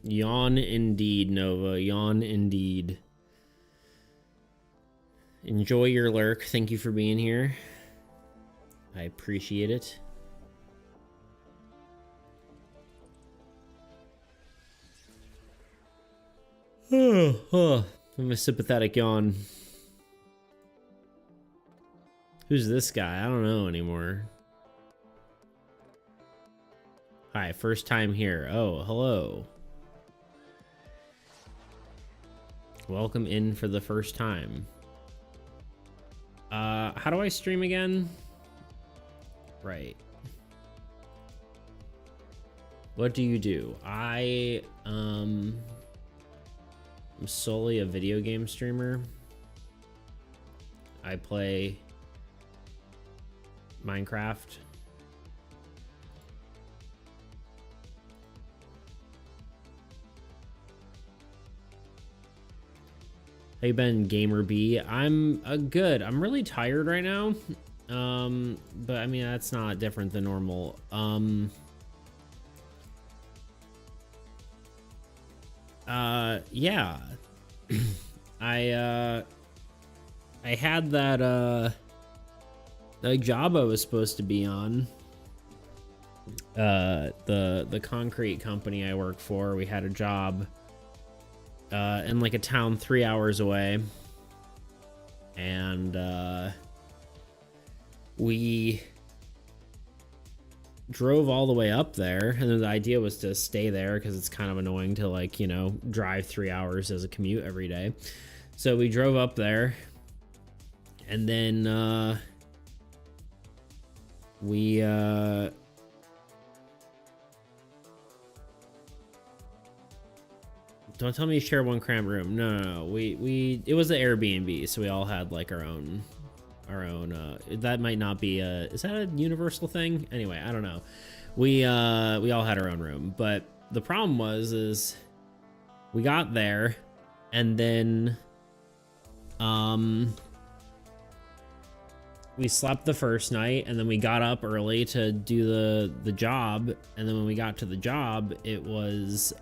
Yawn indeed, Nova. Yawn indeed. Enjoy your lurk. Thank you for being here. I appreciate it. I'm a sympathetic yawn. Who's this guy? I don't know anymore. Hi, first time here. Oh, hello. Welcome in for the first time. How do I stream again? Right. What do you do? I'm solely a video game streamer. I play Minecraft. How you been, Gamer B? I'm good. I'm really tired right now. But I mean, that's not different than normal. Yeah. I had that job I was supposed to be on. The concrete company I work for, we had a job in like a town 3 hours away, and we drove all the way up there, and then the idea was to stay there because it's kind of annoying to, like, you know, drive 3 hours as a commute every day. So we drove up there, and then we don't tell me you share one cramped room. No. It was the Airbnb, so we all had like our own. That might not be is that a universal thing? Anyway, I don't know. We all had our own room, but the problem is we got there, and then we slept the first night, and then we got up early to do the job, and then when we got to the job, it was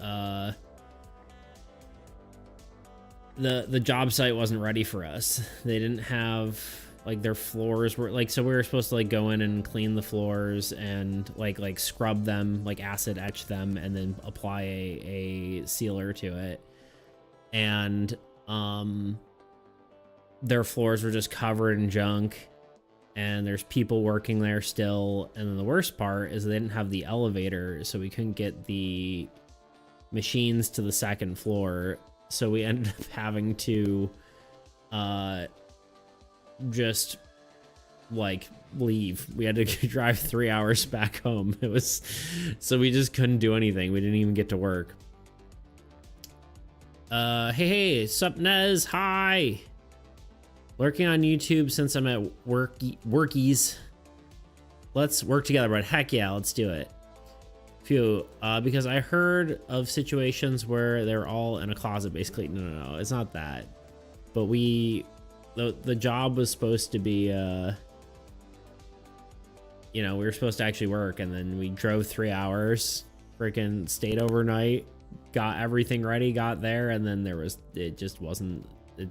the job site wasn't ready for us. They didn't have, like, their floors were like, so we were supposed to like go in and clean the floors and like scrub them, like acid etch them, and then apply a sealer to it. And their floors were just covered in junk, and there's people working there still. And then the worst part is they didn't have the elevator, so we couldn't get the machines to the second floor. So we ended up having to just like leave. We had to drive 3 hours back home. It was, so we just couldn't do anything. We didn't even get to work. Hey, sup Nez, hi. Lurking on YouTube since I'm at workies. Let's work together, but heck yeah, let's do it. Phew, because I heard of situations where they're all in a closet, basically. No, it's not that. But the job was supposed to be, you know, we were supposed to actually work, and then we drove 3 hours, freaking stayed overnight, got everything ready, got there, and then it just wasn't, and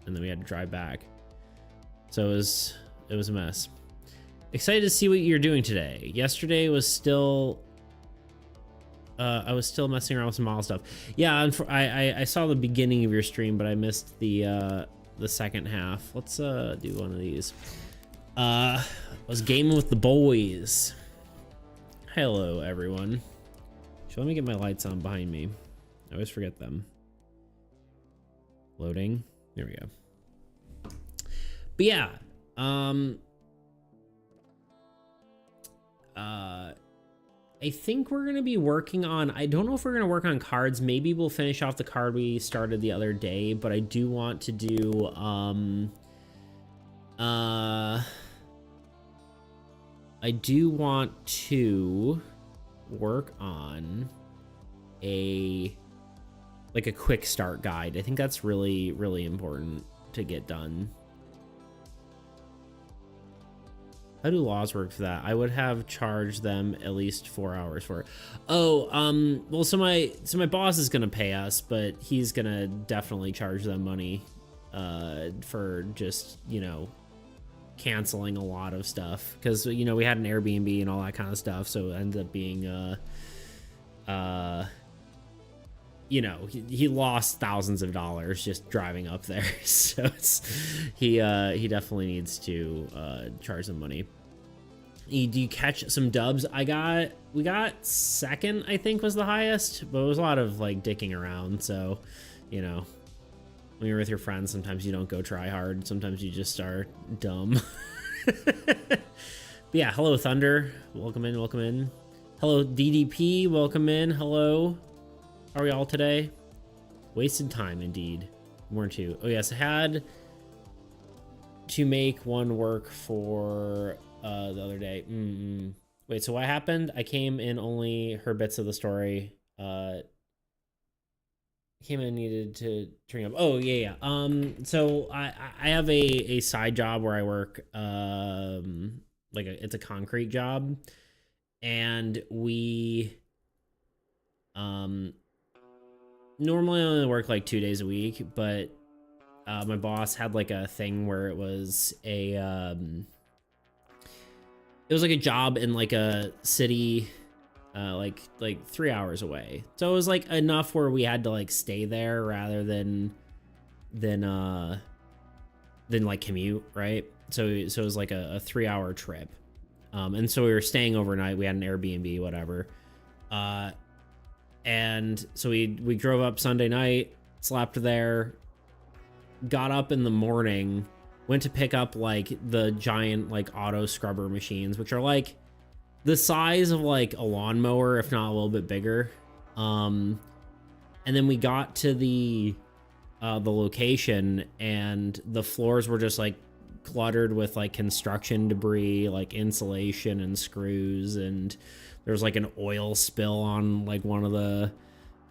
then we had to drive back. So it was a mess. Excited to see what you're doing today. Yesterday was still, I was still messing around with some model stuff. Yeah, I saw the beginning of your stream, but I missed the second half. Let's do one of these. I was gaming with the boys. Hello, everyone. So let me get my lights on behind me. I always forget them. Loading. There we go. But yeah, I think we're gonna be working on, I don't know if we're gonna work on cards. Maybe we'll finish off the card we started the other day, but I do want to do I do want to work on a quick start guide. I think that's really, really important to get done. How do laws work for that? I would have charged them at least 4 hours for it. Oh, well, so my boss is gonna pay us, but he's gonna definitely charge them money for just, you know, canceling a lot of stuff, because, you know, we had an Airbnb and all that kind of stuff, so it ended up being you know, he lost thousands of dollars just driving up there. So it's, he definitely needs to charge them money. Do you catch some dubs? We got second, I think, was the highest, but it was a lot of like dicking around. So, you know, when you're with your friends, sometimes you don't go try hard. Sometimes you just are dumb. But yeah, hello Thunder, welcome in, welcome in. Hello DDP, welcome in. Hello. How are we all today? Wasted time, indeed. Weren't you? Oh yes, I had to make one work for the other day. Wait, so what happened? I came in, only heard bits of the story. Came in, needed to turn up. Oh yeah. So I have a side job where I work. Like it's a concrete job, and we normally I only work like 2 days a week, but my boss had like a thing where it was a like a job in like a city like 3 hours away. So it was like enough where we had to like stay there rather than like commute, right? So it was like a 3-hour trip. And so we were staying overnight. We had an Airbnb, whatever. And so we drove up Sunday night, slept there, got up in the morning, went to pick up like the giant like auto scrubber machines, which are like the size of like a lawnmower, if not a little bit bigger. And then we got to the location, and the floors were just like cluttered with like construction debris, like insulation and screws, and there was like an oil spill on like one of the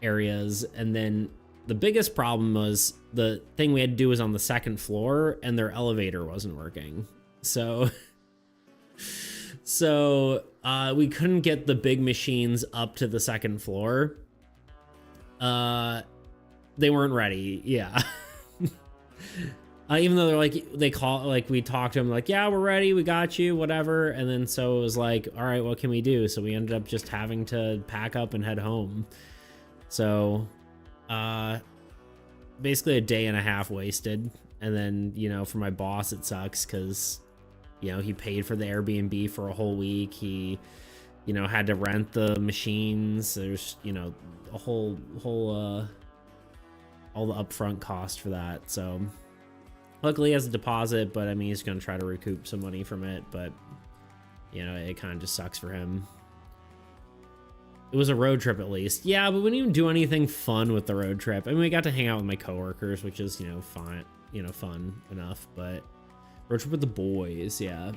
areas. And then the biggest problem was the thing we had to do was on the second floor, and their elevator wasn't working. So we couldn't get the big machines up to the second floor. They weren't ready. Yeah. Even though they're like, we talked to them like, yeah, we're ready, we got you, whatever. And then so it was like, all right, what can we do? So we ended up just having to pack up and head home. So basically a day and a half wasted. And then, you know, for my boss, it sucks because, you know, he paid for the Airbnb for a whole week. He, you know, had to rent the machines. There's, you know, a whole all the upfront cost for that. So luckily he has a deposit, but I mean, he's going to try to recoup some money from it, but you know, it kind of just sucks for him. It was a road trip at least. Yeah, but we didn't even do anything fun with the road trip. I mean, we got to hang out with my coworkers, which is, you know, fun enough, but road trip with the boys, yeah.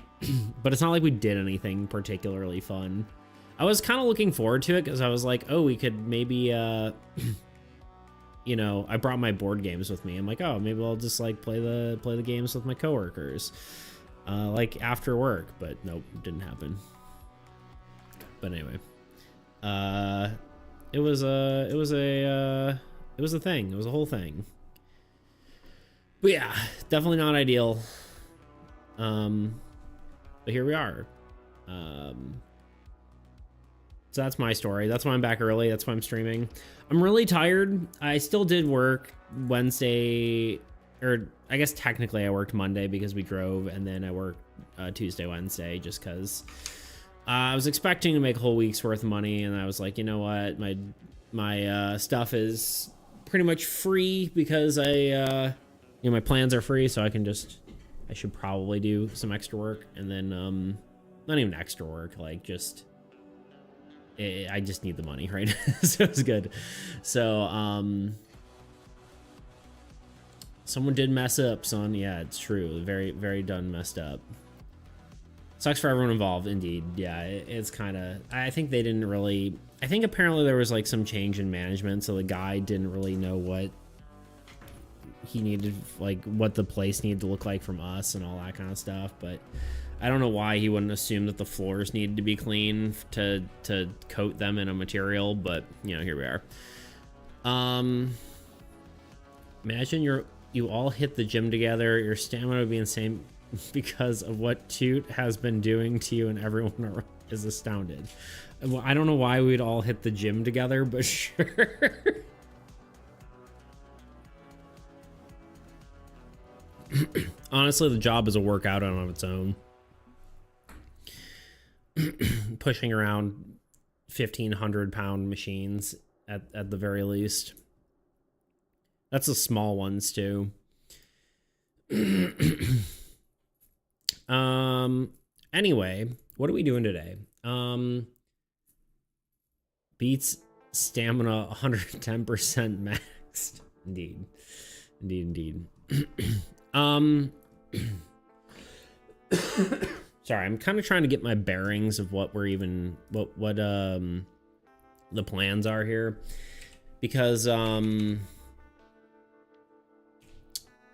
But it's not like we did anything particularly fun. I was kind of looking forward to it because I was like, oh, we could maybe, you know, I brought my board games with me. I'm like, oh, maybe I'll just like play the games with my coworkers, like after work. But nope, didn't happen. But anyway, it was a thing. It was a whole thing. But yeah, definitely not ideal. But here we are. So that's my story. That's why I'm back early. That's why I'm streaming. I'm really tired. I still did work Wednesday, or I guess technically I worked Monday because we drove, and then I worked Tuesday, Wednesday, just because I was expecting to make a whole week's worth of money, and I was like, you know what, my stuff is pretty much free because you know, my plans are free, so I should probably do some extra work, and then not even extra work, like just. I just need the money right now. So it's good. So someone did mess up, son. Yeah, it's true. Very, very done messed up. Sucks for everyone involved, indeed. Yeah, it's kind of, I think they didn't really, I think apparently there was like some change in management, so the guy didn't really know what he needed, like what the place needed to look like from us and all that kind of stuff. But I don't know why he wouldn't assume that the floors needed to be clean to coat them in a material, but you know, here we are. Imagine you all hit the gym together. Your stamina would be insane because of what Toot has been doing to you, and everyone is astounded. Well, I don't know why we'd all hit the gym together, but sure. Honestly, the job is a workout on its own. Pushing around 1,500-pound machines at the very least. That's the small ones too. Anyway, what are we doing today? Beats stamina 110% maxed. Indeed. Sorry, I'm kind of trying to get my bearings of what we're even what the plans are here, because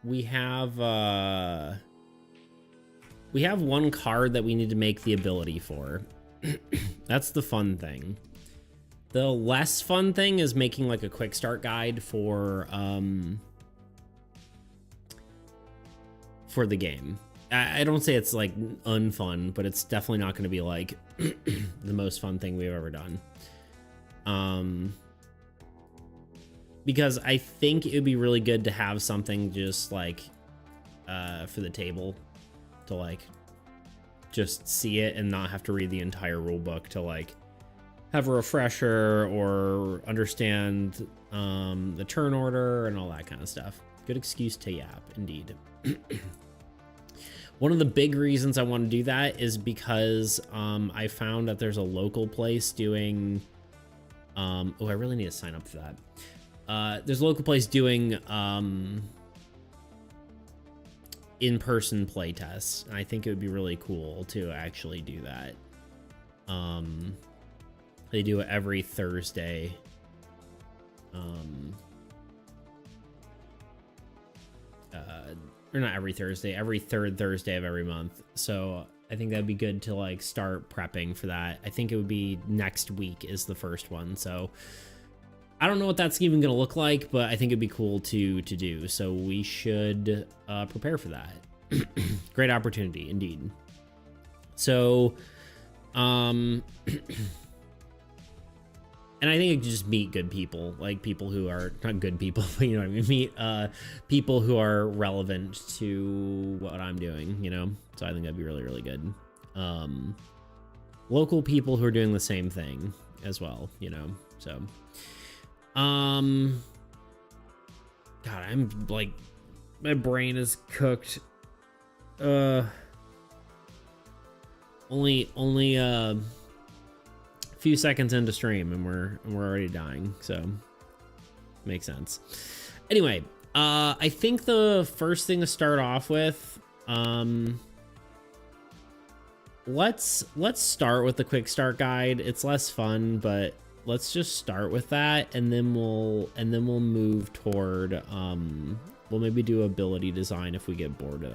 we have one card that we need to make the ability for. That's the fun thing. The less fun thing is making like a quick start guide for the game. I don't say it's like unfun, but it's definitely not going to be like the most fun thing we've ever done. Because I think it would be really good to have something just like for the table to like just see it and not have to read the entire rule book to like have a refresher or understand the turn order and all that kind of stuff. Good excuse to yap, indeed. One of the big reasons I want to do that is because I found that there's a local place doing oh, I really need to sign up for that. There's a local place doing in-person playtests, and I think it would be really cool to actually do that. They do it every Thursday. Or not every Thursday, every third Thursday of every month. So I think that'd be good to like start prepping for that. I think it would be next week is the first one. So I don't know what that's even going to look like, but I think it'd be cool to do. So we should prepare for that. Great opportunity, indeed. So, and I think you just meet good people, like people who are not good people, but you know what I mean? Meet people who are relevant to what I'm doing, you know? So I think that'd be really, really good. Local people who are doing the same thing as well, you know? So, God, I'm like, my brain is cooked. Only few seconds into stream and we're already dying, so makes sense. Anyway, I think the first thing to start off with, let's start with the quick start guide. It's less fun, but let's just start with that, and then we'll move toward we'll maybe do ability design if we get bored of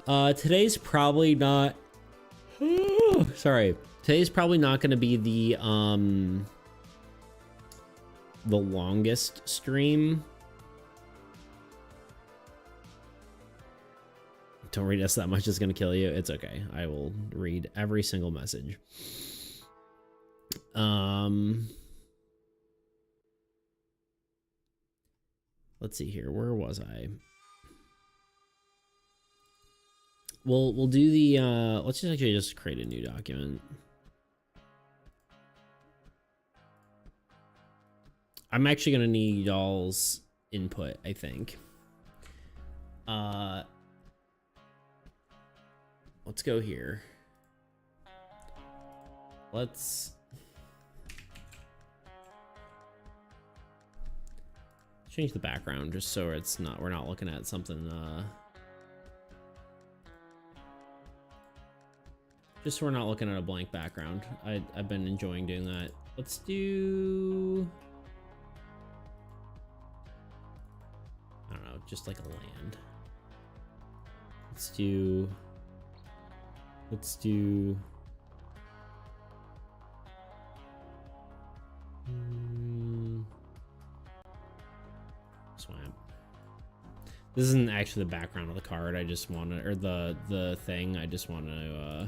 that. Today's probably not sorry, today's probably not going to be the longest stream. Don't read us that much, it's going to kill you. It's okay, I will read every single message. Let's see here, where was I? We'll do the let's just actually just create a new document. I'm actually gonna need y'all's input, I think. Let's go here. Let's change the background just so it's not, we're not looking at something just so we're not looking at a blank background. I've been enjoying doing that. Let's do just like a land. Let's do swamp. This isn't actually the background of the card. I just want to, or the thing. I just want to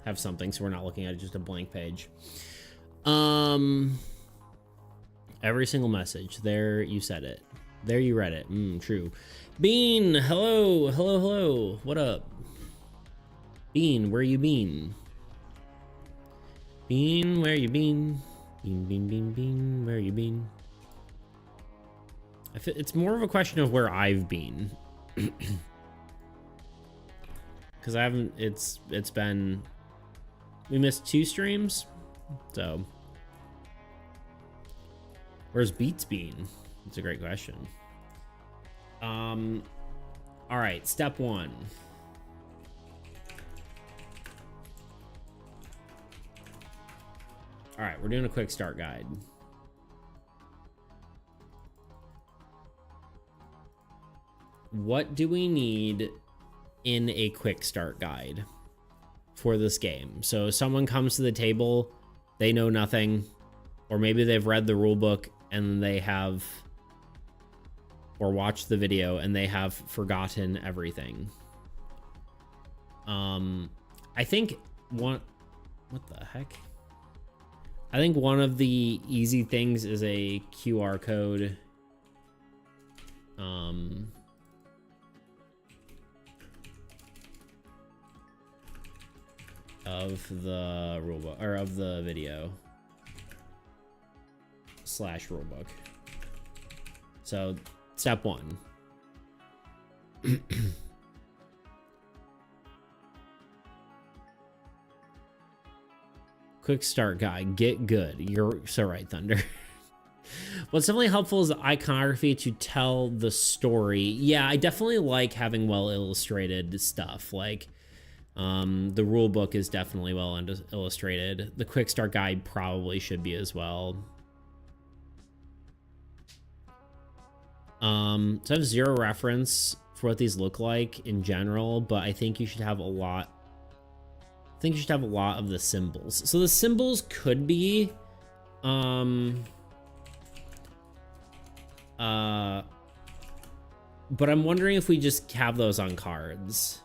have something so we're not looking at just a blank page. Every single message. There, you said it. There, you read it. True. Bean, hello, hello, hello. What up? Bean, where you been? Bean, where you been? Bean, bean, bean, bean, where you been? I feel it's more of a question of where I've been. Because I haven't, it's been, we missed 2 streams, so. Where's Beats been? That's a great question. All right, step 1. All right, we're doing a quick start guide. What do we need in a quick start guide for this game? So someone comes to the table, they know nothing, or maybe they've read the rule book and they have, or watched the video and they have forgotten everything. I think what the heck? I think one of the easy things is a QR code. Of the rulebook, or of the video / rulebook. So step 1. Quick start guide. Get good. You're so right, Thunder. What's definitely helpful is the iconography to tell the story. Yeah, I definitely like having well illustrated stuff. Like the rule book is definitely well illustrated. The quick start guide probably should be as well. So I have 0 reference for what these look like in general, but I think you should have a lot. I think you should have a lot of the symbols. So the symbols could be, but I'm wondering if we just have those on cards.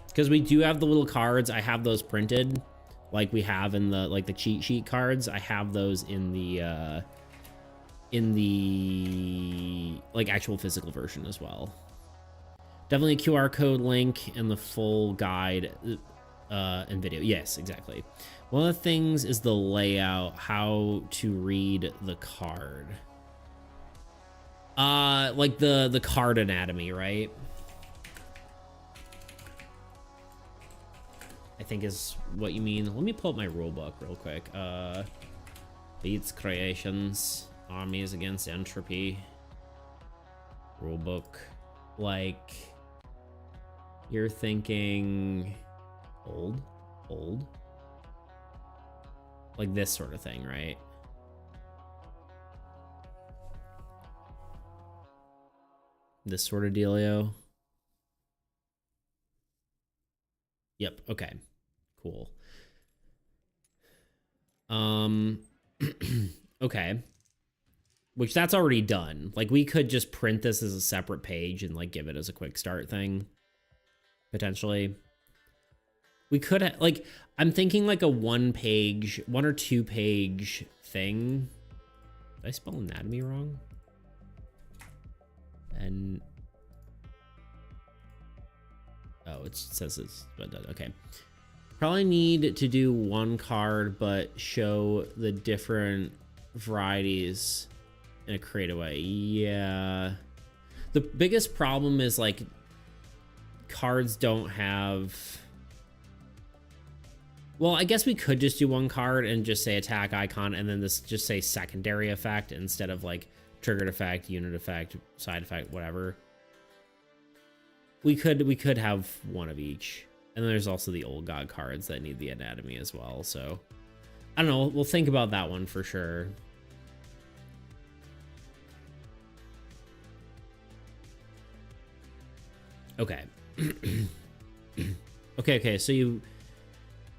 Because we do have the little cards. I have those printed like we have in the, like the cheat sheet cards. I have those in the like actual physical version as well. Definitely a QR code link and the full guide and video. Yes, exactly. One of the things is the layout, how to read the card. Like the card anatomy, right? I think is what you mean. Let me pull up my rule book real quick. Beats creations, armies against entropy. Rule book. Like, you're thinking old? Like this sort of thing, right? This sort of dealio. Yep, okay. Cool. Okay. Which that's already done. Like we could just print this as a separate page and like give it as a quick start thing. Potentially. We could like, I'm thinking like a 1 or 2 page thing. Did I spell anatomy wrong? And oh, it says it's, but okay. Probably need to do 1 card, but show the different varieties in a creative way. Yeah. The biggest problem is like cards don't have, well, I guess we could just do 1 card and just say attack icon and then this just say secondary effect instead of like triggered effect, unit effect, side effect, whatever. we could have one of each. And then there's also the old god cards that need the anatomy as well. So I don't know. We'll think about that one for sure. Okay. Okay. So you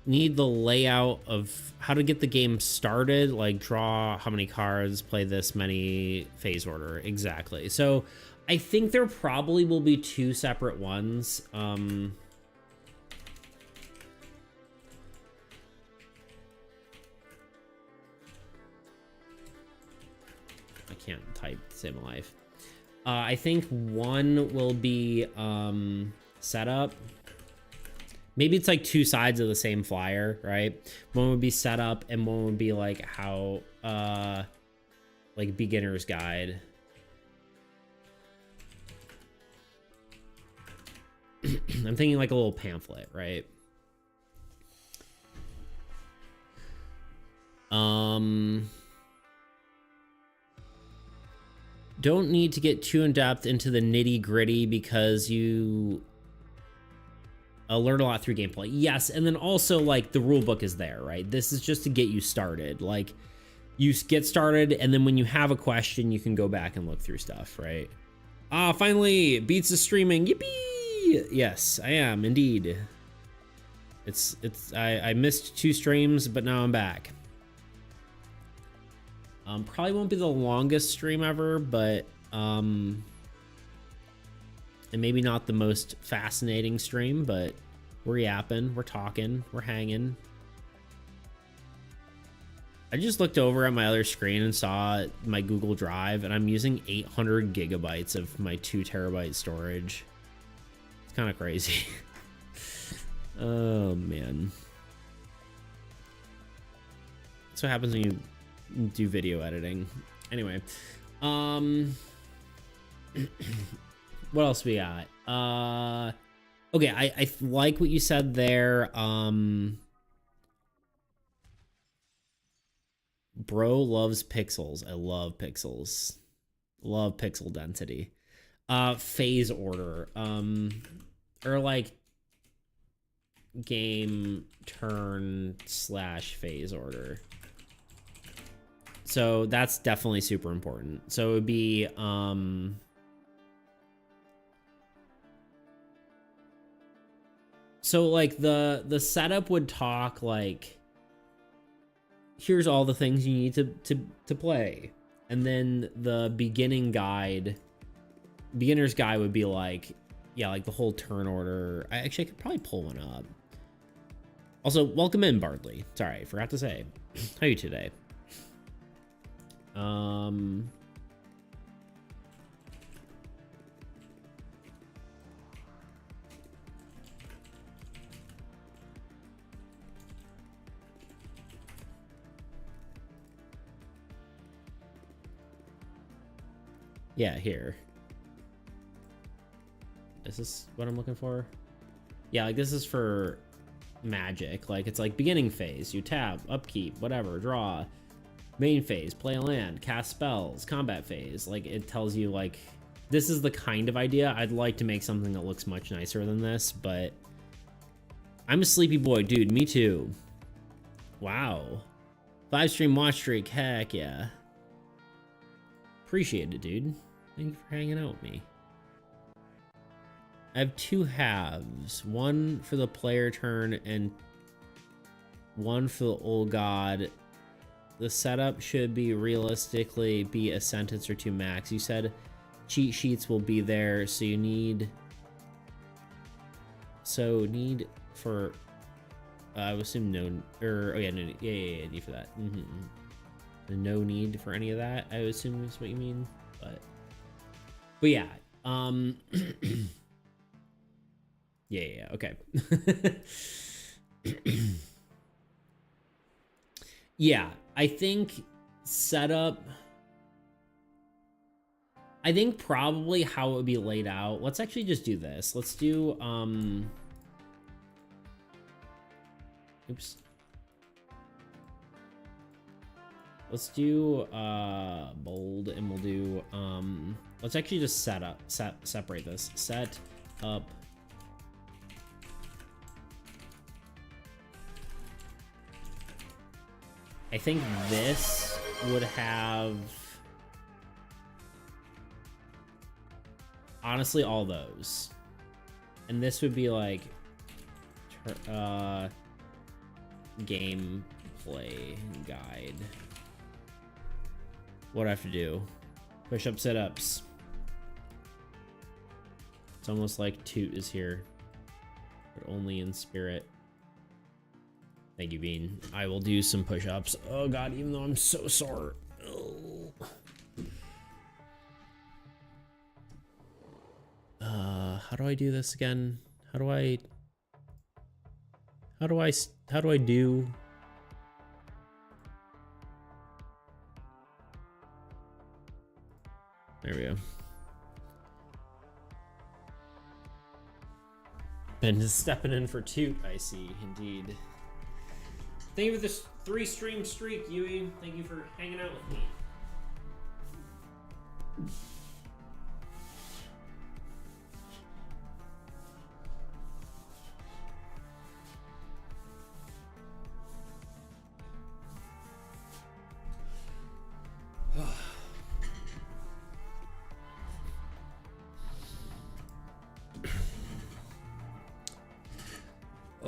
need the layout of how to get the game started, like draw how many cards, play this many, phase order. Exactly. So I think there probably will be two separate ones. I can't type to save my life. I think one will be setup. Maybe it's like two sides of the same flyer, right? One would be setup and one would be like how like beginner's guide. I'm thinking like a little pamphlet, right? Don't need to get too in depth into the nitty gritty because you learn a lot through gameplay. Yes, and then also like the rule book is there, right? This is just to get you started. Like you get started, and then when you have a question, you can go back and look through stuff, right? Finally, Beats is streaming. Yippee! Yes, I am indeed. I missed 2 streams, but now I'm back. Probably won't be the longest stream ever, but and maybe not the most fascinating stream, but we're yapping, we're talking, we're hanging. I just looked over at my other screen and saw my Google Drive, and I'm using 800 gigabytes of my 2 terabyte storage. It's kind of crazy. Oh man. That's what happens when you do video editing. Anyway, what else we got? Okay, I like what you said there. Bro loves pixels. I love pixels. Love pixel density. Phase order. Or like game turn / phase order. So that's definitely super important. So it would be so like the setup would talk like, here's all the things you need to play. And then the beginner's guide would be like, yeah, like the whole turn order. I could probably pull one up. Also, welcome in, Bardley. Sorry, I forgot to say. How are you today? Yeah, here. Is this what I'm looking for? Yeah, like this is for magic. Like it's like beginning phase, you tap, upkeep, whatever, draw. Main phase, play a land, cast spells, combat phase. Like it tells you like, this is the kind of idea. I'd like to make something that looks much nicer than this, but I'm a sleepy boy, dude. Me too. Wow. 5 stream watch streak. Heck yeah. Appreciate it, dude. Thank you for hanging out with me. I have 2 halves. One for the player turn and one for the old god. The setup should be realistically be a sentence or 2 max. You said cheat sheets will be there, so you need for I would assume no, or oh yeah, no, yeah, need for that. No need for any of that, I would assume is what you mean, but yeah, yeah, okay. Yeah, I think setup, I think probably how it would be laid out. Let's actually just do this. Let's do, oops. Let's do bold, and we'll do, let's actually just separate this. Set up. I think this would have, honestly, all those. And this would be like gameplay guide. What do I have to do? Push-up, sit-ups. It's almost like Toot is here, but only in spirit. Thank you, Bean. I will do some push-ups. Oh god, even though I'm so sore. Oh. How do I do this again? How do I do? There we go. Ben is stepping in for Toot, I see, indeed. Thank you for this 3-stream streak, Yui. Thank you for hanging out with me.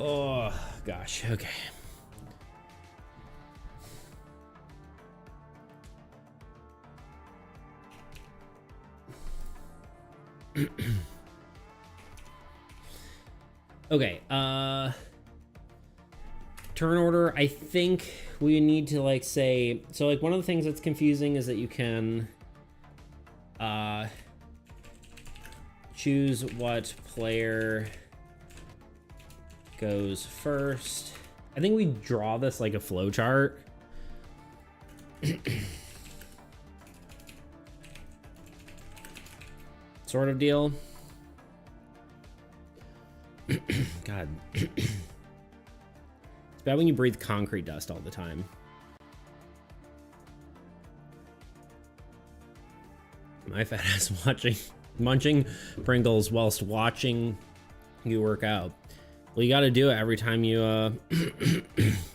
Oh, gosh, okay. Okay, turn order, I think we need to like say, so like one of the things that's confusing is that you can choose what player goes first. I think we draw this like a flow chart. Sort of deal. God. It's bad when you breathe concrete dust all the time. My fat ass munching Pringles whilst watching you work out. Well, you got to do it every time you you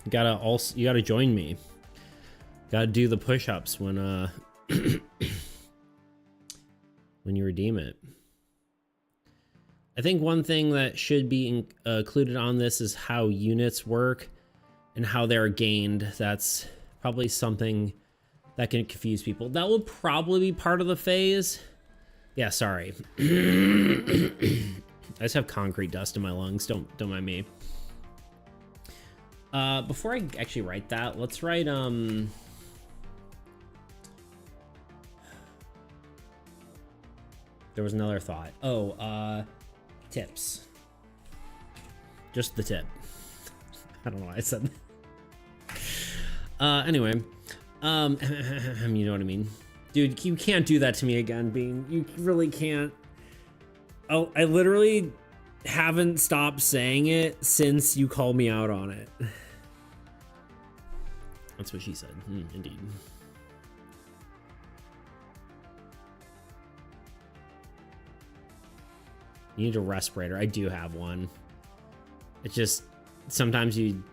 gotta join me. Got to do the push-ups when when you redeem it. I think one thing that should be included on this is how units work and how they're gained. That's probably something that can confuse people. That will probably be part of the phase. Yeah, sorry. I just have concrete dust in my lungs. Don't mind me. Before I actually write that, let's write there was another thought. Oh, tips. Just the tip. I don't know why I said that. Anyway, you know what I mean? Dude, you can't do that to me again, Bean. You really can't. Oh, I literally haven't stopped saying it since you called me out on it. That's what she said. Indeed. You need a respirator. I do have one. It's just sometimes you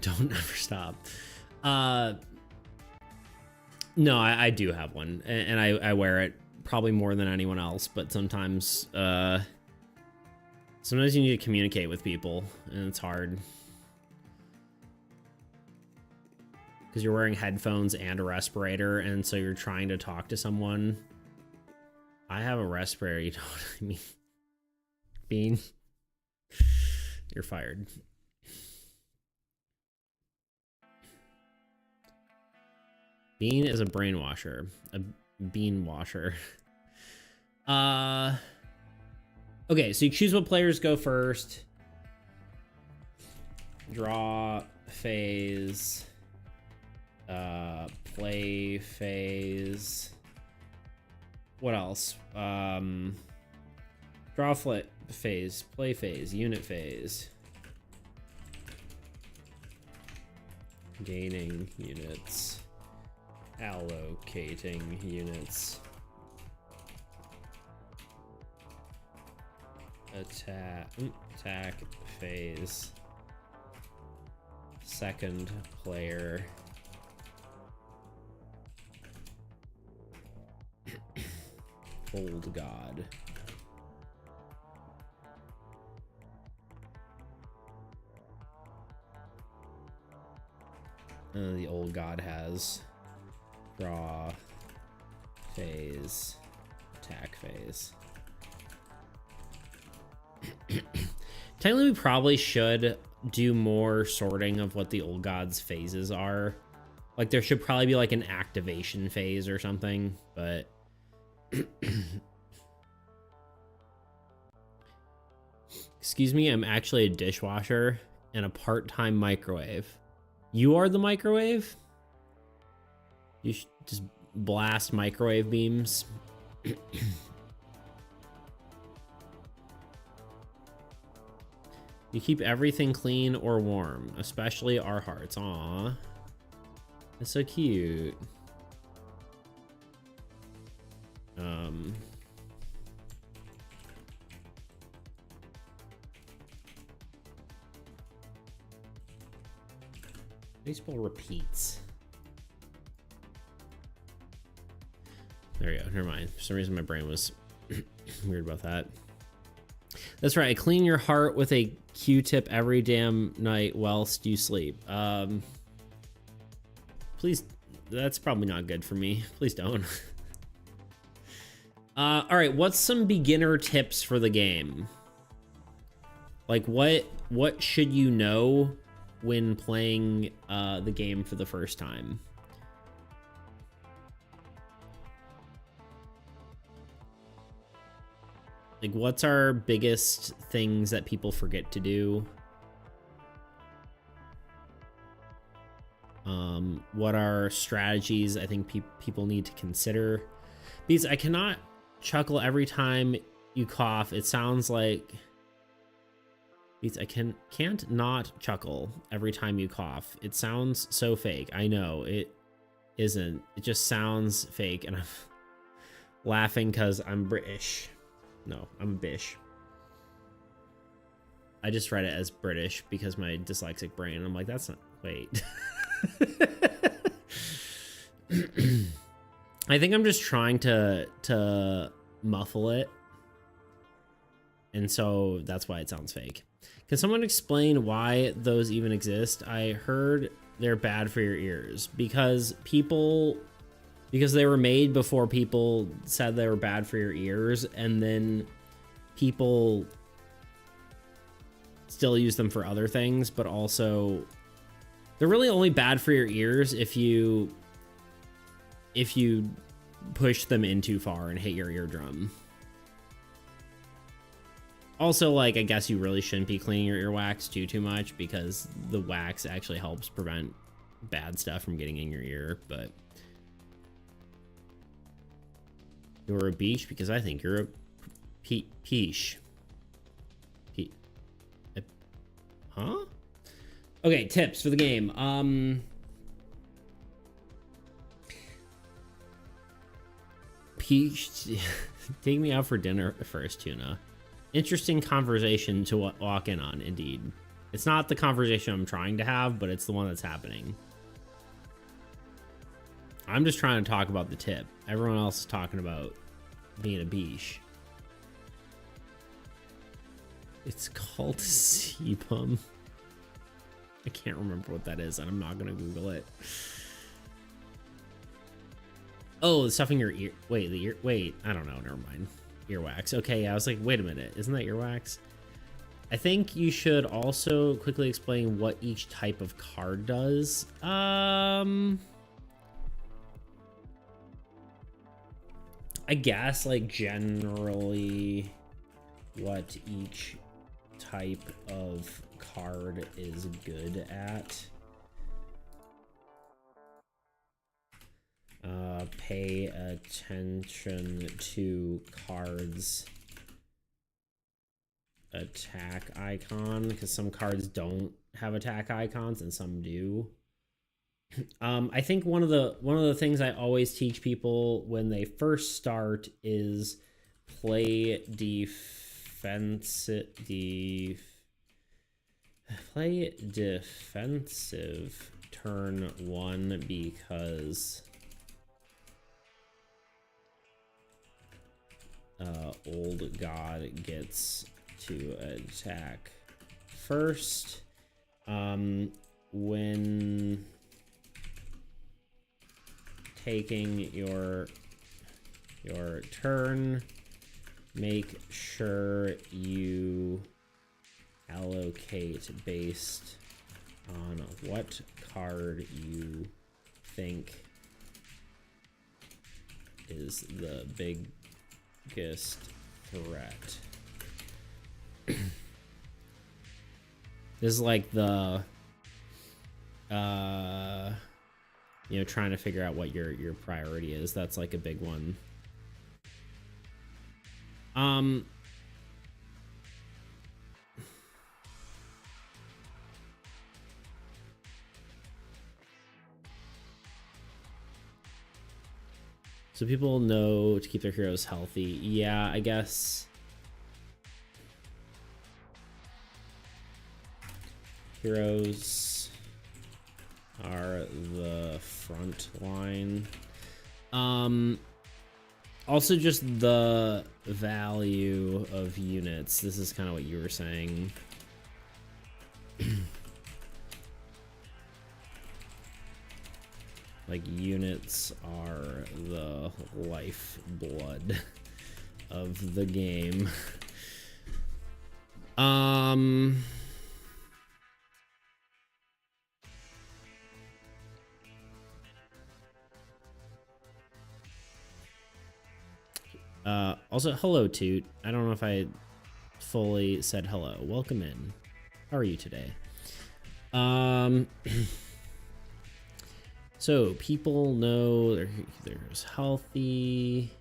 don't ever stop. No, I do have one, and I wear it probably more than anyone else. But sometimes you need to communicate with people, and it's hard because you're wearing headphones and a respirator, and so you're trying to talk to someone. I have a respirator. You know what I mean? Bean, you're fired. Bean is a brainwasher, a bean washer. Okay, so you choose what players go first. Draw phase, play phase. What else? Draw phase, play phase, unit phase. Gaining units. Allocating units. attack phase. Second player. Old God. The old God has draw phase, attack phase. Technically, we probably should do more sorting of what the old God's phases are. Like, there should probably be like an activation phase or something, but excuse me, I'm actually a dishwasher and a part-time microwave. You are the microwave? You should just blast microwave beams. You keep everything clean or warm, especially our hearts. Aw. That's so cute. Baseball repeats. There we go. Never mind. For some reason, my brain was weird about that. That's right. Clean your heart with a Q-tip every damn night whilst you sleep. Please, that's probably not good for me. Please don't. All right. What's some beginner tips for the game? Like, what should you know when playing the game for the first time? Like, what's our biggest things that people forget to do? What are strategies I think people need to consider? Because I cannot chuckle every time you cough. It sounds like... Because I can't not chuckle every time you cough. It sounds so fake. I know, it isn't. It just sounds fake, and I'm laughing because I'm British. No, I'm bish. I just read it as British because my dyslexic brain. I'm like, that's not. Wait. I think I'm just trying to muffle it, and so that's why it sounds fake. Can someone explain why those even exist? I heard they're bad for your ears because they were made before people said they were bad for your ears, and then people still use them for other things, but also they're really only bad for your ears if you push them in too far and hit your eardrum. Also, like, I guess you really shouldn't be cleaning your earwax too much because the wax actually helps prevent bad stuff from getting in your ear, but you're a beach because I think you're a peach. Huh? Okay, tips for the game. Peach, take me out for dinner first, Tuna. Interesting conversation to walk in on, indeed. It's not the conversation I'm trying to have, but it's the one that's happening. I'm just trying to talk about the tip. Everyone else is talking about being a beach. It's called sebum. I can't remember what that is, and I'm not gonna Google it. Oh, the stuff in your ear. Wait, the ear. Wait, I don't know. Never mind. Earwax. Okay, I was like, wait a minute. Isn't that earwax? I think you should also quickly explain what each type of card does. I guess, like, generally what each type of card is good at. Pay attention to cards attack icon, because some cards don't have attack icons and some do. I think one of the things I always teach people when they first start is play defense play defensive turn 1 because old god gets to attack first. When taking your turn, make sure you allocate based on what card you think is the biggest threat. This is like the you know, trying to figure out what your priority is. That's like a big one. So people know to keep their heroes healthy. Yeah, I guess. Heroes are the front line. Also just the value of units. This is kind of what you were saying. Like, units are the lifeblood of the game. Also, hello, Toot. I don't know if I fully said hello. Welcome in. How are you today? So people know there's healthy.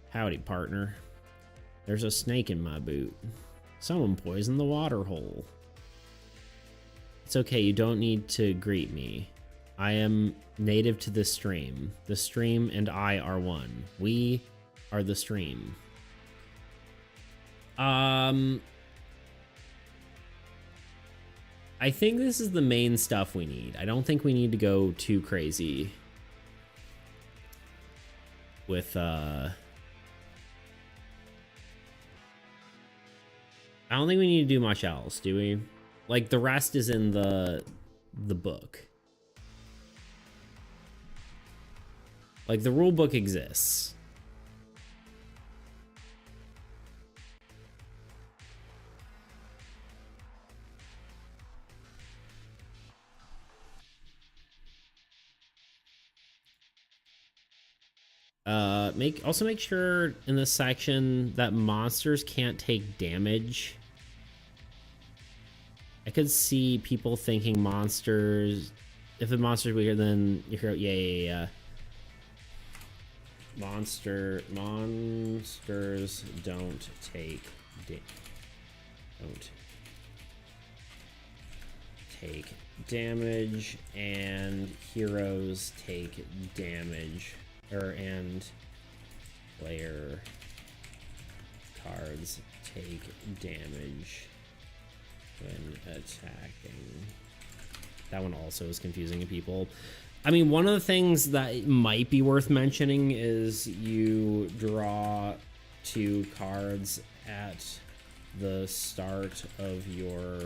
Howdy, partner. There's a snake in my boot. Someone poisoned the water hole. It's okay, you don't need to greet me. I am native to this stream. The stream and I are one. We are the stream. I think this is the main stuff we need. I don't think we need to go too crazy with I don't think we need to do much else, do we? Like, the rest is in the book. Like, the rule book exists. Also make sure in this section that monsters can't take damage. I could see people thinking monsters, if the monster's weaker than your hero, yeah. Monsters don't take damage, and heroes take damage, and player cards take damage when attacking. That one also is confusing to people. I mean, one of the things that might be worth mentioning is you draw 2 cards at the start of your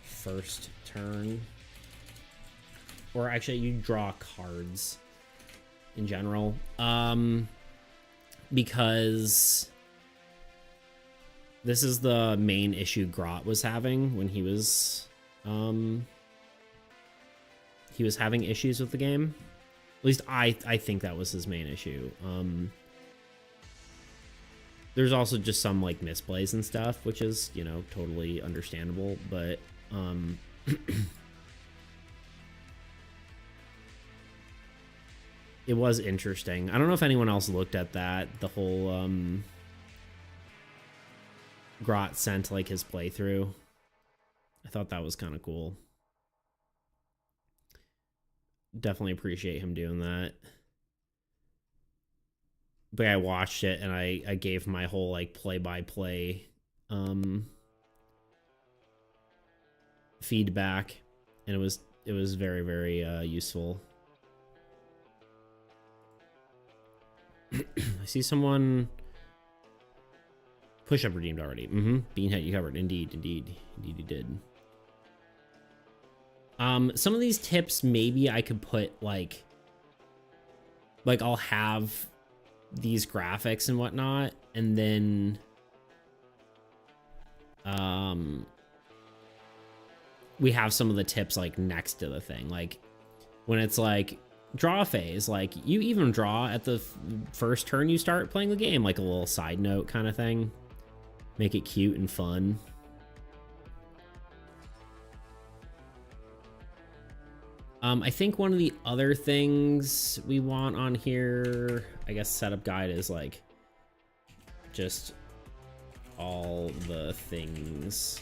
first turn. Or actually, you draw cards in general. Because this is the main issue Grot was having when he was having issues with the game. At least I think that was his main issue. There's also just some like misplays and stuff, which is, you know, totally understandable, but it was interesting. I don't know if anyone else looked at that, the whole Grot sent like his playthrough. I thought that was kind of cool. Definitely appreciate him doing that. but I watched it and I gave my whole like play-by-play feedback, and it was very, very useful. I see someone push-up redeemed already. Beanhead, you covered. Indeed you did. Some of these tips maybe I could put like I'll have these graphics and whatnot, and then we have some of the tips like next to the thing, like when it's like draw phase, like you even draw at the first turn you start playing the game, like a little side note kind of thing. Make it cute and fun. I think one of the other things we want on here, I guess setup guide, is like just all the things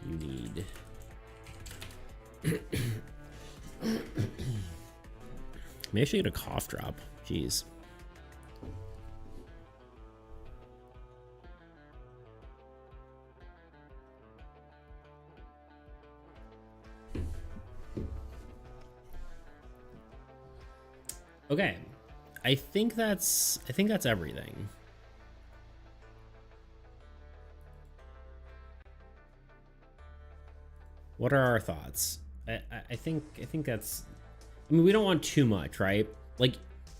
you need. Maybe I should get a cough drop. Jeez. Okay, I think that's everything. What are our thoughts? I think that's, I mean, we don't want too much, right? Like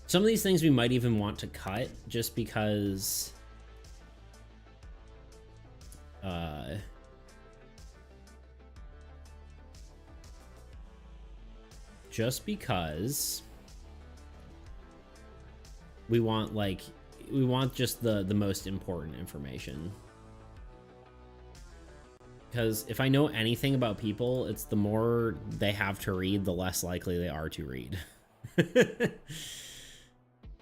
some of these things we might even want to cut just because we want just the most important information. Because if I know anything about people, it's the more they have to read, the less likely they are to read.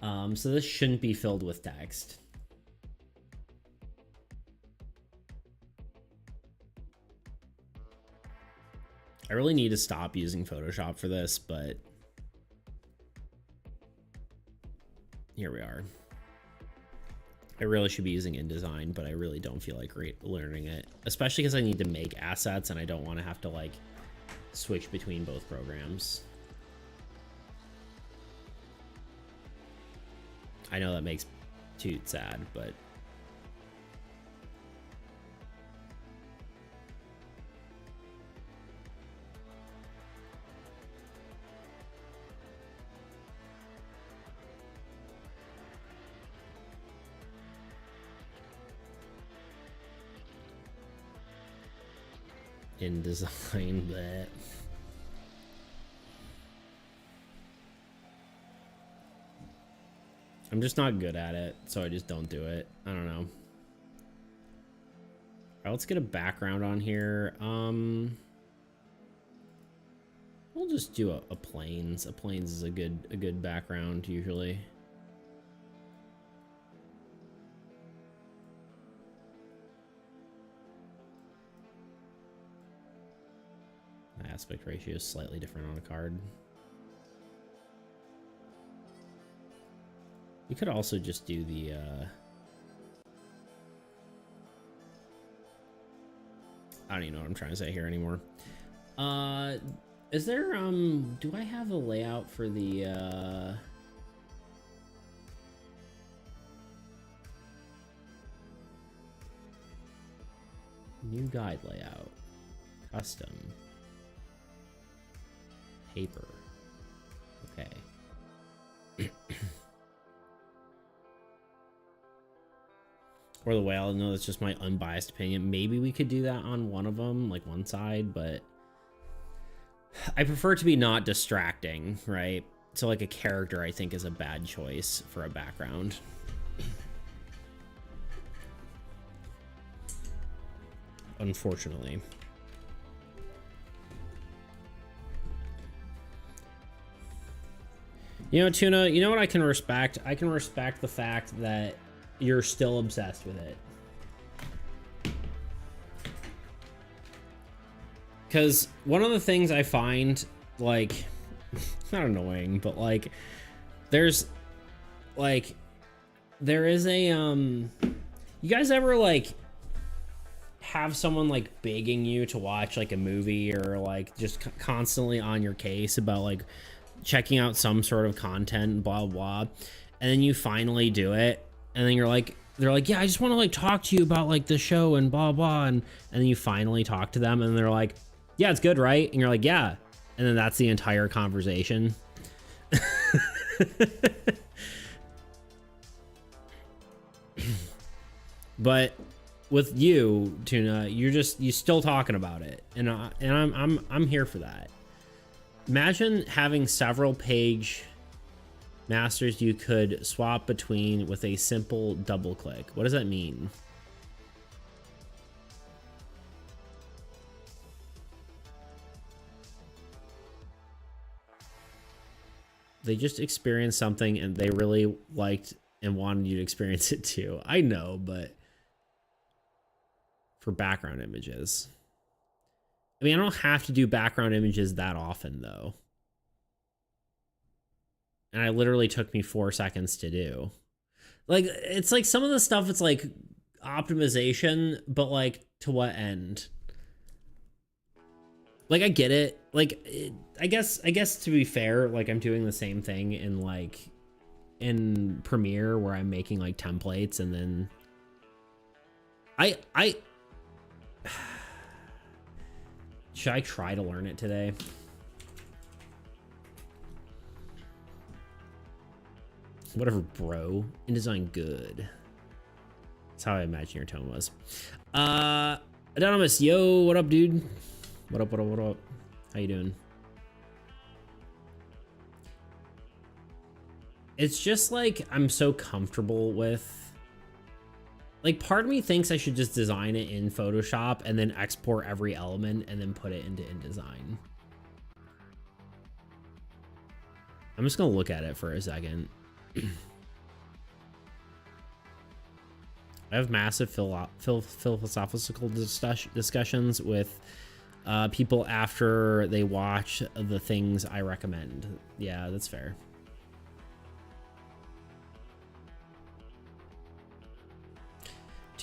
So this shouldn't be filled with text. I really need to stop using Photoshop for this, but here we are. I really should be using InDesign, but I really don't feel like learning it, especially because I need to make assets and I don't want to have to like switch between both programs. I know that makes Toot sad, but InDesign, but I'm just not good at it, so I just don't do it. I don't know. All right, let's get a background on here. We'll just do a plains. A plains is a good background usually. Aspect ratio is slightly different on a card. We could also just do the I don't even know what I'm trying to say here anymore. Is there do I have a layout for the new guide layout? Custom. Paper. Okay. Or the whale. No, that's just my unbiased opinion. Maybe we could do that on one of them, like one side, but I prefer it to be not distracting, right? So like a character, I think, is a bad choice for a background. Unfortunately. You know, Tuna, you know what I can respect? I can respect the fact that you're still obsessed with it. Because one of the things I find, like, not annoying, but like, there's like there is a you guys ever like have someone like begging you to watch like a movie or like just constantly on your case about like checking out some sort of content, blah blah, and then you finally do it, and then you're like, they're like, yeah, I just want to like talk to you about like the show and blah blah, and then you finally talk to them and they're like, yeah, it's good, right? And you're like, yeah, and then that's the entire conversation. But with you, Tuna, you still talking about it, and I'm here for that. Imagine having several page masters you could swap between with a simple double click. What does that mean? They just experienced something and they really liked and wanted you to experience it too. I know, but for background images. I mean, I don't have to do background images that often though. And it literally took me 4 seconds to do. Like, it's like some of the stuff, it's like optimization, but like to what end? Like, I get it. Like, I guess to be fair, like I'm doing the same thing in like in Premiere where I'm making like templates and then I should I try to learn it today? Whatever, bro. InDesign good. That's how I imagine your tone was. Anonymous, yo, what up, dude? What up, what up, what up? How you doing? It's just like I'm so comfortable with, like, part of me thinks I should just design it in Photoshop and then export every element and then put it into InDesign. I'm just gonna look at it for a second. I have massive philosophical discussions with people after they watch the things I recommend. Yeah, that's fair.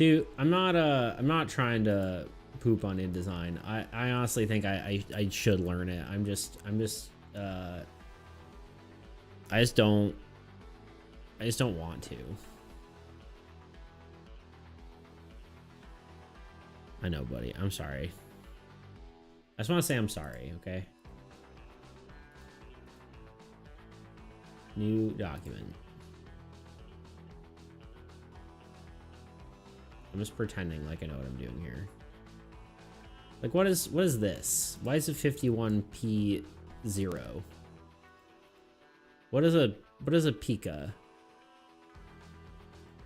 I'm not trying to poop on InDesign. I honestly think I should learn it. I just don't want to. I know, buddy. I'm sorry. I just want to say I'm sorry, okay? New document. I'm just pretending like I know what I'm doing here. Like, what is this? Why is it 51p0? What is a pica?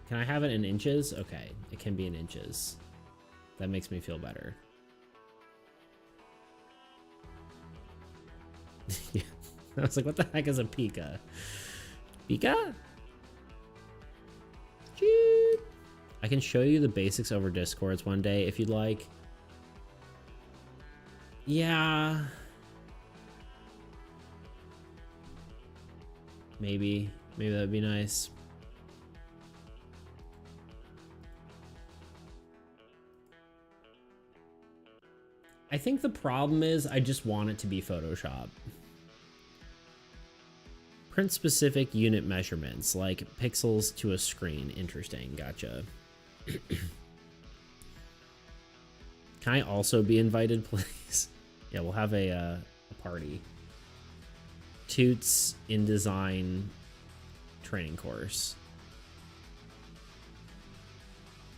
Can I have it in inches? Okay, it can be in inches. That makes me feel better. Yeah. I was like, what the heck is a pica? Pica? Cheep. I can show you the basics over Discords one day if you'd like. Yeah. Maybe that'd be nice. I think the problem is I just want it to be Photoshop. Print specific unit measurements, like pixels to a screen. Interesting, gotcha. Can I also be invited, please? Yeah, we'll have a party. Toots InDesign training course.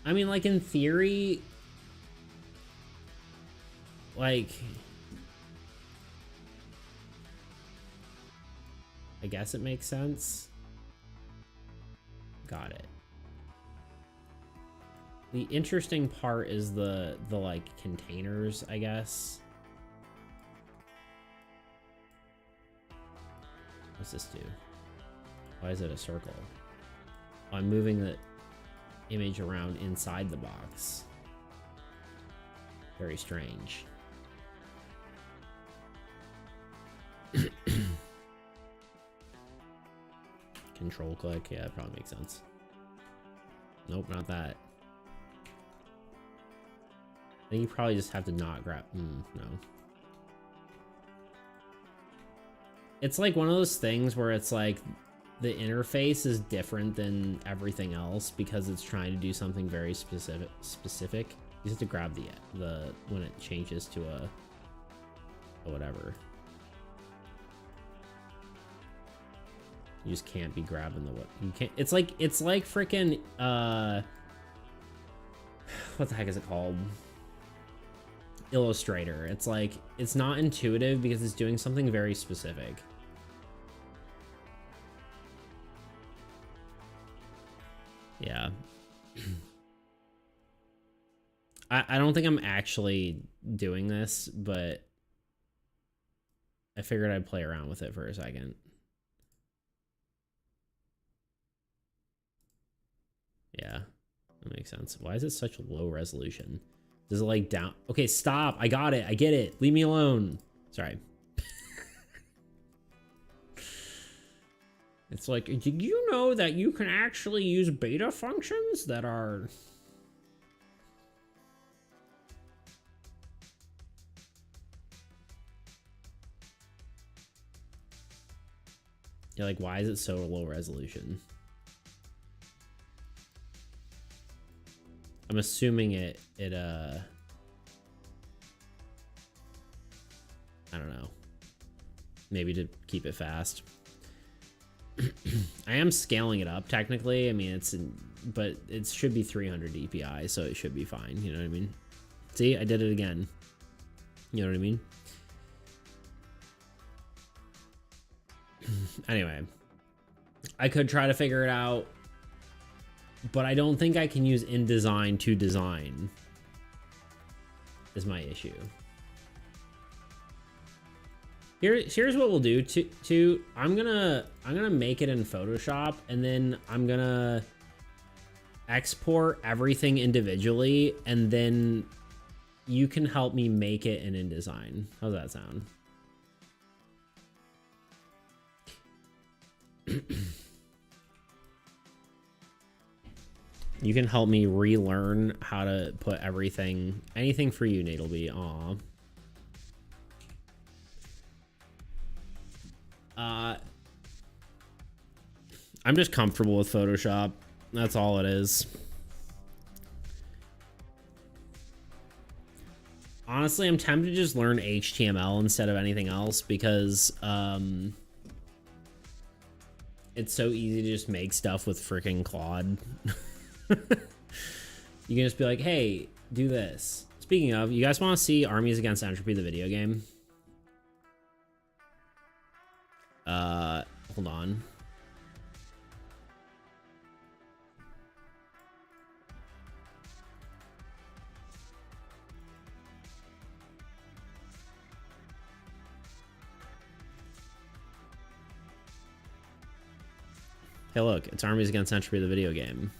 I mean, like, in theory, like, I guess it makes sense. Got it. The interesting part is the like containers, I guess. What's this do? Why is it a circle? Oh, I'm moving the image around inside the box. Very strange. control click. Yeah, that probably makes sense. Nope, not that. I think you probably just have to not grab. No. It's like one of those things where it's like the interface is different than everything else because it's trying to do something very specific. You just have to grab the when it changes to a whatever. You just can't be grabbing the what you can't. It's like freaking what the heck is it called? Illustrator. It's like it's not intuitive because it's doing something very specific. Yeah. I don't think I'm actually doing this, but I figured I'd play around with it for a second. Yeah, that makes sense. Why is it such low resolution? Does it like down? Okay, stop. I got it. I get it. Leave me alone. Sorry. It's like, did you know that you can actually use beta functions that are... You're like, why is it so low resolution? I'm assuming I don't know. Maybe to keep it fast. I am scaling it up technically. I mean, but it should be 300 DPI, so it should be fine. You know what I mean? See, I did it again. You know what I mean? Anyway, I could try to figure it out, but I don't think I can use InDesign to design is my issue. Here's what we'll do. I'm gonna make it in Photoshop, and then I'm gonna export everything individually, and then you can help me make it in InDesign. How's that sound? You can help me relearn how to put everything, anything for you, Natalby. Aw. I'm just comfortable with Photoshop. That's all it is. Honestly, I'm tempted to just learn HTML instead of anything else because it's so easy to just make stuff with freaking Claude. You can just be like, hey, do this. Speaking of, you guys want to see Armies Against Entropy, the video game? Hold on. Hey, look, it's Armies Against Entropy, the video game.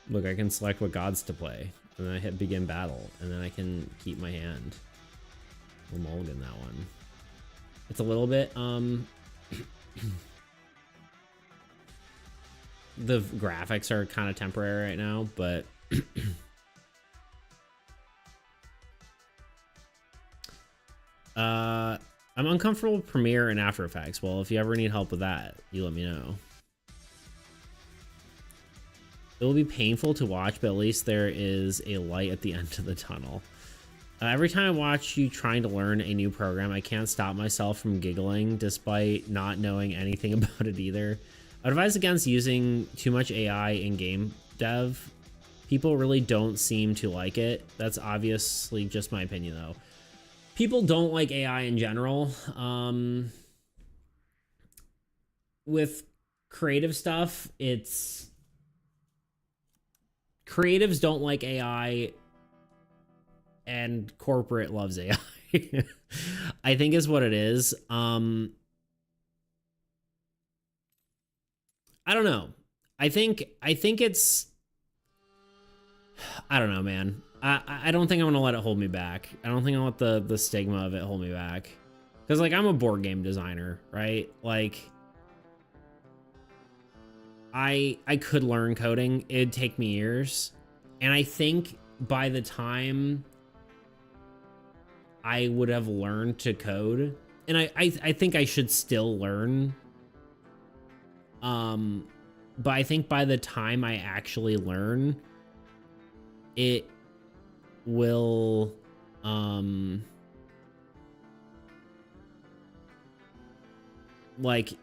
Look, I can select what gods to play, and then I hit begin battle, and then I can keep my hand. We'll mulligan that one. It's a little bit, the graphics are kind of temporary right now, but I'm uncomfortable with Premiere and After Effects. Well, if you ever need help with that, you let me know. It will be painful to watch, but at least there is a light at the end of the tunnel. Every time I watch you trying to learn a new program, I can't stop myself from giggling despite not knowing anything about it either. I advise against using too much AI in game dev. People really don't seem to like it. That's obviously just my opinion, though. People don't like AI in general. With creative stuff, creatives don't like AI, and corporate loves AI. I think is what it is. I don't know. I think it's, I don't know, man. I don't think I'm gonna let it hold me back. I don't think I'll let the stigma of it hold me back. Because like I'm a board game designer, right? Like I could learn coding. It'd take me years. And I think by the time I would have learned to code, and I think I should still learn. But I think by the time I actually learn, it will like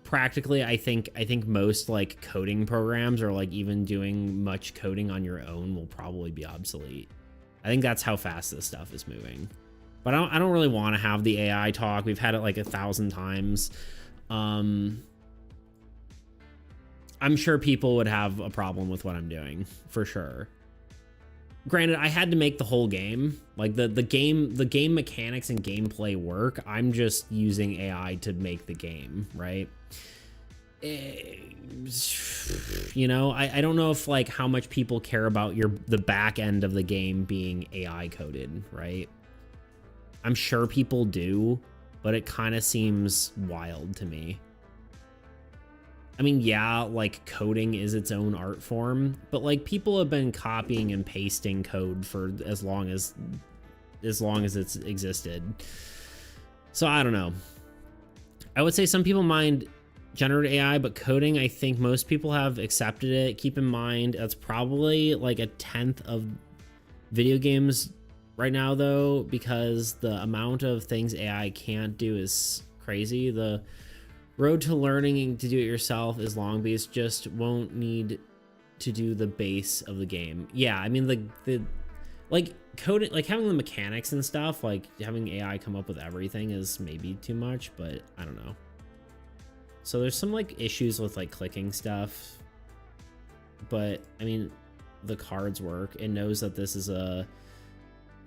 practically I think most like coding programs or like even doing much coding on your own will probably be obsolete. I think that's how fast this stuff is moving. But I don't really want to have the AI talk. We've had it like 1,000 times. I'm sure people would have a problem with what I'm doing for sure. Granted, I had to make the whole game. Like the game mechanics and gameplay work. I'm just using AI to make the game, right? You know, I don't know if like how much people care about the back end of the game being AI coded, right? I'm sure people do, but it kind of seems wild to me. I mean, yeah, like coding is its own art form, but like people have been copying and pasting code for as long as it's existed. So I don't know. I would say some people mind generative AI, but coding, I think most people have accepted it. Keep in mind, that's probably like 1/10 of video games right now though, because the amount of things AI can't do is crazy. The road to learning to do it yourself is long because just won't need to do the base of the game. Yeah, I mean the like coding, like having the mechanics and stuff, like having AI come up with everything is maybe too much, but I don't know. So there's some like issues with like clicking stuff, but I mean the cards work. It knows that this is a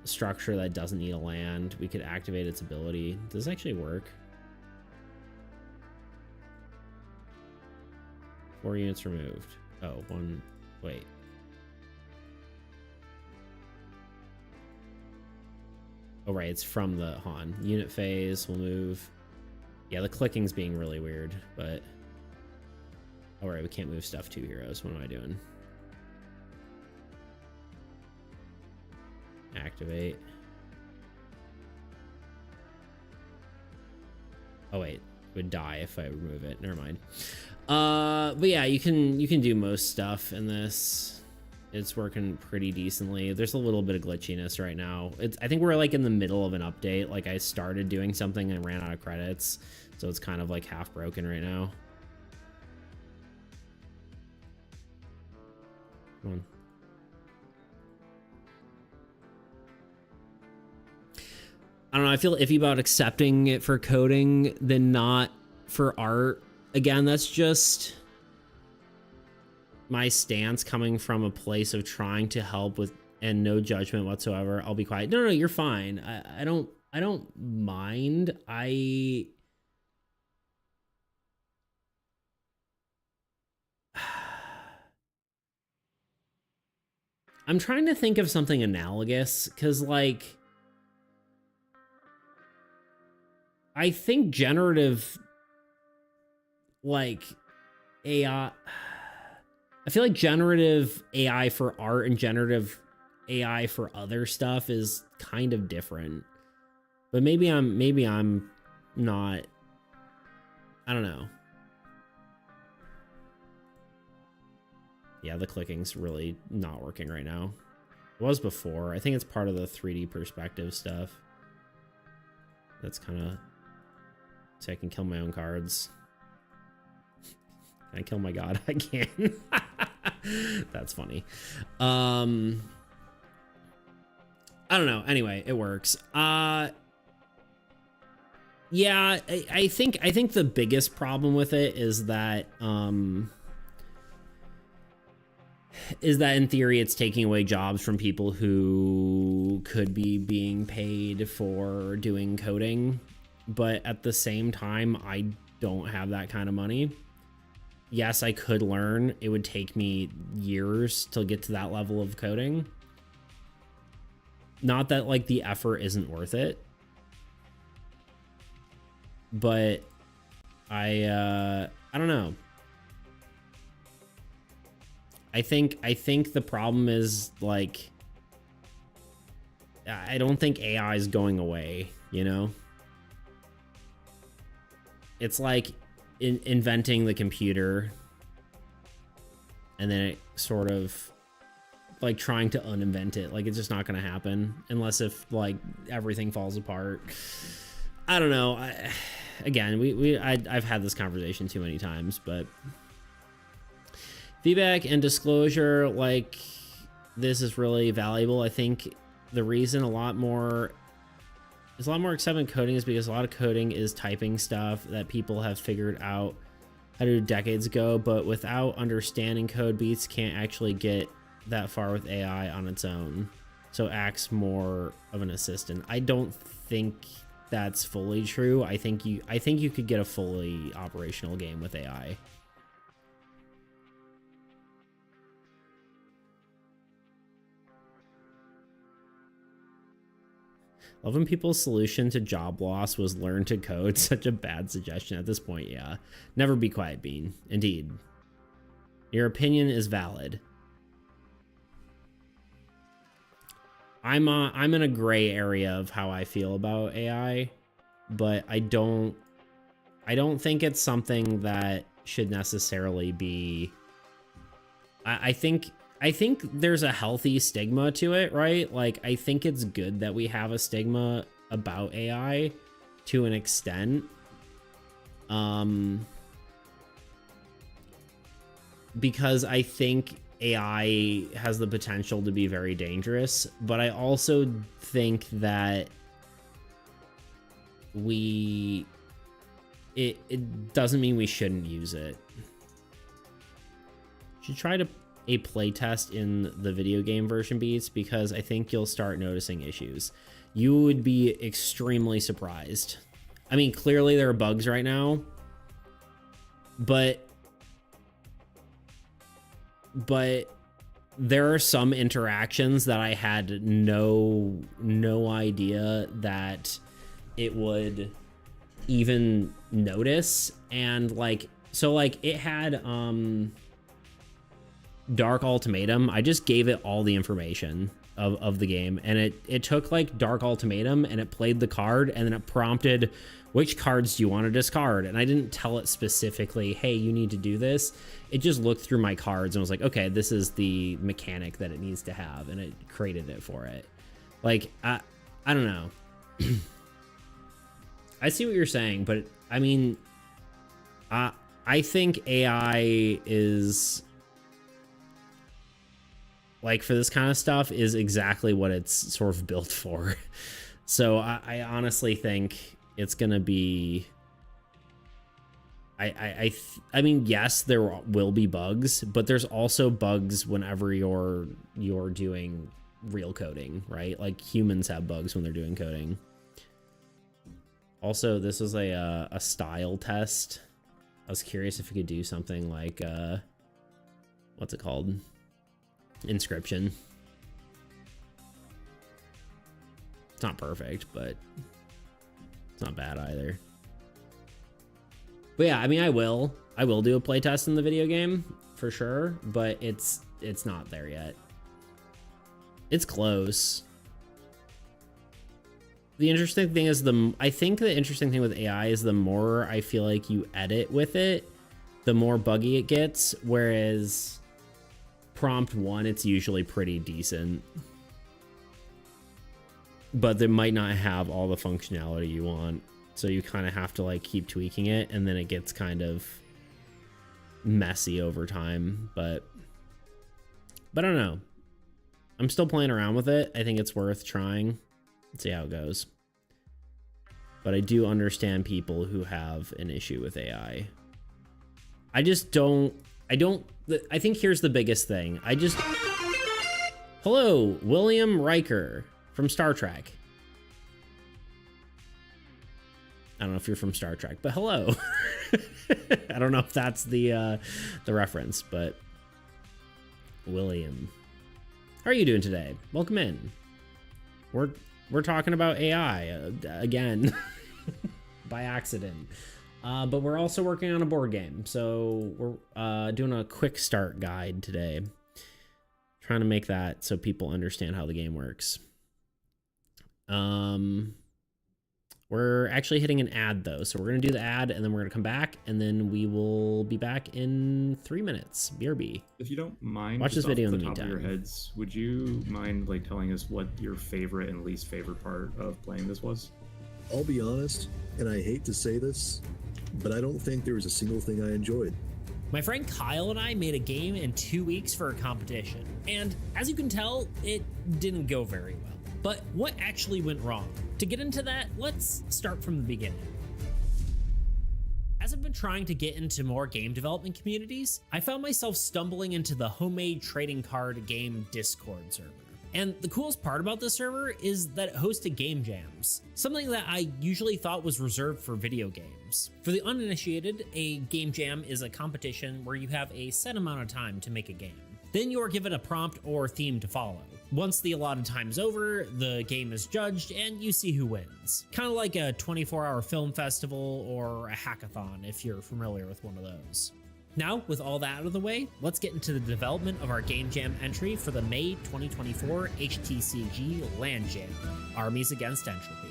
structure that doesn't need a land. We could activate its ability. Does this actually work? 4 units removed. Oh, one. Wait. Oh, right. It's from the Han. Unit phase will move. Yeah, the clicking's being really weird, but. All right, we can't move stuff to heroes. What am I doing? Activate. Oh, wait. It would die if I remove it. Never mind. But yeah, you can do most stuff in this. It's working pretty decently. There's a little bit of glitchiness right now. I think we're like in the middle of an update. Like I started doing something and ran out of credits, so it's kind of like half broken right now. Come on. I don't know. I feel iffy about accepting it for coding than not for art. Again, that's just my stance coming from a place of trying to help with and no judgment whatsoever. I'll be quiet. No, you're fine. I don't mind. I'm trying to think of something analogous because like I think generative like AI, I feel like generative AI for art and generative AI for other stuff is kind of different. But maybe I'm not. I don't know. Yeah, the clicking's really not working right now. It was before. I think it's part of the 3D perspective stuff. That's kind of so I can kill my own cards. Can I kill my god? I can. That's funny. I don't know. Anyway, it works. Yeah, I think the biggest problem with it is that in theory it's taking away jobs from people who could be being paid for doing coding, but at the same time I don't have that kind of money. Yes, I could learn. It would take me years to get to that level of coding. Not that like the effort isn't worth it. but I don't know. I think the problem is, like, I don't think AI is going away, you know? It's like inventing the computer and then it sort of like trying to uninvent it. Like, it's just not going to happen unless if like everything falls apart. I don't know. I've had this conversation too many times, but feedback and disclosure, like, this is really valuable. I think the reason there's a lot more acceptance coding is because a lot of coding is typing stuff that people have figured out how to do decades ago, but without understanding code, Beats can't actually get that far with AI on its own. So acts more of an assistant. I don't think that's fully true. I think you could get a fully operational game with AI. Love when people's solution to job loss was learn to code. Such a bad suggestion at this point. Yeah. Never be quiet, Bean. Indeed. Your opinion is valid. I'm in a gray area of how I feel about AI, but I don't think it's something that should necessarily be. I think there's a healthy stigma to it, right? Like, I think it's good that we have a stigma about AI to an extent. Because I think AI has the potential to be very dangerous, but I also think that it doesn't mean we shouldn't use it. Should try to a playtest in the video game version, Beats, because I think you'll start noticing issues. You would be extremely surprised. I mean, clearly there are bugs right now, but there are some interactions that I had no idea that it would even notice. And like, so like it had Dark Ultimatum. I just gave it all the information of the game, and it took like Dark Ultimatum and it played the card, and then it prompted, which cards do you want to discard? And I didn't tell it specifically, hey, you need to do this. It just looked through my cards and was like, okay, this is the mechanic that it needs to have, and it created it for it. Like, I don't know. I see what you're saying, but I mean, I think AI is, like, for this kind of stuff, is exactly what it's sort of built for. So I honestly think it's gonna be, I mean, yes, there will be bugs, but there's also bugs whenever you're doing real coding, right? Like, humans have bugs when they're doing coding. Also, this was a style test. I was curious if we could do something like, what's it called? Inscription. It's not perfect, but it's not bad either. But yeah, I mean, I will do a playtest in the video game for sure, but it's not there yet. It's close. The interesting thing is I think the interesting thing with AI is the more I feel like you edit with it, the more buggy it gets, whereas prompt 1, it's usually pretty decent. But they might not have all the functionality you want, so you kind of have to like keep tweaking it, and then it gets kind of messy over time. But I don't know. I'm still playing around with it. I think it's worth trying. Let's see how it goes. But I do understand people who have an issue with AI. I think here's the biggest thing. Hello, William Riker from Star Trek. I don't know if you're from Star Trek, but hello. I don't know if that's the reference, but William. How are you doing today? Welcome in. We're talking about AI again. by accident. But we're also working on a board game, so we're doing a quick start guide today, trying to make that so people understand how the game works. We're actually hitting an ad though, so we're gonna do the ad and then we're gonna come back and then we will be back in 3 minutes. BRB. If you don't mind, watch this video in the top meantime. Of your heads, would you mind like telling us what your favorite and least favorite part of playing this was? I'll be honest, and I hate to say this, but I don't think there was a single thing I enjoyed. My friend Kyle and I made a game in 2 weeks for a competition, and as you can tell, it didn't go very well. But what actually went wrong? To get into that, let's start from the beginning. As I've been trying to get into more game development communities, I found myself stumbling into the homemade trading card game Discord server. And the coolest part about this server is that it hosted game jams, something that I usually thought was reserved for video games. For the uninitiated, a game jam is a competition where you have a set amount of time to make a game. Then you are given a prompt or theme to follow. Once the allotted time is over, the game is judged and you see who wins. Kind of like a 24-hour film festival or a hackathon if you're familiar with one of those. Now, with all that out of the way, let's get into the development of our Game Jam entry for the May 2024 HTCG Land Jam, Armies Against Entropy.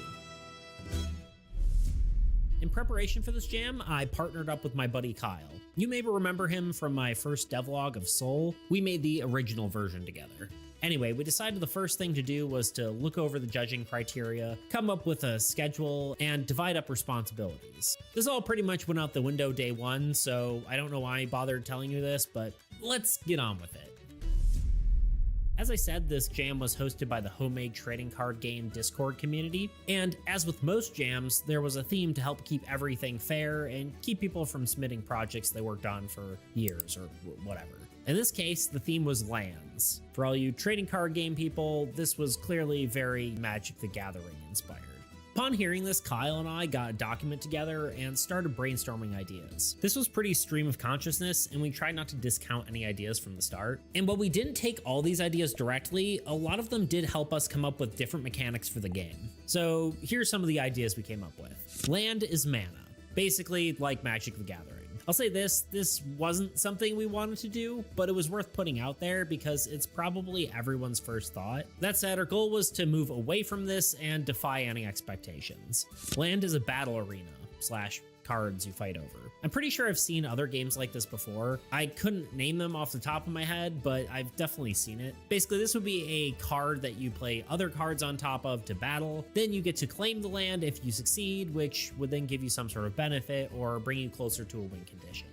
In preparation for this jam, I partnered up with my buddy Kyle. You may remember him from my first devlog of Soul. We made the original version together. Anyway, we decided the first thing to do was to look over the judging criteria, come up with a schedule, and divide up responsibilities. This all pretty much went out the window day one, so I don't know why I bothered telling you this, but let's get on with it. As I said, this jam was hosted by the homemade trading card game Discord community, and as with most jams, there was a theme to help keep everything fair and keep people from submitting projects they worked on for years or whatever. In this case, the theme was lands. For all you trading card game people, this was clearly very Magic the Gathering inspired. Upon hearing this, Kyle and I got a document together and started brainstorming ideas. This was pretty stream of consciousness, and we tried not to discount any ideas from the start. And while we didn't take all these ideas directly, a lot of them did help us come up with different mechanics for the game. So here's some of the ideas we came up with. Land is mana, basically like Magic the Gathering. I'll say this wasn't something we wanted to do, but it was worth putting out there because it's probably everyone's first thought. That said, our goal was to move away from this and defy any expectations. Land is a battle arena / cards you fight over. I'm pretty sure I've seen other games like this before. I couldn't name them off the top of my head, but I've definitely seen it. Basically, this would be a card that you play other cards on top of to battle. Then you get to claim the land if you succeed, which would then give you some sort of benefit or bring you closer to a win condition.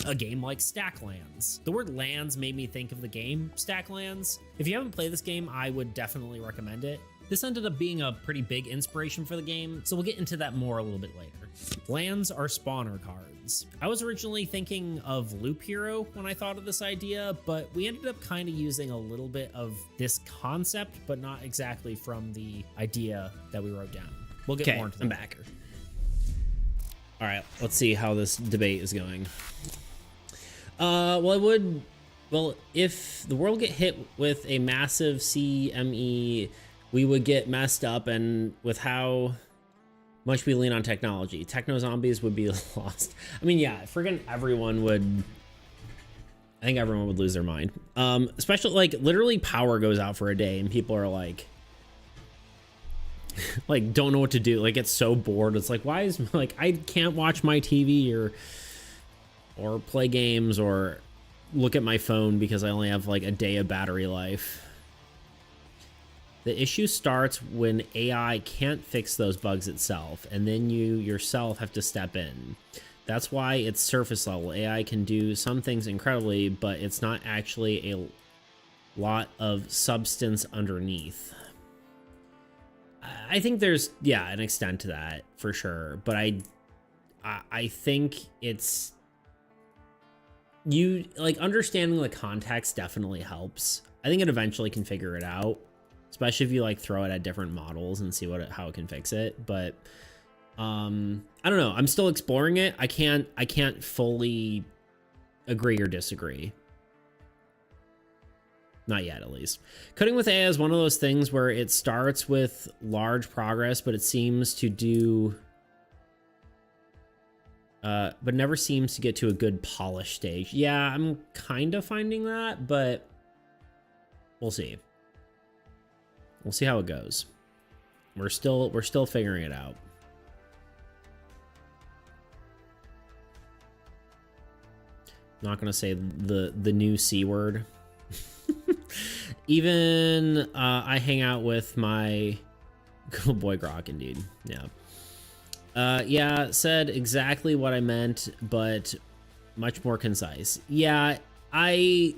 A game like Stack Lands. The word lands made me think of the game Stack Lands. If you haven't played this game, I would definitely recommend it. This ended up being a pretty big inspiration for the game, so we'll get into that more a little bit later. Lands are spawner cards. I was originally thinking of Loop Hero when I thought of this idea, but we ended up kind of using a little bit of this concept, but not exactly from the idea that we wrote down. We'll get more into that later. All right, let's see how this debate is going. Well, if the world get hit with a massive CME, we would get messed up, and with how much we lean on technology, techno zombies would be lost. I mean, yeah, friggin' everyone would. I think everyone would lose their mind. Especially like literally power goes out for a day, and people are like don't know what to do. Like get so bored. It's like, why is like I can't watch my TV or play games or look at my phone because I only have like a day of battery life. The issue starts when AI can't fix those bugs itself, and then you yourself have to step in. That's why it's surface level. AI can do some things incredibly, but it's not actually a lot of substance underneath. I think there's, yeah, an extent to that for sure, but I think it's you like understanding the context definitely helps. I think it eventually can figure it out, especially if you like throw it at different models and see how it can fix it. But I don't know. I'm still exploring it. I can't fully agree or disagree. Not yet, at least. Coding with AI is one of those things where it starts with large progress, but it seems to do but never seems to get to a good polish stage. Yeah, I'm kind of finding that, but we'll see. We'll see how it goes. We're still figuring it out. Not gonna say the new C word. Even I hang out with my good boy Grok, indeed. Yeah. Yeah, said exactly what I meant, but much more concise. Yeah, I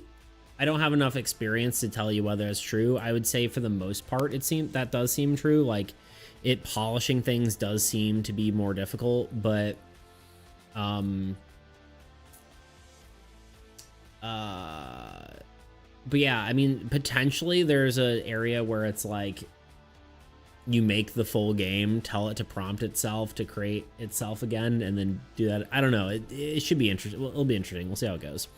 don't have enough experience to tell you whether it's true. I would say for the most part, that does seem true. Like, polishing things does seem to be more difficult, but yeah, I mean, potentially there's an area where it's like you make the full game, tell it to prompt itself to create itself again, and then do that. I don't know. It should be interesting. It'll be interesting. We'll see how it goes.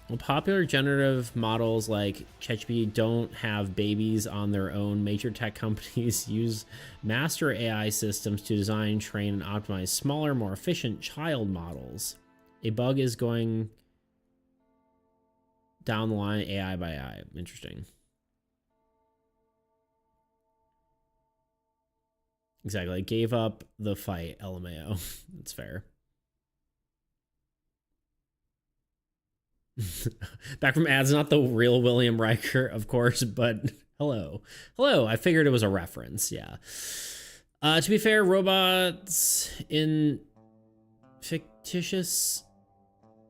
Well, popular generative models like ChatGPT don't have babies on their own. Major tech companies use master AI systems to design, train, and optimize smaller, more efficient child models. A bug is going down the line, AI by AI. Interesting. Exactly. I gave up the fight, LMAO. That's fair. Back from ads, not the real William Riker, of course, but hello. Hello, I figured it was a reference, yeah. To be fair, robots in fictitious...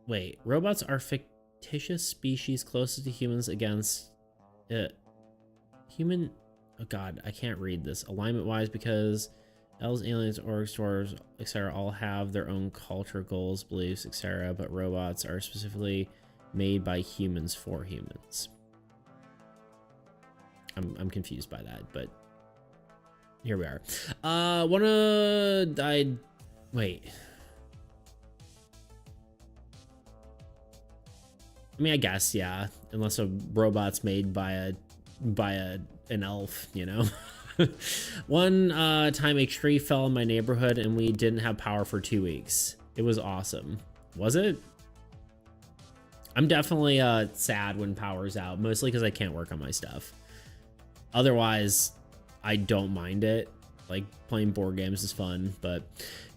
Wait, robots are fictitious species closest to humans against... human... Oh god, I can't read this. Alignment-wise, because elves, aliens, orcs, dwarves, etc. all have their own culture, goals, beliefs, etc. But robots are specifically made by humans for humans. I'm confused by that, but here we are. Wait. I mean, I guess, yeah. Unless a robot's made by an elf, you know. One time a tree fell in my neighborhood and we didn't have power for 2 weeks. It was awesome. Was it? I'm definitely sad when power's out, mostly because I can't work on my stuff. Otherwise, I don't mind it. Like, playing board games is fun, but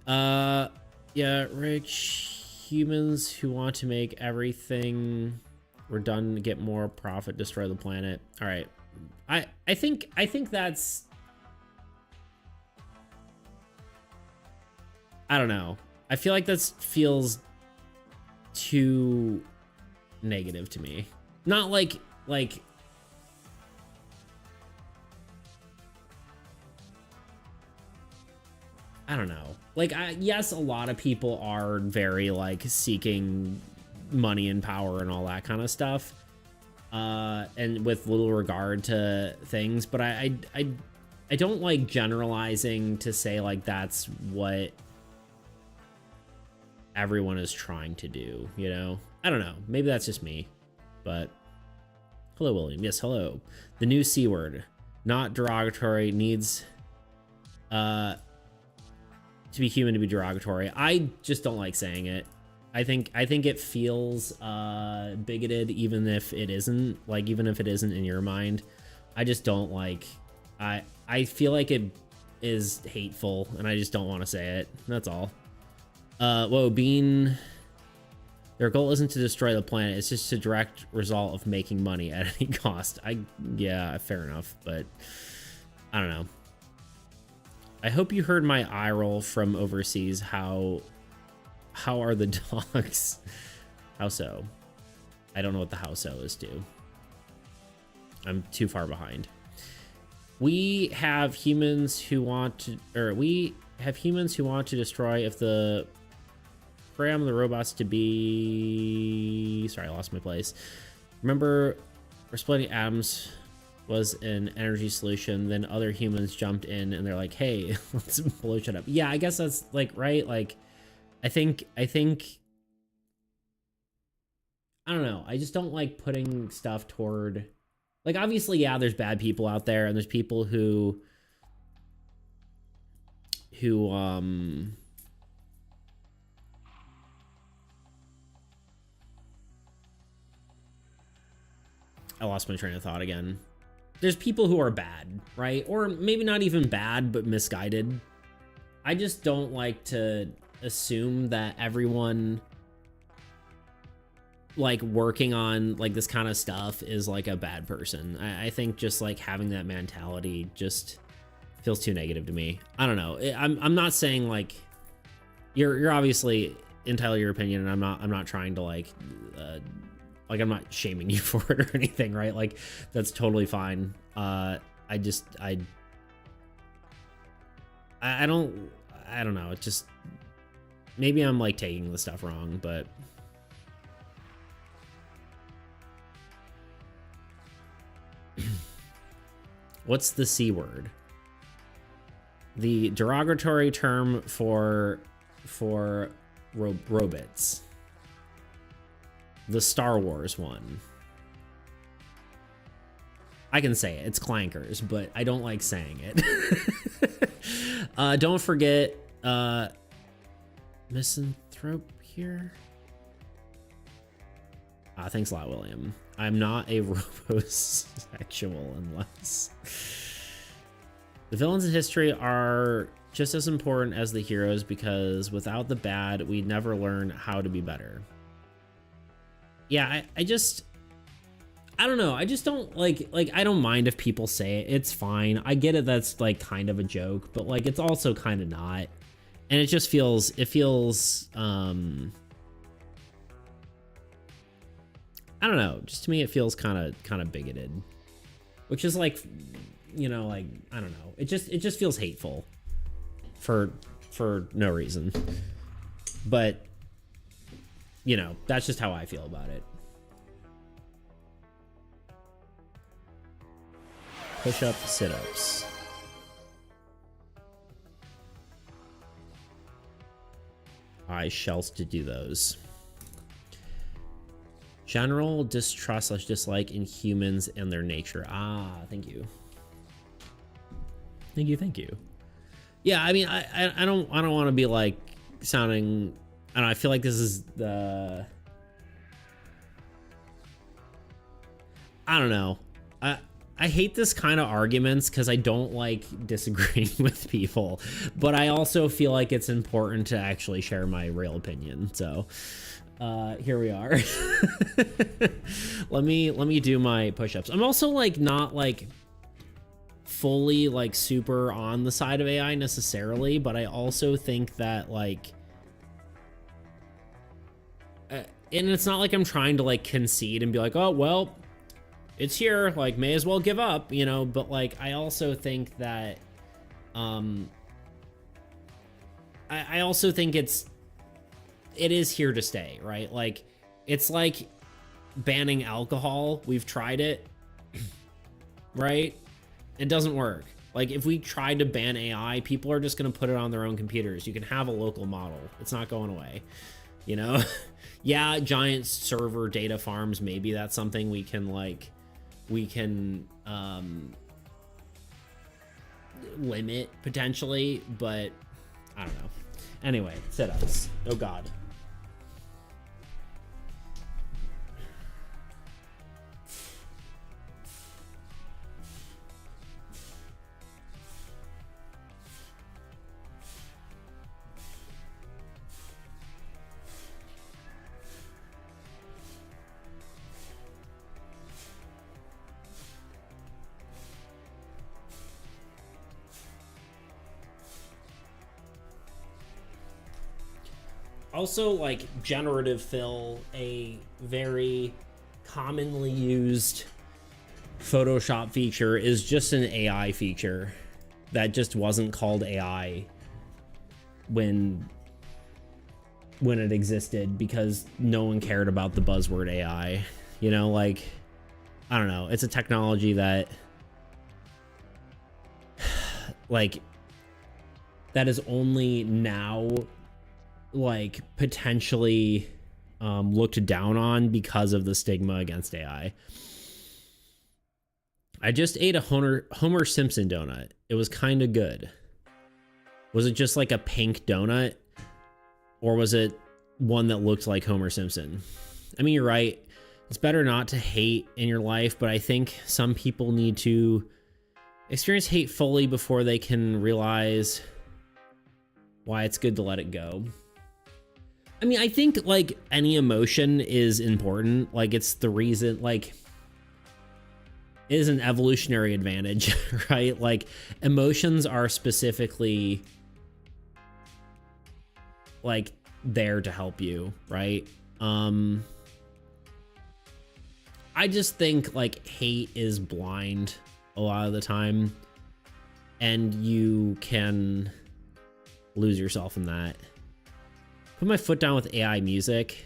yeah, rich humans who want to make everything redundant, get more profit, destroy the planet. All right. I think that's, I don't know. I feel like that feels too negative to me. Not like I don't know. Like, yes, a lot of people are very like seeking money and power and all that kind of stuff. And with little regard to things, but I don't like generalizing to say like that's what everyone is trying to do, you know? I don't know. Maybe that's just me, but hello, William. Yes, hello. The new C word, not derogatory, needs to be human to be derogatory. I just don't like saying it. I think it feels bigoted, even if it isn't. Like, even if it isn't in your mind, I just don't like. I feel like it is hateful, and I just don't want to say it. That's all. Whoa, Bean. Their goal isn't to destroy the planet. It's just a direct result of making money at any cost. Yeah, fair enough, but I don't know. I hope you heard my eye roll from overseas. How are the dogs? How so? I don't know what the how so is to. I'm too far behind. We have humans who want to, destroy if the program the robots to be. Sorry, I lost my place. Remember, we're splitting atoms was an energy solution. Then other humans jumped in and they're like, "Hey, let's blow shit up." Yeah, I guess that's like right. Like, I think. I don't know. I just don't like putting stuff toward. Like, obviously, yeah, there's bad people out there, and there's people who who I lost my train of thought again. There's people who are bad, right? Or maybe not even bad, but misguided. I just don't like to assume that everyone like working on like this kind of stuff is like a bad person. I think just like having that mentality just feels too negative to me. I don't know. I'm not saying like you're obviously entitled to your opinion, and I'm not trying to like I'm not shaming you for it or anything, right? Like that's totally fine. I don't know. It just, maybe I'm like taking the stuff wrong, but what's the C word? The derogatory term for robots. The Star Wars one. I can say it. It's clankers, but I don't like saying it. Don't forget misanthrope here. Thanks a lot, William. I'm not a robosexual unless the villains in history are just as important as the heroes, because without the bad, we never learn how to be better. Yeah, I don't know. I just don't like I don't mind if people say it. It's fine. I get it. That's like kind of a joke, but like it's also kind of not. And it just feels I don't know. Just to me, it feels kind of bigoted, which is like, you know, like, I don't know. It just feels hateful for no reason. But you know, that's just how I feel about it. Push-up, sit-ups. I shall to do those. General distrust / dislike in humans and their nature. Thank you. Thank you. Yeah, I mean, I don't want to be like sounding. I don't know, I feel like this is the. I don't know. I hate this kind of arguments because I don't like disagreeing with people, but I also feel like it's important to actually share my real opinion. So here we are. let me do my push-ups. I'm also like not like fully like super on the side of AI necessarily, but I also think that like and it's not like I'm trying to like concede and be like, oh well, it's here, like may as well give up, you know, but like I also think that I also think it is here to stay, right? Like it's like banning alcohol. We've tried it, right? It doesn't work. Like if we tried to ban AI, people are just going to put it on their own computers. You can have a local model. It's not going away, you know? Yeah, giant server data farms, maybe that's something we can limit potentially, but I don't know. Anyway, sit-ups. Oh god. Also, like generative fill, a very commonly used Photoshop feature, is just an AI feature that just wasn't called AI when it existed because no one cared about the buzzword AI. You know, like, I don't know. It's a technology that like that is only now like potentially looked down on because of the stigma against AI. I just ate a Homer Simpson donut. It was kind of good. Was it just like a pink donut? Or was it one that looked like Homer Simpson? I mean, you're right. It's better not to hate in your life, but I think some people need to experience hate fully before they can realize why it's good to let it go. I mean, I think like any emotion is important. Like it's the reason, like it is an evolutionary advantage, right? Like emotions are specifically like there to help you, right? I just think like hate is blind a lot of the time, and you can lose yourself in that. Put my foot down with AI music.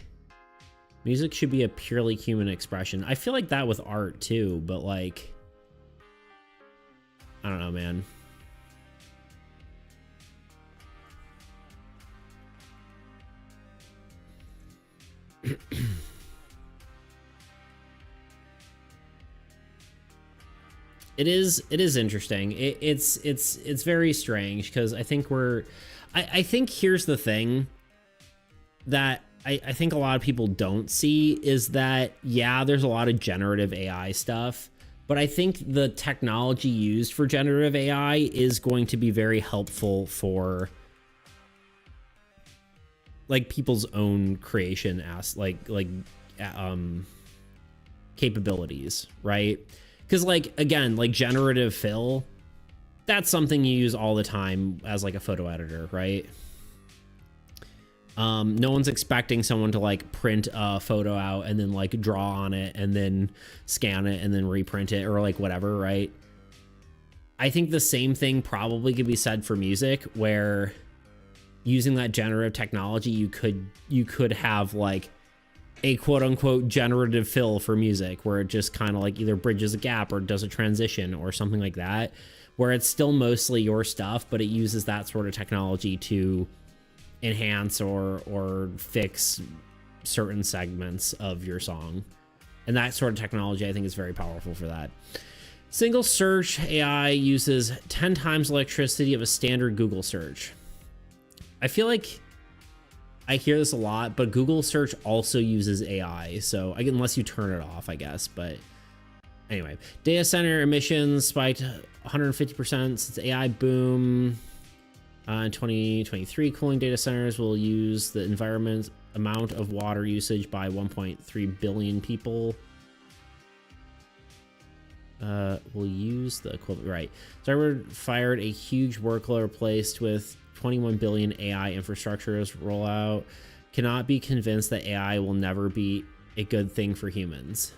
Music should be a purely human expression. I feel like that with art too, but like, I don't know, man. It is interesting. It's very strange because I think I think here's the thing that I think a lot of people don't see is that, yeah, there's a lot of generative AI stuff, but I think the technology used for generative AI is going to be very helpful for like people's own creation capabilities, right? Because like, again, like generative fill, that's something you use all the time as like a photo editor, right? No one's expecting someone to like print a photo out and then like draw on it and then scan it and then reprint it or like whatever, right? I think the same thing probably could be said for music, where using that generative technology, you could have like a quote unquote generative fill for music where it just kind of like either bridges a gap or does a transition or something like that, where it's still mostly your stuff, but it uses that sort of technology to enhance or fix certain segments of your song. And that sort of technology, I think, is very powerful for that. Single search AI uses 10 times electricity of a standard Google search. I feel like I hear this a lot, but Google search also uses AI. So unless you turn it off, I guess. But anyway, data center emissions spiked 150% since AI boom. In 2023, cooling data centers will use the environment amount of water usage by 1.3 billion people. Will use the equivalent, right? Cyber fired a huge workload replaced with 21 billion AI infrastructures rollout. Cannot be convinced that AI will never be a good thing for humans.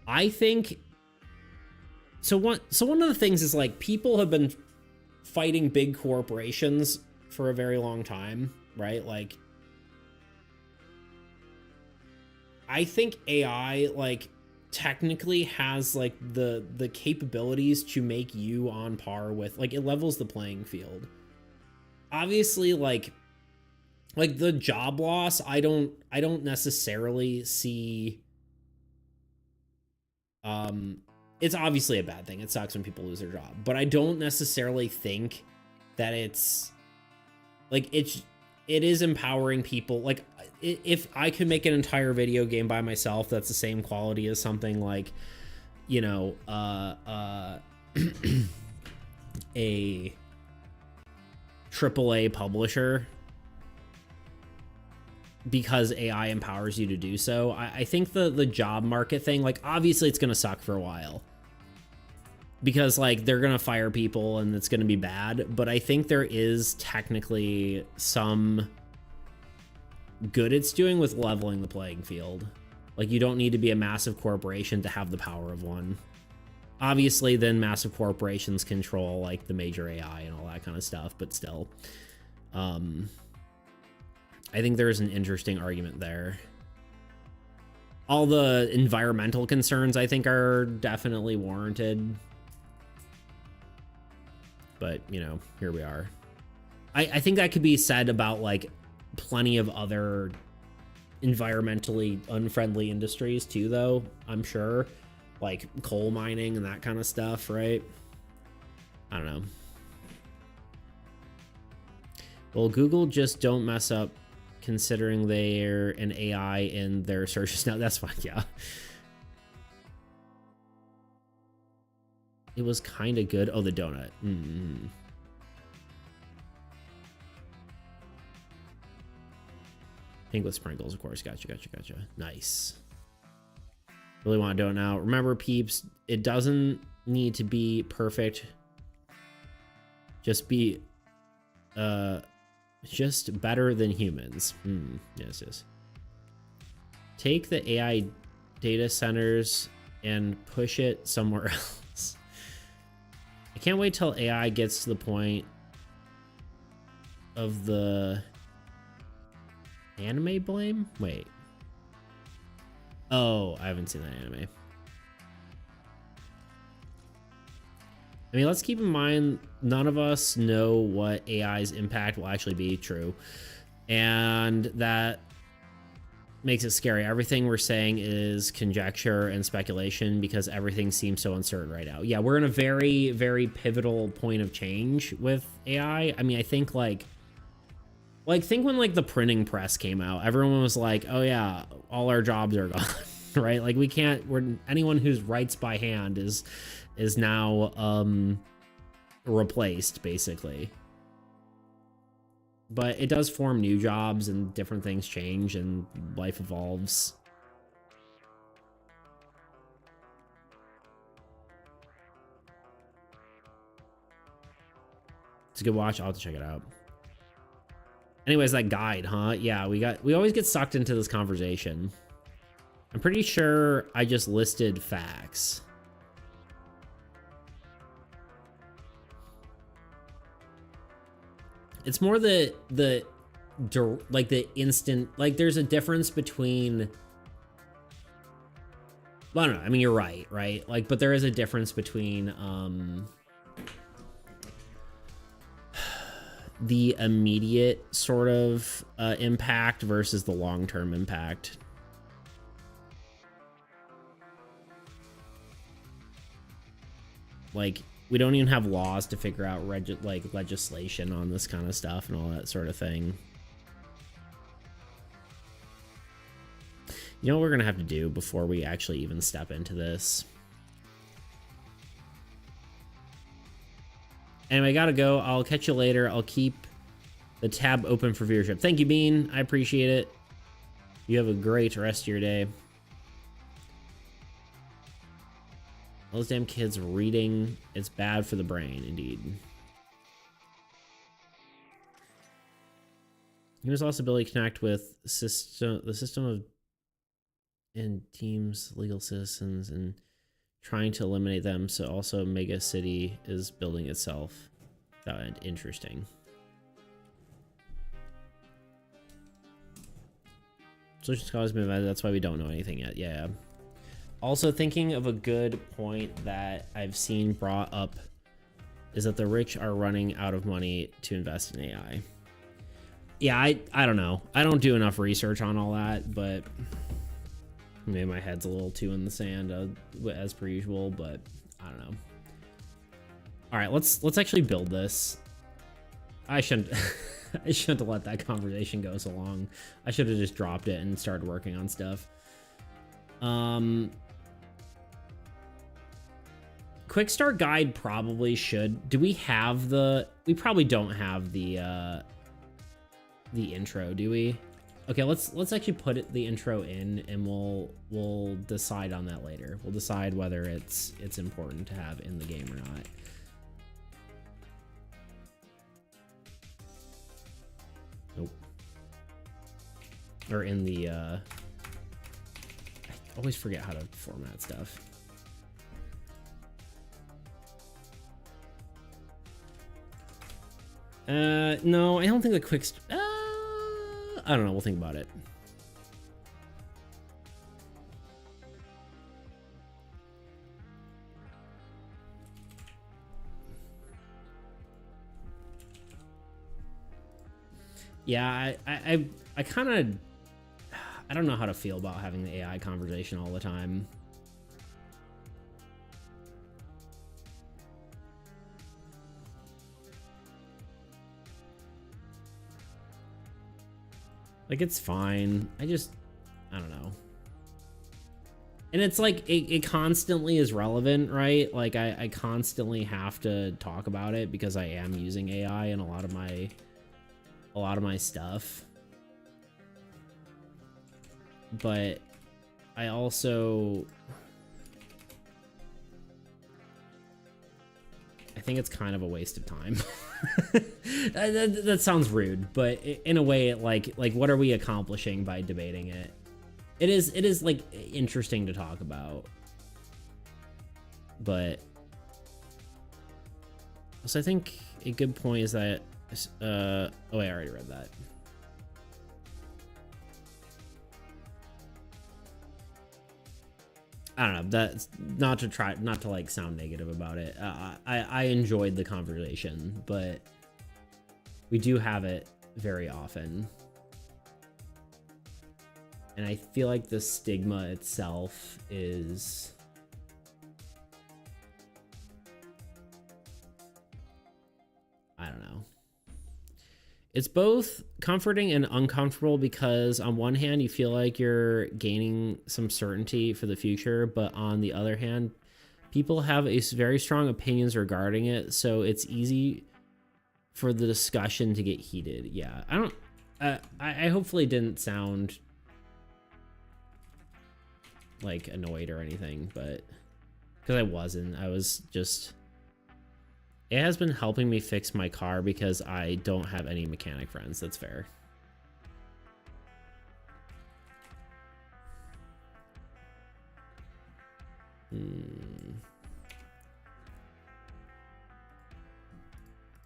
I think so. One of the things is like people have been fighting big corporations for a very long time, right? Like I think AI like technically has like the capabilities to make you on par with, like, it levels the playing field. Obviously, like the job loss, I don't necessarily see. It's obviously a bad thing. It sucks when people lose their job, but I don't necessarily think that it's like it is empowering people. Like if I could make an entire video game by myself that's the same quality as something like, you know, a AAA publisher, because AI empowers you to do so, I think the job market thing, like, obviously it's gonna suck for a while because like they're gonna fire people and it's gonna be bad, but I think there is technically some good it's doing with leveling the playing field. Like, you don't need to be a massive corporation to have the power of one. Obviously then massive corporations control like the major AI and all that kind of stuff, but still, I think there's an interesting argument there. All the environmental concerns I think are definitely warranted, but you know, here we are. I think that could be said about like plenty of other environmentally unfriendly industries too, though, I'm sure, like coal mining and that kind of stuff, right? I don't know. Well, Google just don't mess up considering they're an AI in their searches. Now that's fine, yeah. It was kind of good. Oh, the donut. Pink with sprinkles, of course. Gotcha. Nice. Really want to do it now. Remember, peeps, it doesn't need to be perfect. Just be just better than humans. Yes. Take the AI data centers and push it somewhere else. I can't wait till AI gets to the point of the anime blame. Wait. Oh, I haven't seen that anime. I mean, let's keep in mind, none of us know what AI's impact will actually be. True. And that makes it scary. Everything we're saying is conjecture and speculation because everything seems so uncertain right now. Yeah, we're in a very, very pivotal point of change with AI. I mean, I think like think when like the printing press came out, everyone was like, oh yeah, all our jobs are gone, right? Like anyone who writes by hand is now replaced basically. But it does form new jobs and different things change and life evolves. It's a good watch. I'll have to check it out. Anyways, that guide, huh? Yeah, we always get sucked into this conversation. I'm pretty sure I just listed facts. It's more the instant, like there's a difference between, well, I don't know. I mean, you're right? Like, but there is a difference between the immediate sort of impact versus the long-term impact. Like, we don't even have laws to figure out legislation on this kind of stuff and all that sort of thing. You know what we're gonna have to do before we actually even step into this? Anyway, I gotta go. I'll catch you later. I'll keep the tab open for viewership. Thank you, Bean. I appreciate it. You have a great rest of your day. Those damn kids reading, it's bad for the brain, indeed. Here's also ability to connect with the system of and teams, legal citizens, and trying to eliminate them. So also Mega City is building itself. That interesting. Solutions cause been invented. That's why we don't know anything yet. Yeah. Also thinking of a good point that I've seen brought up is that the rich are running out of money to invest in AI. Yeah, I don't know. I don't do enough research on all that, but maybe my head's a little too in the sand as per usual, but I don't know. All right, let's actually build this. I shouldn't have let that conversation go so long. I should have just dropped it and started working on stuff. Quick start guide probably should. Do we have we probably don't have the intro, do we? Okay, let's actually put the intro in, and we'll decide on that later. We'll decide whether it's important to have in the game or not. Nope. Or in the I always forget how to format stuff. No, I don't think the quick I don't know, we'll think about it. Yeah, I kind of, I don't know how to feel about having the AI conversation all the time. Like, it's fine. I don't know. And it's like, it constantly is relevant, right? Like, I constantly have to talk about it because I am using AI in a lot of my stuff. But I also, I think it's kind of a waste of time. That sounds rude, but in a way, like what are we accomplishing by debating it? It is like interesting to talk about, but so I think a good point is that oh wait, I already read that. I don't know, that's not to like sound negative about it. I enjoyed the conversation, but we do have it very often. And I feel like the stigma itself is, I don't know. It's both comforting and uncomfortable because on one hand, you feel like you're gaining some certainty for the future, but on the other hand, people have very strong opinions regarding it, so it's easy for the discussion to get heated. Yeah, I hopefully didn't sound like annoyed or anything, but because I wasn't. I was just, it has been helping me fix my car because I don't have any mechanic friends. That's fair.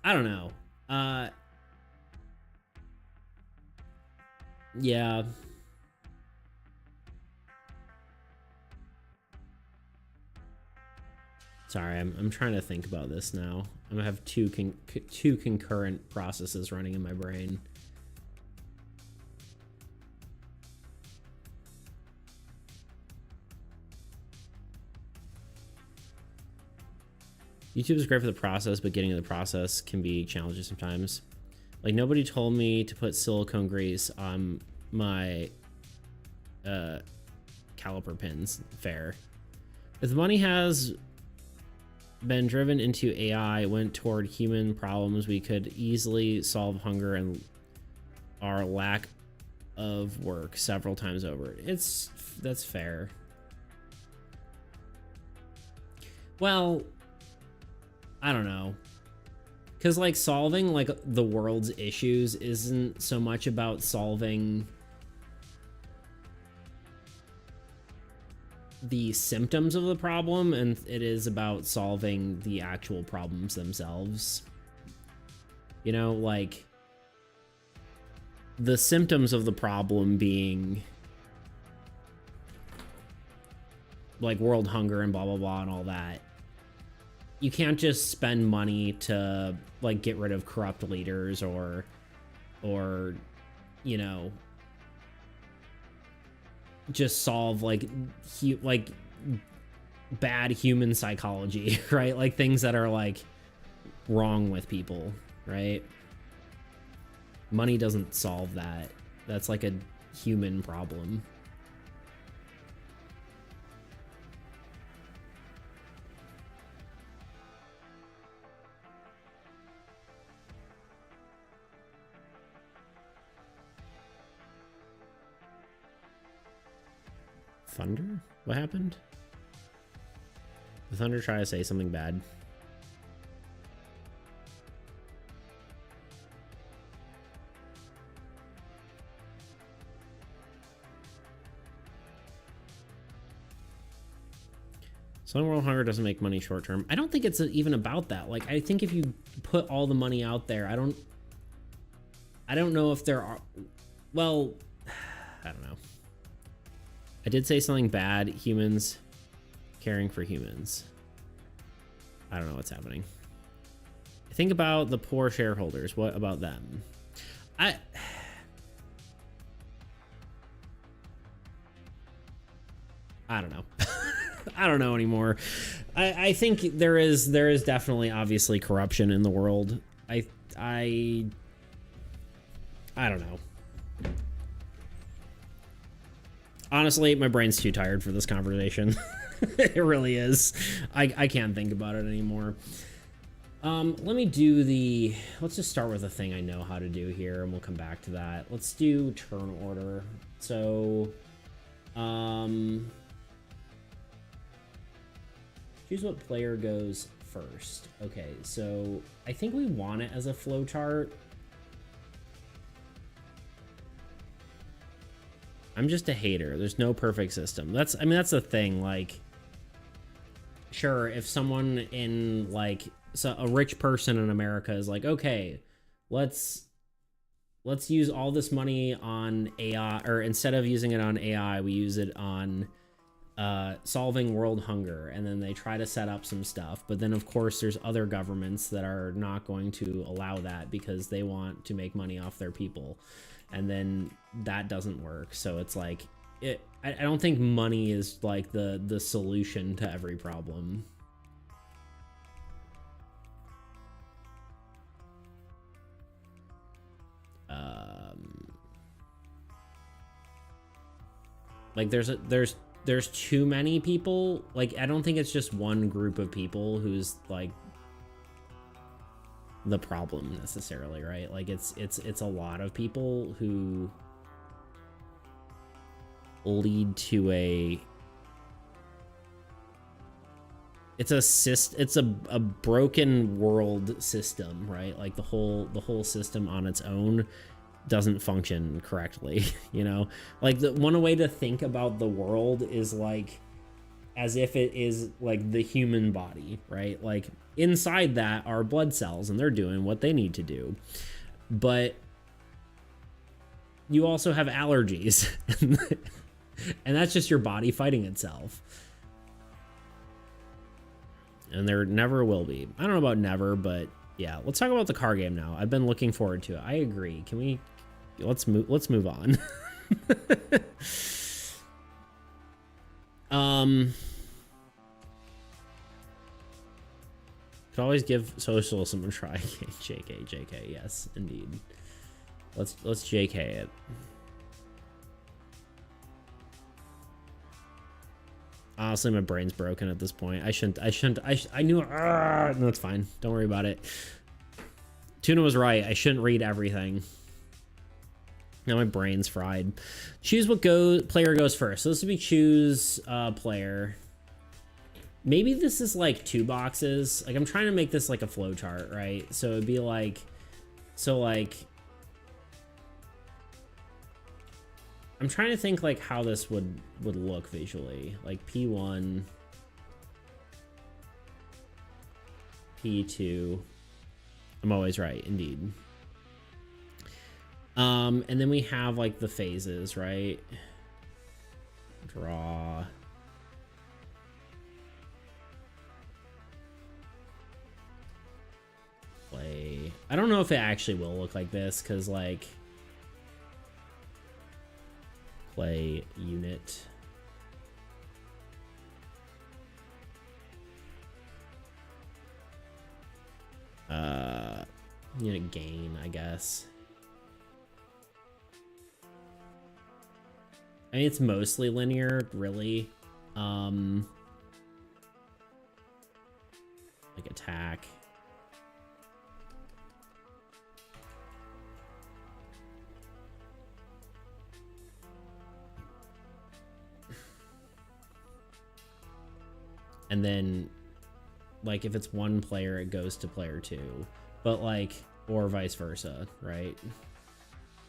I don't know. Yeah. Sorry, I'm trying to think about this now. I'm gonna have two concurrent processes running in my brain. YouTube is great for the process, but getting to the process can be challenging sometimes. Like, nobody told me to put silicone grease on my caliper pins. Fair. If the money has been driven into AI, went toward human problems, we could easily solve hunger and our lack of work several times over. That's fair. Well, I don't know, because like solving like the world's issues isn't so much about solving the symptoms of the problem, and it is about solving the actual problems themselves. You know, like the symptoms of the problem being like world hunger and blah blah blah and all that. You can't just spend money to like get rid of corrupt leaders or you know, just solve like bad human psychology, right? Like things that are like wrong with people, right? Money doesn't solve that. That's like a human problem. Thunder? What happened? The Thunder try to say something bad. Selling world hunger doesn't make money short term. I don't think it's even about that. Like, I think if you put all the money out there, I don't know if there are, well, I don't know. I did say something bad. Humans caring for humans. I don't know what's happening. Think about the poor shareholders. What about them? I don't know. I don't know anymore. I think there is definitely obviously corruption in the world. I don't know. Honestly, my brain's too tired for this conversation. It really is. I can't think about it anymore. Let me do the... Let's just start with the thing I know how to do here, and we'll come back to that. Let's do turn order. So... choose what player goes first. Okay, so I think we want it as a flowchart. I'm just a hater. There's no perfect system. That's, I mean, that's the thing. Like, sure, if someone in, like, so a rich person in America is like, okay, let's use all this money on AI, or instead of using it on AI, we use it on solving world hunger, and then they try to set up some stuff, but then of course there's other governments that are not going to allow that because they want to make money off their people, and then that doesn't work. So it's like, I don't think money is like the solution to every problem. Like there's too many people. Like, I don't think it's just one group of people who's like the problem necessarily, right? Like it's a lot of people who lead to a it's a broken world system, right? Like the whole system on its own doesn't function correctly, you know? Like, the one way to think about the world is like as if it is like the human body, right? Like inside that are blood cells and they're doing what they need to do, but you also have allergies and that's just your body fighting itself, and there never will be. I don't know about never, but yeah, let's talk about the car game now. I've been looking forward to it. I agree. Can we let's move on. Could always give socialism a try. JK, yes, indeed. Let's JK it. Honestly, my brain's broken at this point. I knew, no, it's fine. Don't worry about it. Tuna was right. I shouldn't read everything. Now my brain's fried. Choose what player goes first. So this would be choose player. Maybe this is like 2 boxes. Like, I'm trying to make this like a flow chart, right? So it'd be like, I'm trying to think like how this would look visually. Like P1, P2. I'm always right, indeed. And then we have like the phases, right? Draw. Play. I don't know if it actually will look like this, because like play unit. Unit gain, I guess. I mean, it's mostly linear, really. Like attack. And then, like, if it's one player, it goes to player 2. But, like, or vice versa, right?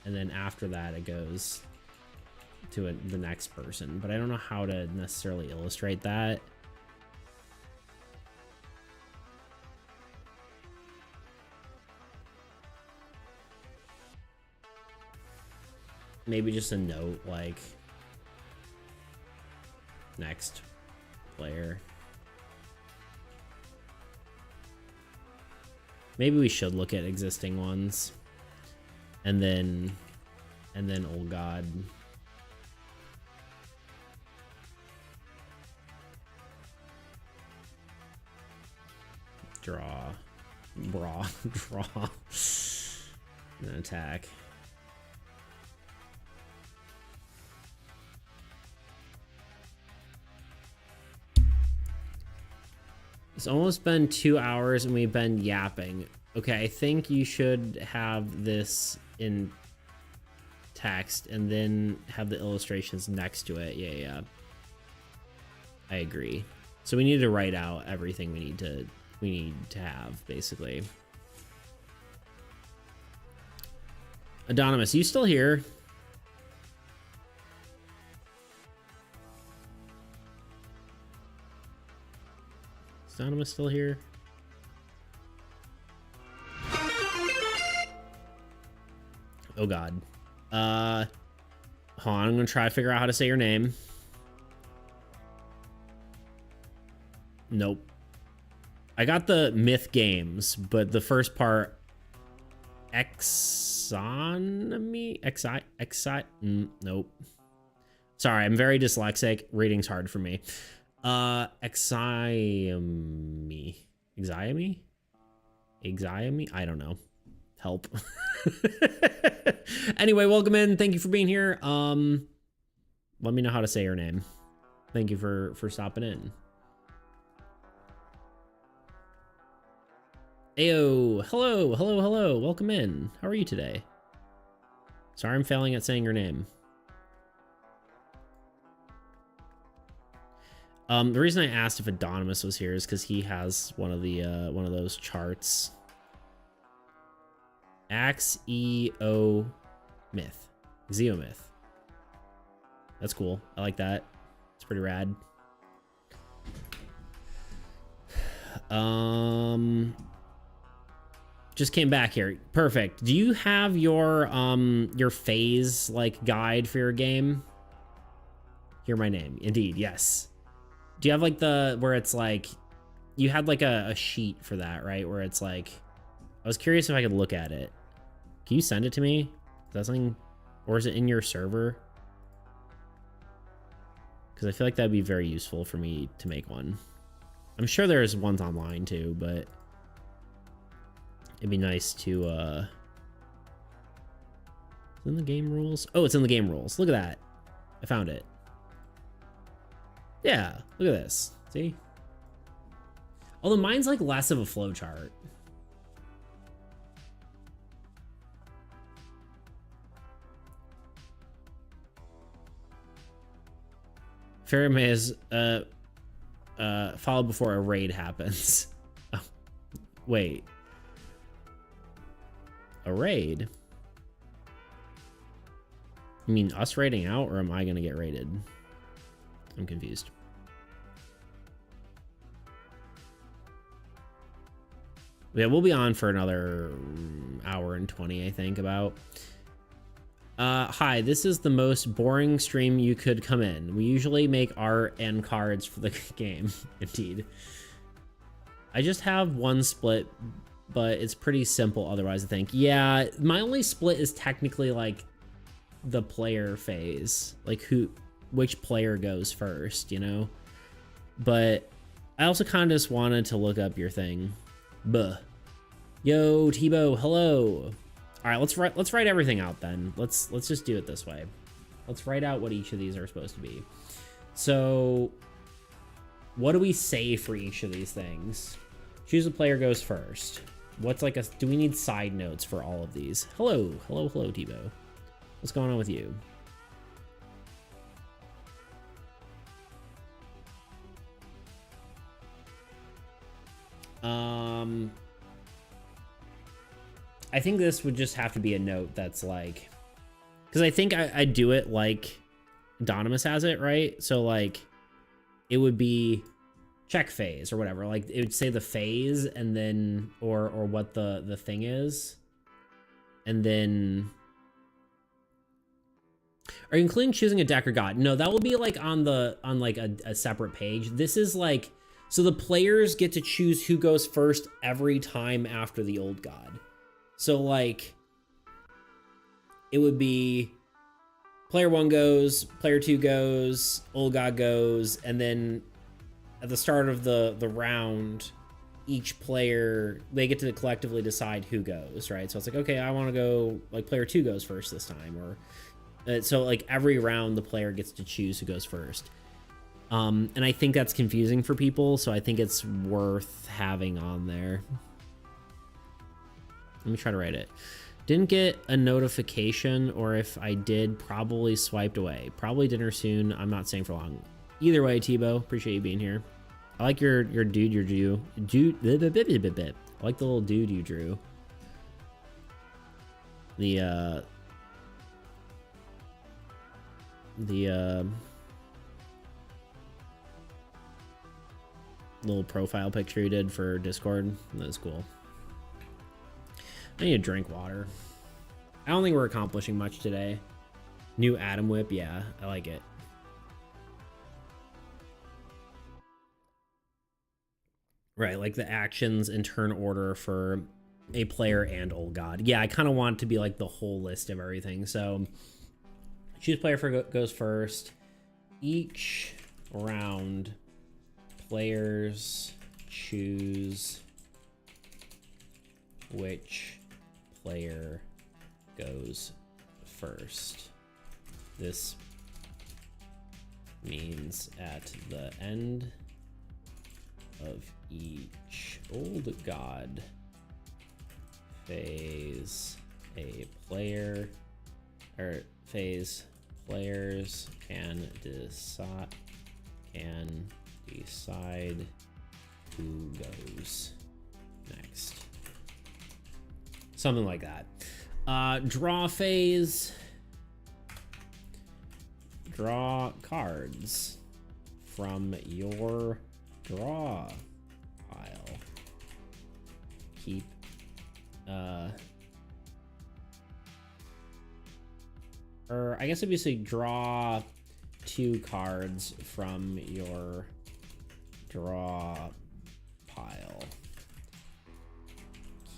And then after that, it goes to the next person. But I don't know how to necessarily illustrate that. Maybe just a note, like, next player. Maybe we should look at existing ones. And then Old God. Draw. Draw. And attack. It's almost been 2 hours and we've been yapping. Okay, I think you should have this in text and then have the illustrations next to it. Yeah. I agree. So we need to write out everything we need to have, basically. Anonymous, you still here? Is Anonymous still here? Oh god. Hold on, I'm gonna try to figure out how to say your name. Nope. I got the myth games, but the first part, nope. Sorry, I'm very dyslexic. Reading's hard for me. Exiomy. I don't know. Help. Anyway, welcome in. Thank you for being here. Let me know how to say your name. Thank you for stopping in. Ayo, hello. Welcome in. How are you today? Sorry, I'm failing at saying your name. The reason I asked if Adonimus was here is because he has one of those charts. Axeo myth. Xeomyth. That's cool. I like that. It's pretty rad. Just came back here. Perfect. Do you have your phase like guide for your game? Hear my name. Indeed, yes. Do you have like where it's like you had like a sheet for that, right? Where it's like I was curious if I could look at it. Can you send it to me? Is that something, or is it in your server? Because I feel like that'd be very useful for me to make one. I'm sure there's ones online too, but it'd be nice to it's in the game rules. Oh, it's in the game rules. Look at that. I found it. Yeah, look at this. See? Although mine's like less of a flowchart. Fairy May is followed before a raid happens. Oh, wait. A raid? You mean us raiding out, or am I gonna get raided? I'm confused. Yeah, we'll be on for another hour and 20, I think, about. Hi, this is the most boring stream you could come in. We usually make art and cards for the game. Indeed. I just have one split, but it's pretty simple otherwise, I think. Yeah, my only split is technically like the player phase, like which player goes first, you know? But I also kind of just wanted to look up your thing. Buh. Yo, Tebow, hello. All right, let's write everything out then. Let's just do it this way. Let's write out what each of these are supposed to be. So what do we say for each of these things? Choose a player goes first. What's like do we need side notes for all of these? Hello, Tebow. What's going on with you? I think this would just have to be a note that's like, because I think I do it like Anonymous has it, right? So like it would be check phase or whatever. Like it would say the phase and then or what the thing is. And then are you including choosing a deck or god? No, that will be like on like a separate page. This is like, so the players get to choose who goes first every time after the old god. So like it would be player 1 goes, player 2 goes, old god goes, and then at the start of the round, each player, they get to collectively decide who goes, right? So it's like, okay, I want to go, like player 2 goes first this time, or so like every round the player gets to choose who goes first. And I think that's confusing for people, so I think it's worth having on there. Let me try to write it. Didn't get a notification, or if I did, probably swiped away. Probably dinner soon. I'm not staying for long. Either way, Tebow, appreciate you being here. I like your dude you drew. I like the little dude you drew. The little profile picture you did for Discord. That was cool. I need to drink water. I don't think we're accomplishing much today. New Atom Whip, yeah, I like it. Right, like the actions in turn order for a player and Old God. Yeah, I kind of want it to be like the whole list of everything. So choose player for goes first. Each round, players choose which player goes first. This means at the end of each Old God phase, a player or phase players can decide who goes next. Something like that. Draw phase. Draw cards from your draw pile. Keep or I guess it'd be say draw 2 cards from your draw pile.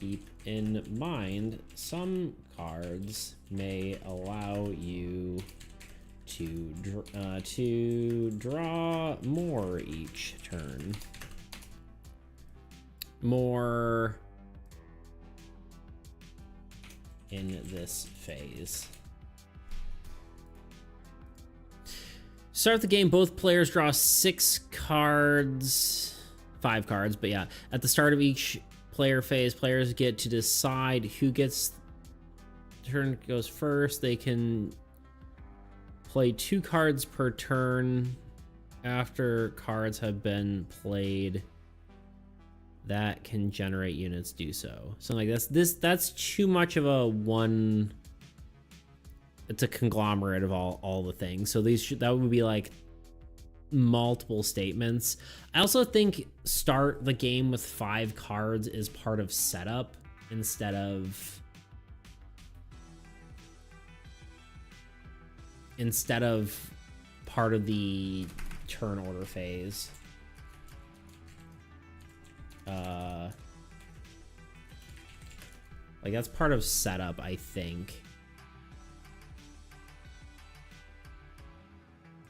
Keep in mind, some cards may allow you to draw more each turn. More in this phase. Start the game, both players draw 6 cards, 5 cards, but yeah, at the start of each player phase, players get to decide who gets turn goes first. They can play 2 cards per turn after cards have been played that can generate units do so. So like that's too much of a one. It's a conglomerate of all the things. So that would be like multiple statements. I also think start the game with 5 cards is part of setup instead of part of the turn order phase. Like that's part of setup, I think.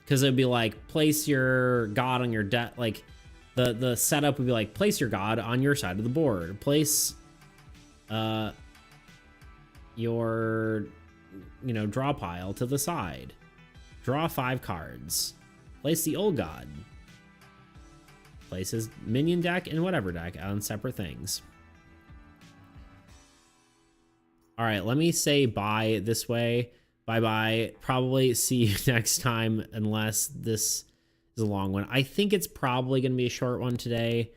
Because it'd be like place your god on your deck. Like the setup would be like place your god on your side of the board. Place your draw pile to the side. Draw 5 cards. Place the old god. Place his minion deck and whatever deck on separate things. All right, let me say bye this way. Bye-bye. Probably see you next time unless this is a long one. I think it's probably going to be a short one today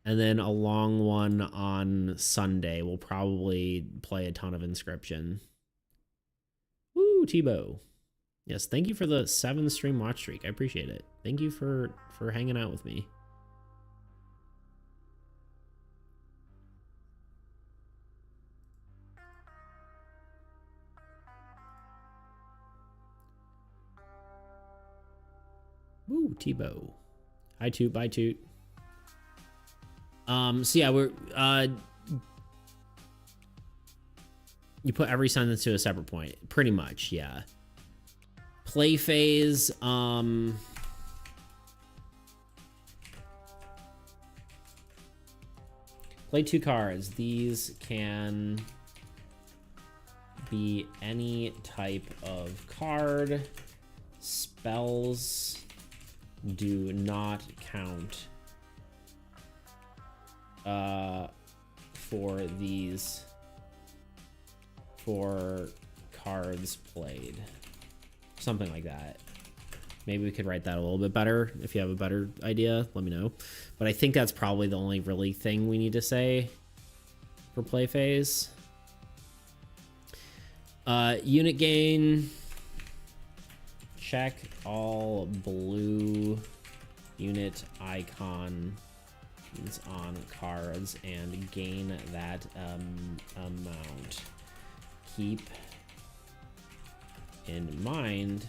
and then a long one on Sunday. We'll probably play a ton of Inscription. Woo, Tebow. Yes, thank you for the 7 stream watch streak. I appreciate it. Thank you for hanging out with me. Woo, Tebow. Hi, Toot. Bye, Toot. So yeah, we're you put every sentence to a separate point, pretty much, yeah. Play phase, play 2 cards. These can be any type of card. Spells do not count for these 4 cards played. Something like that. Maybe we could write that a little bit better. If you have a better idea, let me know. But I think that's probably the only really thing we need to say for play phase. Unit gain. Check all blue unit icons on cards and gain that amount. Keep in mind,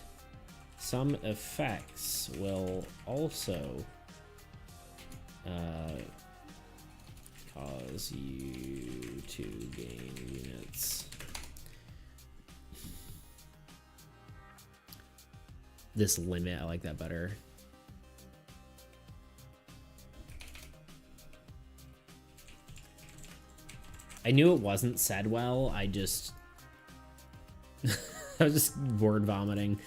some effects will also cause you to gain units. This limit, I like that better. I knew it wasn't said well. I just I was just word vomiting.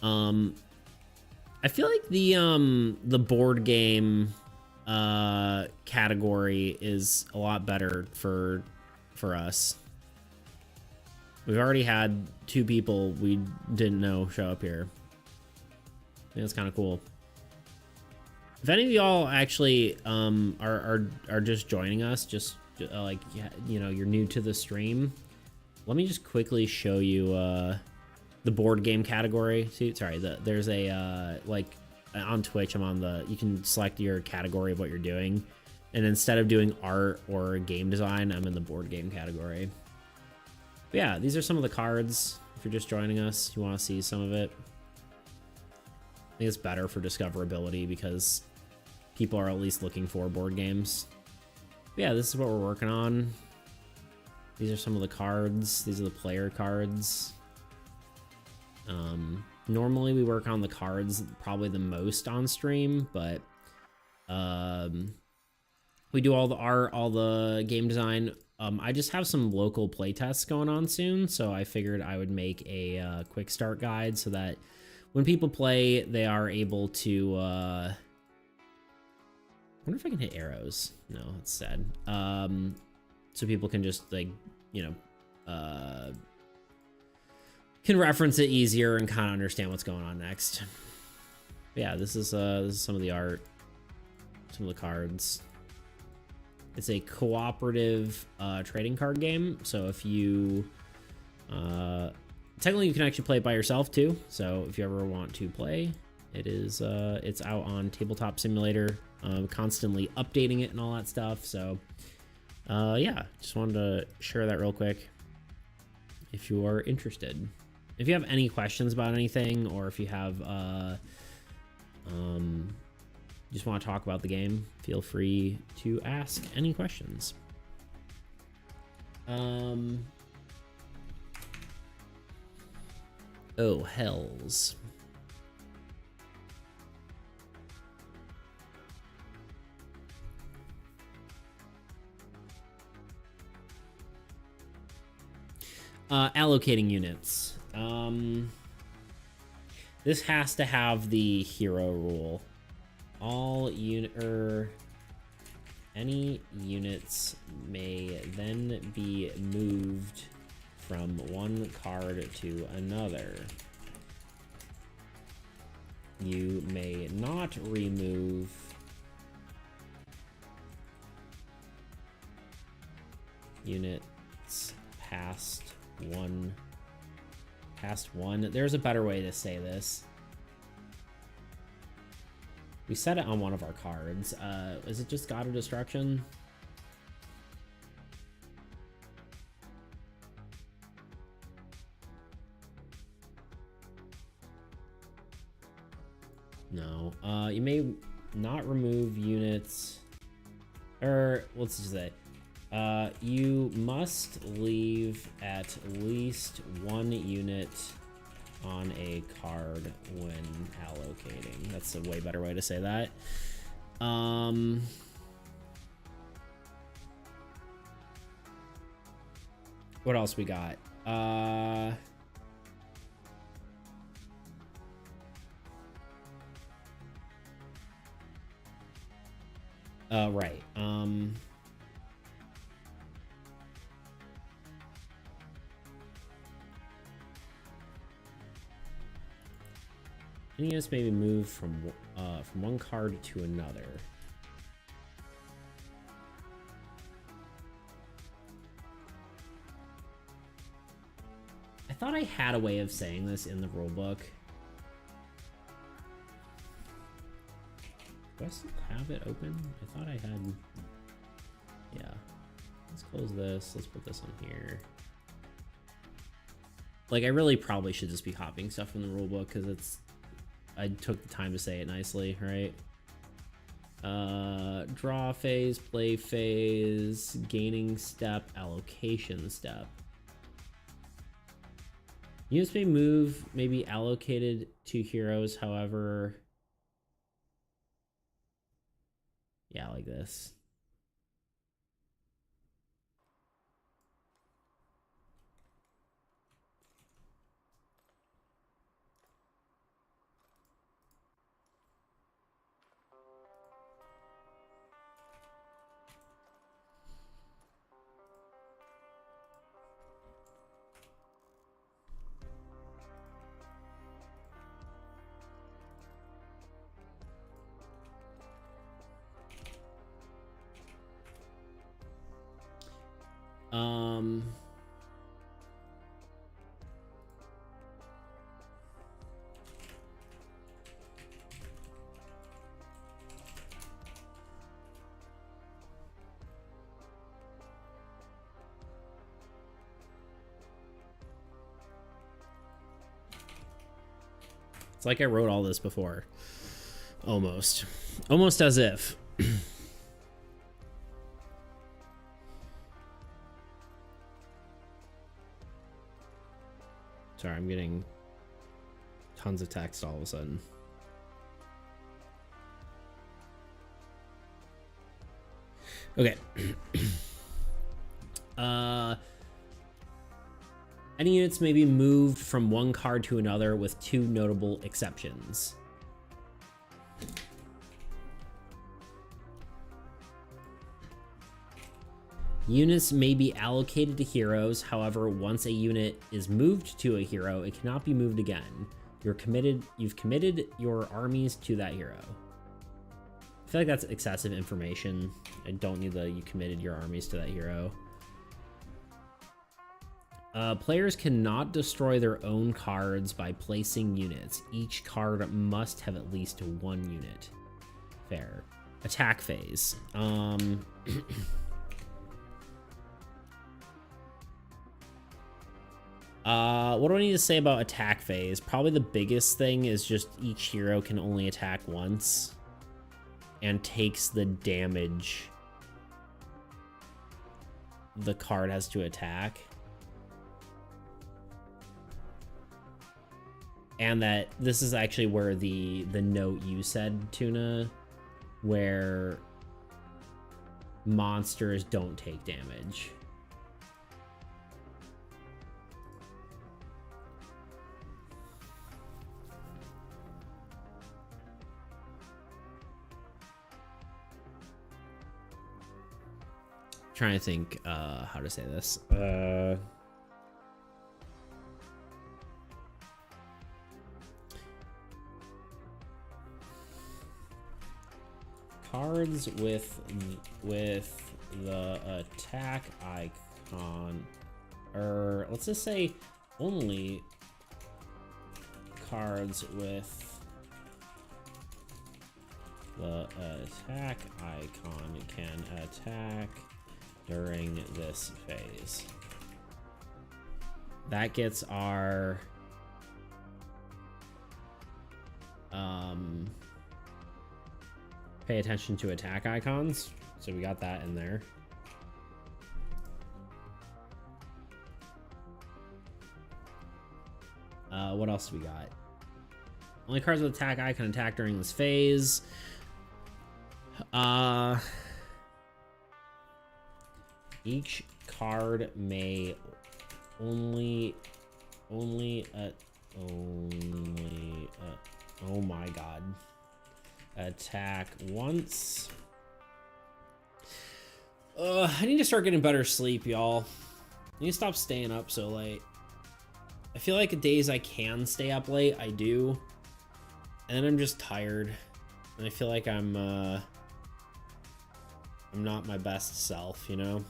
I feel like the board game category is a lot better for us. We've already had 2 people we didn't know show up here. I think that's kind of cool. If any of y'all actually are just joining us, just like, you know, you're new to the stream, let me just quickly show you the board game category. See, sorry, there's a like on Twitch, I'm on the, you can select your category of what you're doing, and instead of doing art or game design, I'm in the board game category. But yeah, these are some of the cards. If you're just joining us, you want to see some of it. I think it's better for discoverability because people are at least looking for board games. But yeah, this is what we're working on. These are some of the cards. These are the player cards. Normally we work on the cards probably the most on stream, but we do all the art, all the game design. I just have some local playtests going on soon, so I figured I would make a quick start guide so that when people play, they are able to... I wonder if I can hit arrows. No, it's sad. So people can just, like, you know, can reference it easier and kind of understand what's going on next. But yeah, this is some of the art, some of the cards. It's a cooperative trading card game, so if you technically you can actually play it by yourself too. So if you ever want to play, it is it's out on Tabletop Simulator, constantly updating it and all that stuff. So yeah, just wanted to share that real quick if you are interested. If you have any questions about anything, or if you have just want to talk about the game, feel free to ask any questions. Oh, hells. Allocating units. This has to have the hero rule. All any units may then be moved from one card to another. You may not remove units past one. There's a better way to say this. We set it on one of our cards. Is it just God of Destruction? No. You may not remove units. Or, let's just say, you must leave at least one unit on a card when allocating. That's a way better way to say that. What else we got? Right. Any units may be moved from one card to another. I thought I had a way of saying this in the rulebook. Do I still have it open? I thought I had... Yeah. Let's close this. Let's put this on here. Like, I really probably should just be copying stuff from the rulebook because it's... I took the time to say it nicely, right? Draw phase, play phase, gaining step, allocation step. Units may be allocated to heroes, however... Yeah, like this. It's like I wrote all this before. Almost. Almost as if. Sorry, I'm getting tons of text all of a sudden. Okay. Any units may be moved from one card to another with two notable exceptions. Units may be allocated to heroes, however, once a unit is moved to a hero, it cannot be moved again. You've committed your armies to that hero. I feel like that's excessive information. I don't need you committed your armies to that hero. Players cannot destroy their own cards by placing units. Each card must have at least one unit. Fair. Attack phase. What do I need to say about attack phase? Probably the biggest thing is just each hero can only attack once and takes the damage the card has to attack. And that this is actually where the note you said, Tuna, where monsters don't take damage. Trying to think how to say this. Cards with the attack icon, or let's just say only cards with the attack icon can attack during this phase. That gets our pay attention to attack icons, so we got that in there. What else do we got? Only cards with attack icon attack during this phase. Each card may only oh my god, attack once I need to start getting better sleep, y'all. I need to stop staying up so late. I feel like days I can stay up late, I do. And then I'm just tired. And I feel like I'm not my best self, you know?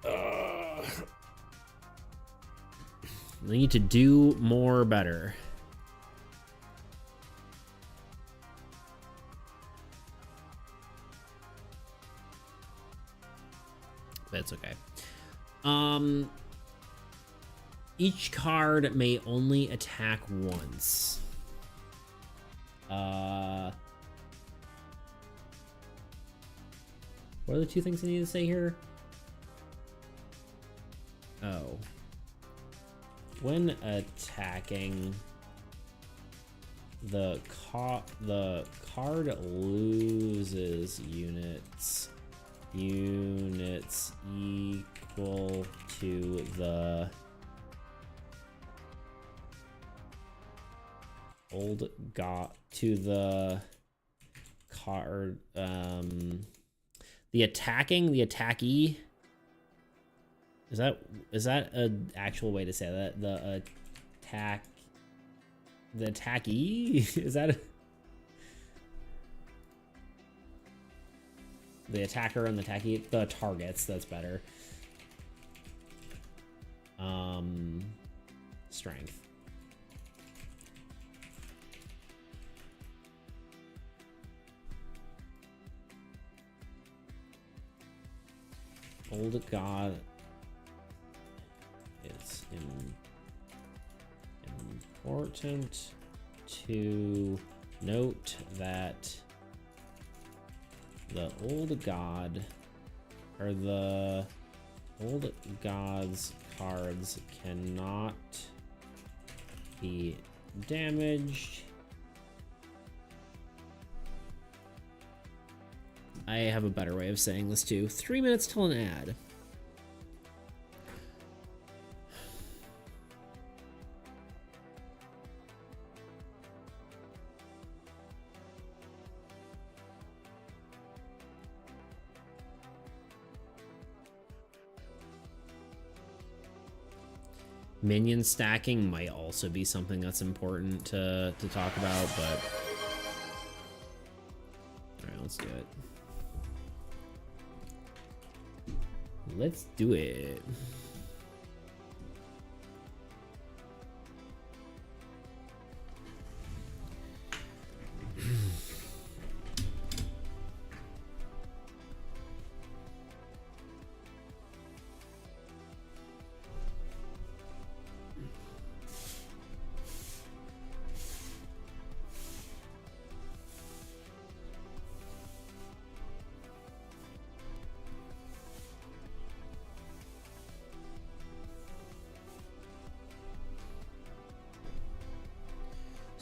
I need to do more better. That's okay. Each card may only attack once. What are the two things I need to say here? Oh. When attacking, the card loses units equal to the card, the attackee. Is that an actual way to say that? The attackee? Is that the attacker and the attackee? The targets, that's better. Strength. Old God. It's important to note that the old god, or the old god's cards, cannot be damaged. I have a better way of saying this too. 3 minutes till an ad. Minion stacking might also be something that's important to talk about, but all right, let's do it. Let's do it.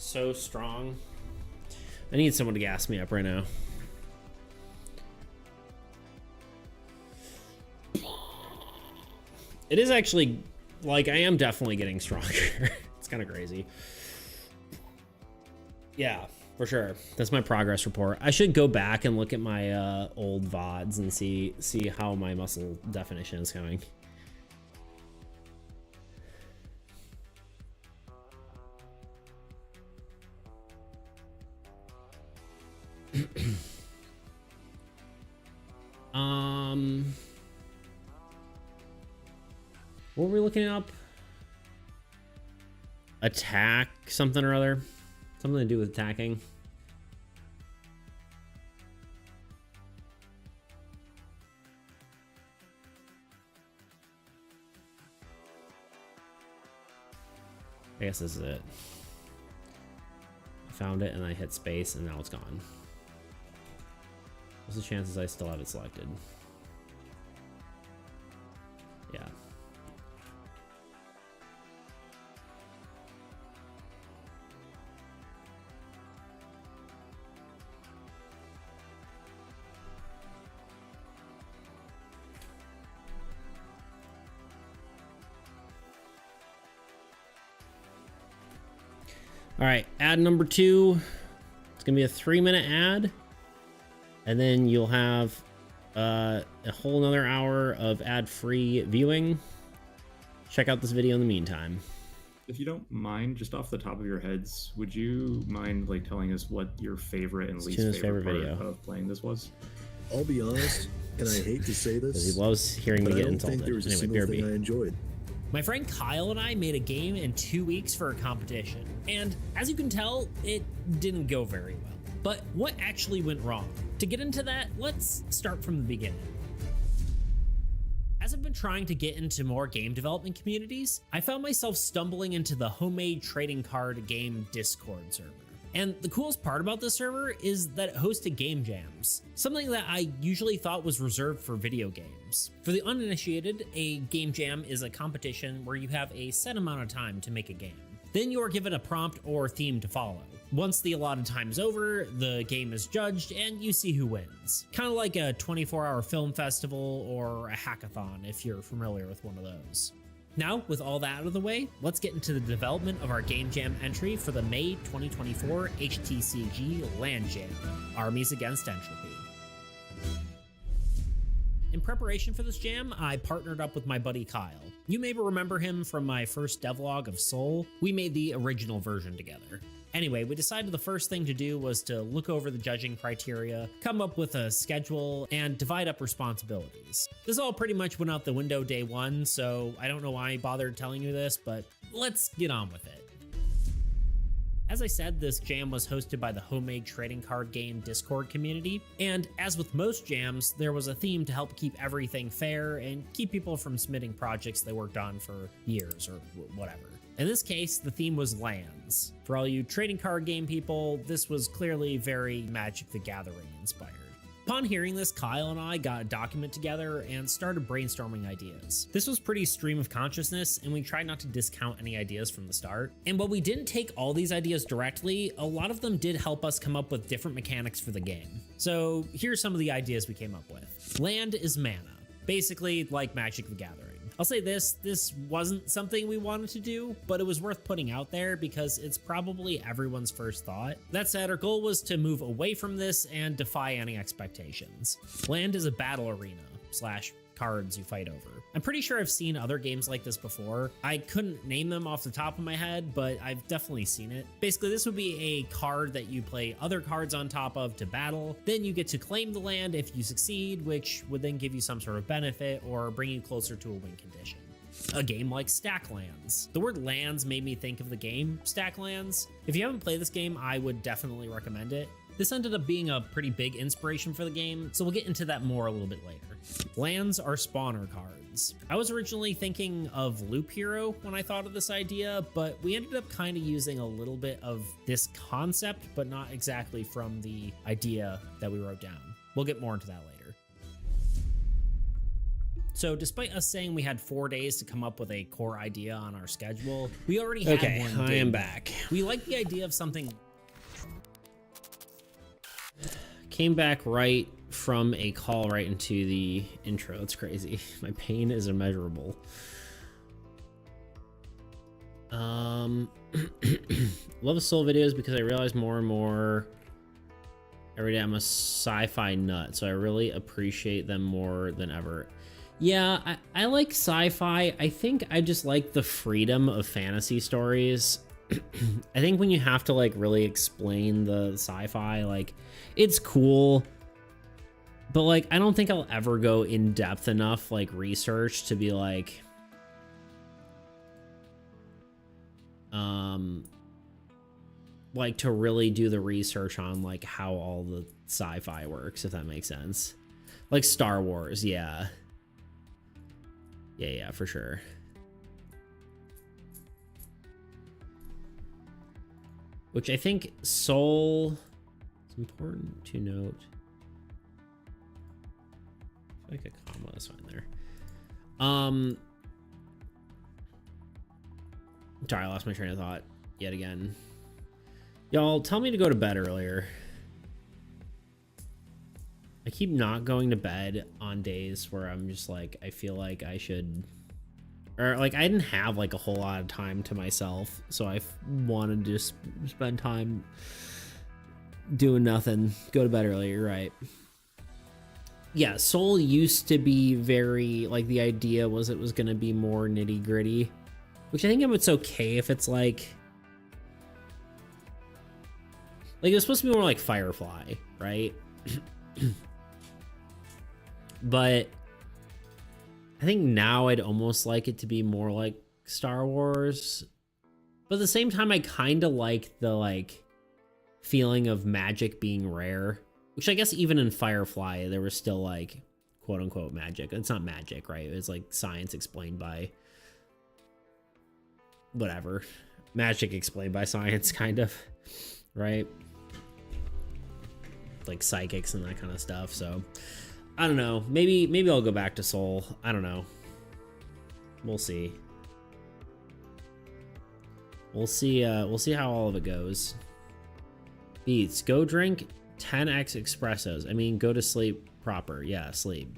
So strong. I need someone to gas me up right now. It is actually, like, I am definitely getting stronger. It's kind of crazy. Yeah, for sure. That's my progress report. I should go back and look at my old VODs and see how my muscle definition is going. What were we looking up? Attack something or other. Something to do with attacking. I guess this is it. I found it and I hit space and now it's gone. What's the chances I still have it selected? Yeah. All right, ad number 2. It's gonna be a 3-minute ad, and then you'll have a whole another hour of ad-free viewing. Check out this video in the meantime. If you don't mind, just off the top of your heads, would you mind like telling us what your favorite and least favorite part video of playing this was? I'll be honest, and I hate to say this, Because he loves hearing me but I get don't insulted. think there was a Anyway, single thing I enjoyed. My friend Kyle and I made a game in 2 weeks for a competition, and as you can tell, it didn't go very well. But what actually went wrong? To get into that, let's start from the beginning. As I've been trying to get into more game development communities, I found myself stumbling into the homemade trading card game Discord server. And the coolest part about this server is that it hosted game jams, something that I usually thought was reserved for video games. For the uninitiated, a game jam is a competition where you have a set amount of time to make a game. Then you are given a prompt or theme to follow. Once the allotted time is over, the game is judged and you see who wins. Kind of like a 24-hour film festival or a hackathon if you're familiar with one of those. Now, with all that out of the way, let's get into the development of our Game Jam entry for the May 2024 HTCG Land Jam, Armies Against Entropy. In preparation for this jam, I partnered up with my buddy Kyle. You may remember him from my first devlog of Soul. We made the original version together. Anyway, we decided the first thing to do was to look over the judging criteria, come up with a schedule, and divide up responsibilities. This all pretty much went out the window day one, so I don't know why I bothered telling you this, but let's get on with it. As I said, this jam was hosted by the homemade trading card game Discord community, and as with most jams, there was a theme to help keep everything fair and keep people from submitting projects they worked on for years or whatever. In this case, the theme was lands. For all you trading card game people, this was clearly very Magic the Gathering inspired. Upon hearing this, Kyle and I got a document together and started brainstorming ideas. This was pretty stream of consciousness, and we tried not to discount any ideas from the start. And while we didn't take all these ideas directly, a lot of them did help us come up with different mechanics for the game. So here's some of the ideas we came up with. Land is mana, basically like Magic the Gathering. I'll say this wasn't something we wanted to do, but it was worth putting out there because it's probably everyone's first thought. That said, our goal was to move away from this and defy any expectations. Land is a battle arena / cards you fight over. I'm pretty sure I've seen other games like this before. I couldn't name them off the top of my head, but I've definitely seen it. Basically, this would be a card that you play other cards on top of to battle. Then you get to claim the land if you succeed, which would then give you some sort of benefit or bring you closer to a win condition. A game like Stack Lands. The word lands made me think of the game Stack Lands. If you haven't played this game, I would definitely recommend it. This ended up being a pretty big inspiration for the game, so we'll get into that more a little bit later. Lands are spawner cards. I was originally thinking of Loop Hero when I thought of this idea, but we ended up kind of using a little bit of this concept, but not exactly from the idea that we wrote down. We'll get more into that later. So despite us saying we had 4 days to come up with a core idea on our schedule, we already had one day. I am back. We like the idea of something. Came back right from a call right into the intro. It's crazy. My pain is immeasurable. Love the Soul videos because I realize more and more every day I'm a sci-fi nut, so I really appreciate them more than ever. Yeah, I like sci-fi. I think I just like the freedom of fantasy stories. I think when you have to like really explain the sci-fi, like it's cool, but like I don't think I'll ever go in depth enough like research to be like to really do the research on like how all the sci-fi works, if that makes sense. Like Star Wars, yeah, for sure. Which I think Soul, it's important to note. I feel like a comma is fine there. Sorry, I lost my train of thought yet again. Y'all, tell me to go to bed earlier. I keep not going to bed on days where I'm just like, I feel like I should, or like I didn't have like a whole lot of time to myself, so I wanted to just spend time doing nothing. Go to bed early, you're right. yeah, Soul used to be very, like, the idea was it was going to be more nitty gritty, which I think it's okay if it's like it was supposed to be more like Firefly, right? But I think now I'd almost like it to be more like Star Wars. But at the same time, I kind of like the, like, feeling of magic being rare, which I guess even in Firefly, there was still, like, quote unquote magic. It's not magic, right? It's like science explained by whatever. Magic explained by science, kind of, right? Like psychics and that kind of stuff. So I don't know. Maybe I'll go back to Soul. I don't know. We'll see. We'll see how all of it goes. Beats, go drink 10x espressos. I mean, go to sleep proper. Yeah, sleep.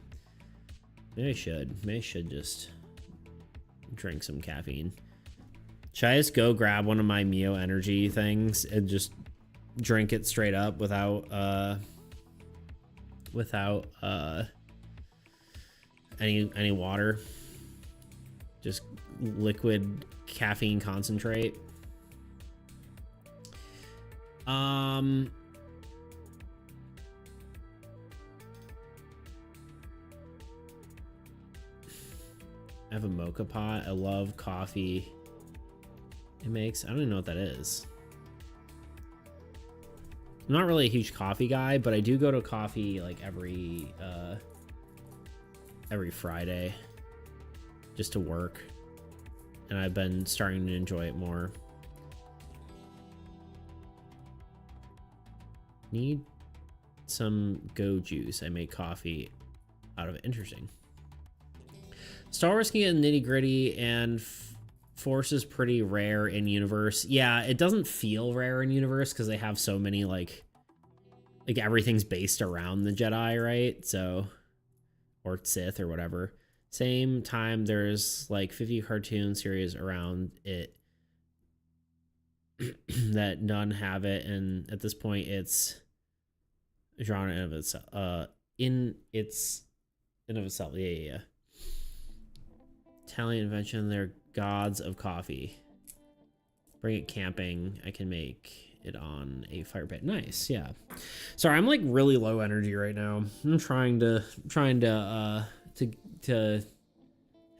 Maybe I should just drink some caffeine. Should I just go grab one of my Mio energy things and just drink it straight up without any water? Just liquid caffeine concentrate. I have a mocha pot. I love coffee it makes. I don't even know what that is. I'm not really a huge coffee guy, but I do go to coffee like every Friday just to work, and I've been starting to enjoy it more. Need some go juice. I make coffee out of it. Interesting. Star Wars can get nitty gritty, and Force is pretty rare in universe. Yeah, it doesn't feel rare in universe because they have so many like everything's based around the Jedi, right? So, or Sith or whatever. Same time, there's like 50 cartoon series around it that none have it, and at this point, it's genre in of itself. In of itself, yeah. Italian invention, they're gods of coffee. Bring it camping. I can make it on a fire pit. Nice, yeah. Sorry, I'm like really low energy right now. I'm trying to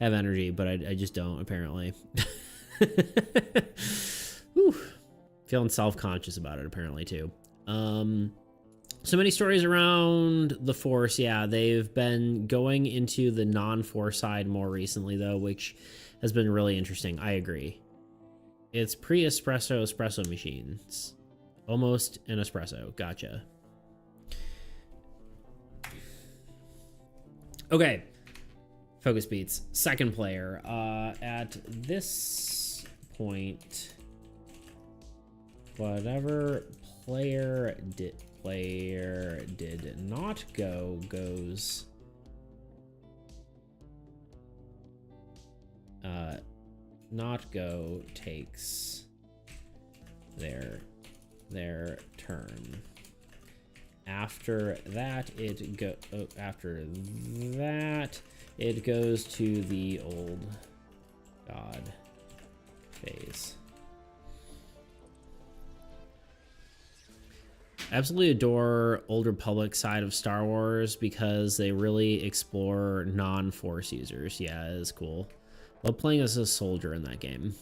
have energy, but I just don't, apparently. Whew. Feeling self-conscious about it, apparently, too. So many stories around the Force. Yeah, they've been going into the non-Force side more recently, though, which has been really interesting. I agree. It's espresso machines. Almost an espresso. Gotcha. Okay. Focus beats. Second player. At this point, whatever player did not go goes. Not go takes their turn. After that, it goes to the old god phase. I absolutely adore Old Republic side of Star Wars because they really explore non-Force users. Yeah, it is cool. Love playing as a soldier in that game.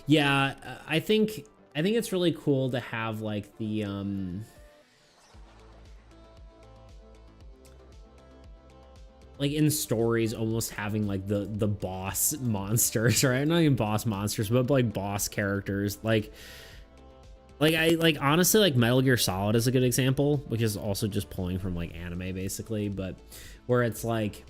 Yeah, I think it's really cool to have like the like in stories almost having like the boss monsters, right? Not even boss monsters, but like boss characters. Like honestly, like Metal Gear Solid is a good example, which is also just pulling from like anime basically, but where it's like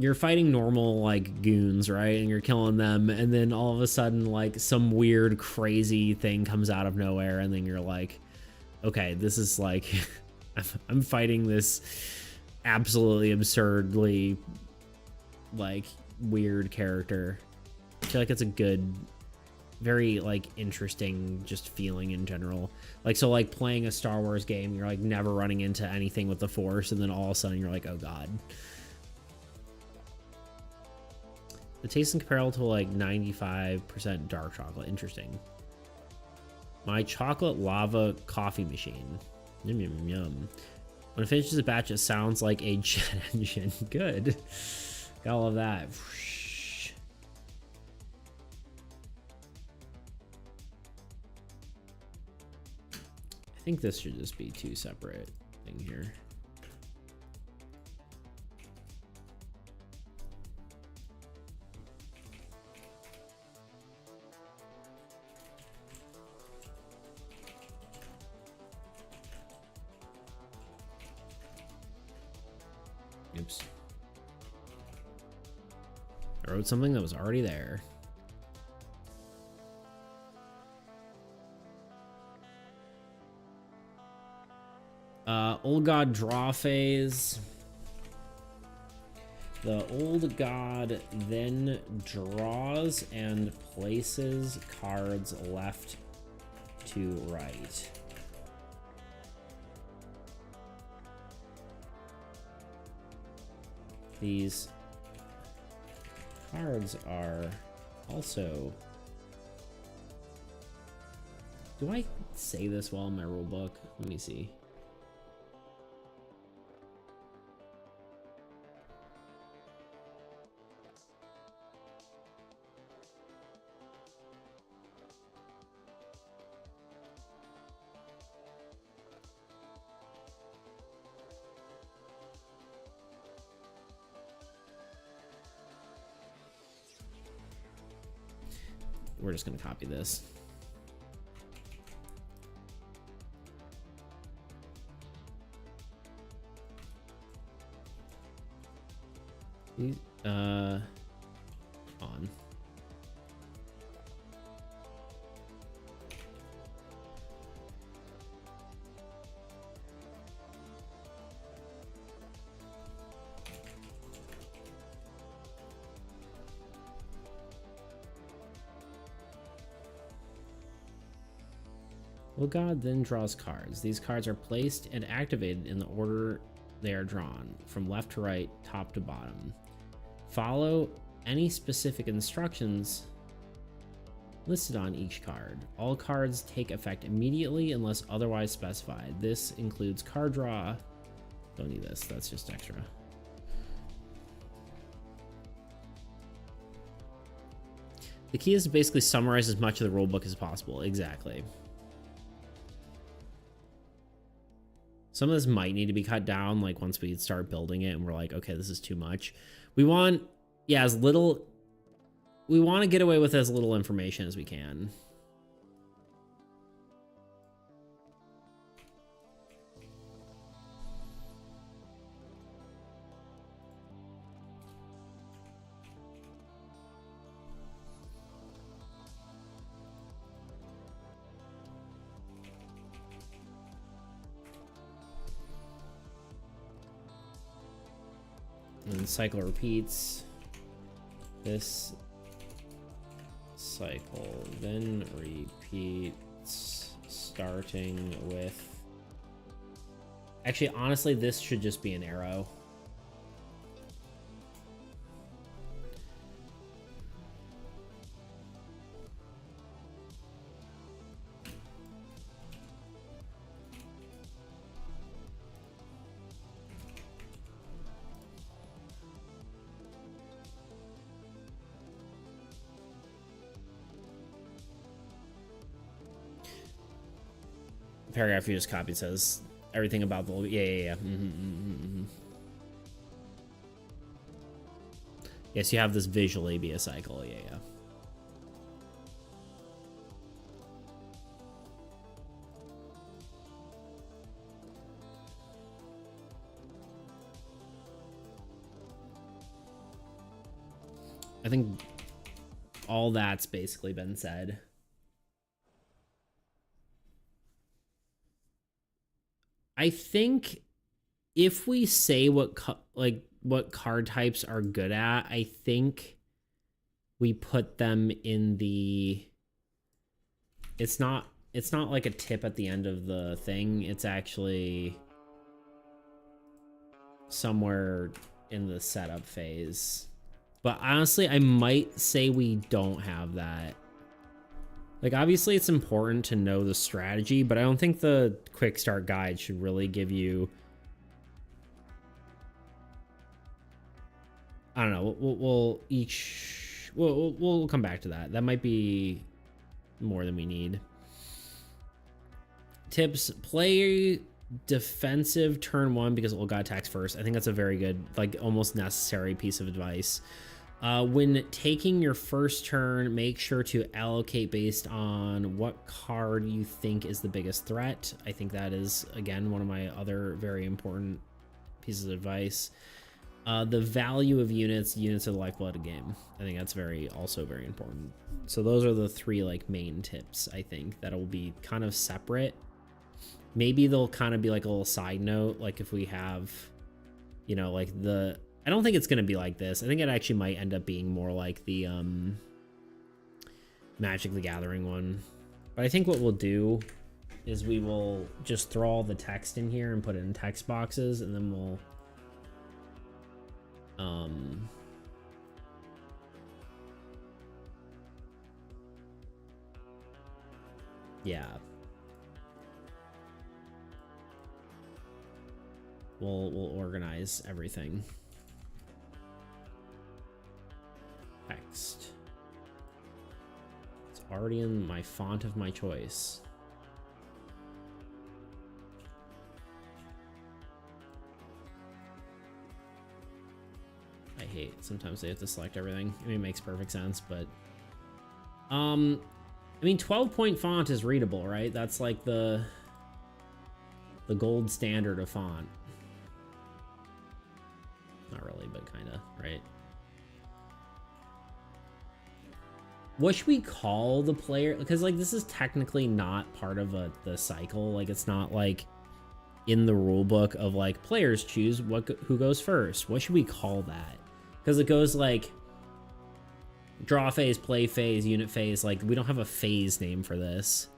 you're fighting normal like goons, right? And you're killing them, and then all of a sudden like some weird crazy thing comes out of nowhere, and then you're like, okay, this is like I'm fighting this absolutely absurdly like weird character. I feel like it's a good very like interesting just feeling in general. Like, so like playing a Star Wars game, you're like never running into anything with the Force, and then all of a sudden you're like, oh god. The taste is comparable to like 95% dark chocolate. Interesting. My chocolate lava coffee machine. Yum, yum, yum. When it finishes a batch, it sounds like a jet engine. Good. Got all of that. I think this should just be two separate things here. Oops. I wrote something that was already there. Old God draw phase. The old god then draws and places cards left to right. These cards are also... Do I say this well in my rule book? Let me see. We're just gonna copy this. On. Well, God then draws cards. These cards are placed and activated in the order they are drawn, from left to right, top to bottom. Follow any specific instructions listed on each card. All cards take effect immediately unless otherwise specified. This includes card draw. Don't need this, that's just extra. The key is to basically summarize as much of the rulebook as possible. Exactly. Some of this might need to be cut down, like once we start building it and we're like, okay, this is too much. We want, yeah, as little, we want to get away with as little information as we can. And cycle repeats. This cycle then repeats, starting with... Actually, honestly, this should just be an arrow. Paragraph you just copied says everything about the... Yeah. Yes, you have this visually be a cycle. Yeah. I think all that's basically been said. I think if we say what card types are good at, I think we put them in the it's not like a tip at the end of the thing. It's actually somewhere in the setup phase. But honestly, I might say we don't have that. Like, obviously it's important to know the strategy, but I don't think the quick start guide should really give you, I don't know, we'll come back to that. That might be more than we need. Tips: play defensive turn 1 because old guy attacks first. I think that's a very good, like, almost necessary piece of advice. When taking your first turn, make sure to allocate based on what card you think is the biggest threat. I think that is, again, one of my other very important pieces of advice. The value of units are the lifeblood of game. I think that's also very important. So those are the 3 like main tips, I think, that will be kind of separate. Maybe they'll kind of be like a little side note, like if we have, you know, like I don't think it's going to be like this. I think it actually might end up being more like the Magic the Gathering one. But I think what we'll do is we will just throw all the text in here and put it in text boxes, and then we'll yeah. We'll organize everything. Text. It's already in my font of my choice. I hate sometimes they have to select everything. I mean, it makes perfect sense, but I mean, 12-point font is readable, right? That's like the gold standard of font. Not really, but kind of, right? What should we call the player? Because, like, this is technically not part of the cycle. Like, it's not, like, in the rule book of, like, players choose who goes first. What should we call that? Because it goes, like, draw phase, play phase, unit phase. Like, we don't have a phase name for this.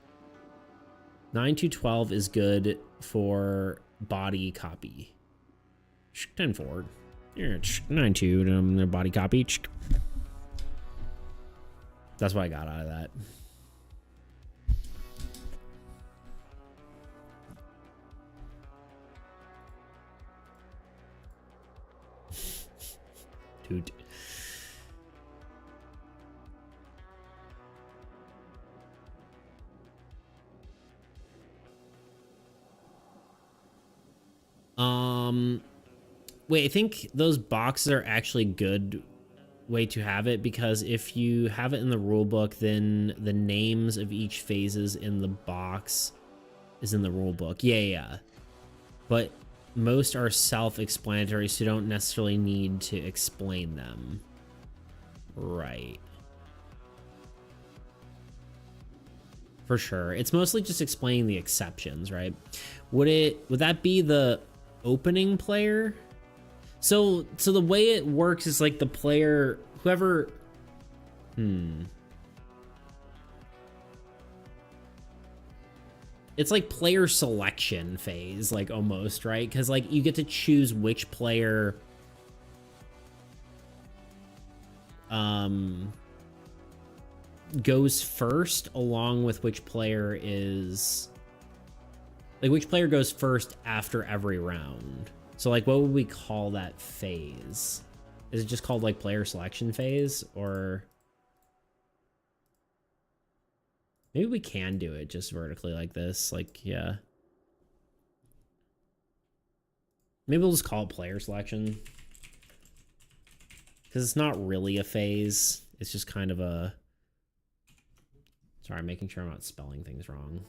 9-12 is good for body copy. 10 forward. Yeah, 9-2, the body copy. That's what I got out of that. Dude. Wait, I think those boxes are actually good way to have it, because if you have it in the rule book, then the names of each phases in the box is in the rule book. Yeah. But most are self-explanatory, so you don't necessarily need to explain them. Right. For sure. It's mostly just explaining the exceptions, right? Would that be the opening player? So the way it works is like the player, whoever, it's like player selection phase, like almost, right? Because like you get to choose which player goes first, along with which player is, like, which player goes first after every round. So, like, what would we call that phase? Is it just called, like, player selection phase? Or maybe we can do it just vertically like this. Like, yeah. Maybe we'll just call it player selection. Because it's not really a phase. It's just kind of a... Sorry, I'm making sure I'm not spelling things wrong.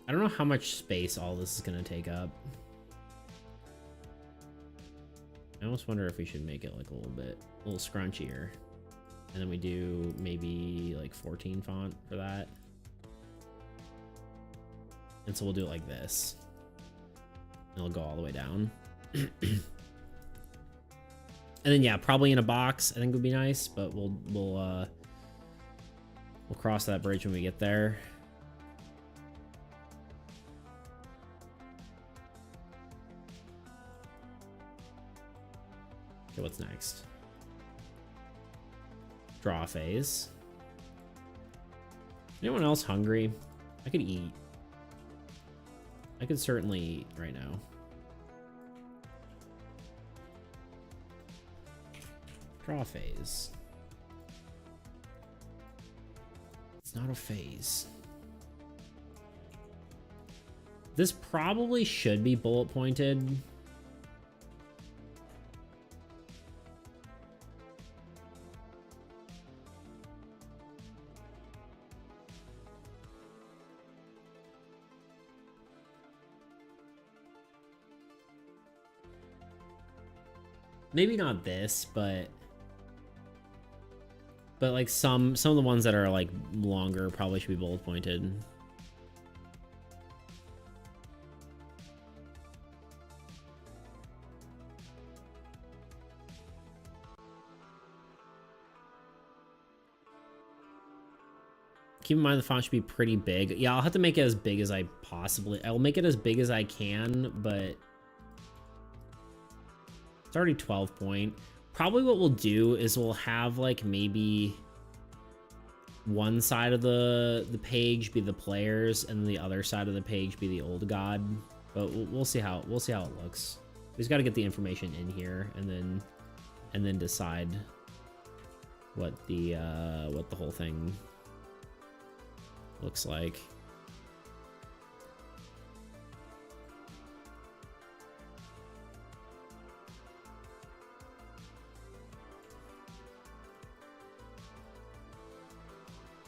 I don't know how much space all this is going to take up. I almost wonder if we should make it like a little scrunchier. And then we do maybe like 14 font for that. And so we'll do it like this. And it'll go all the way down. And then yeah, probably in a box I think would be nice, but we'll cross that bridge when we get there. Okay, what's next? Draw phase. Anyone else hungry? I could eat. I could certainly eat right now. Draw phase. It's not a phase. This probably should be bullet pointed. Maybe not this, but like some of the ones that are like longer probably should be bullet pointed. Keep in mind the font should be pretty big. Yeah, I'll have to make it as big as I I'll make it as big as I can, but it's already 12 point. Probably what we'll do is we'll have like maybe one side of the page be the players and the other side of the page be the old god. But we'll see how it looks. We just got to get the information in here and then decide what the whole thing looks like.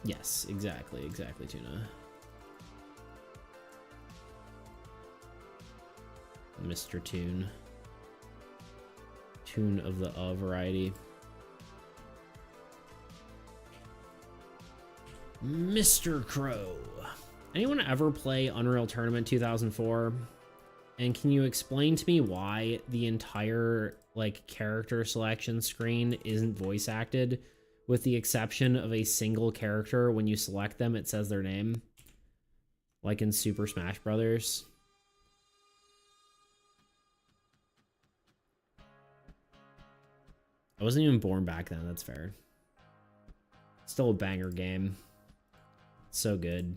Yes, exactly, Tuna. Mr. Toon. Toon of the variety. Mr. Crow. Anyone ever play Unreal Tournament 2004? And can you explain to me why the entire like character selection screen isn't voice acted? With the exception of a single character, when you select them, it says their name. Like in Super Smash Brothers. I wasn't even born back then, that's fair. Still a banger game. So good.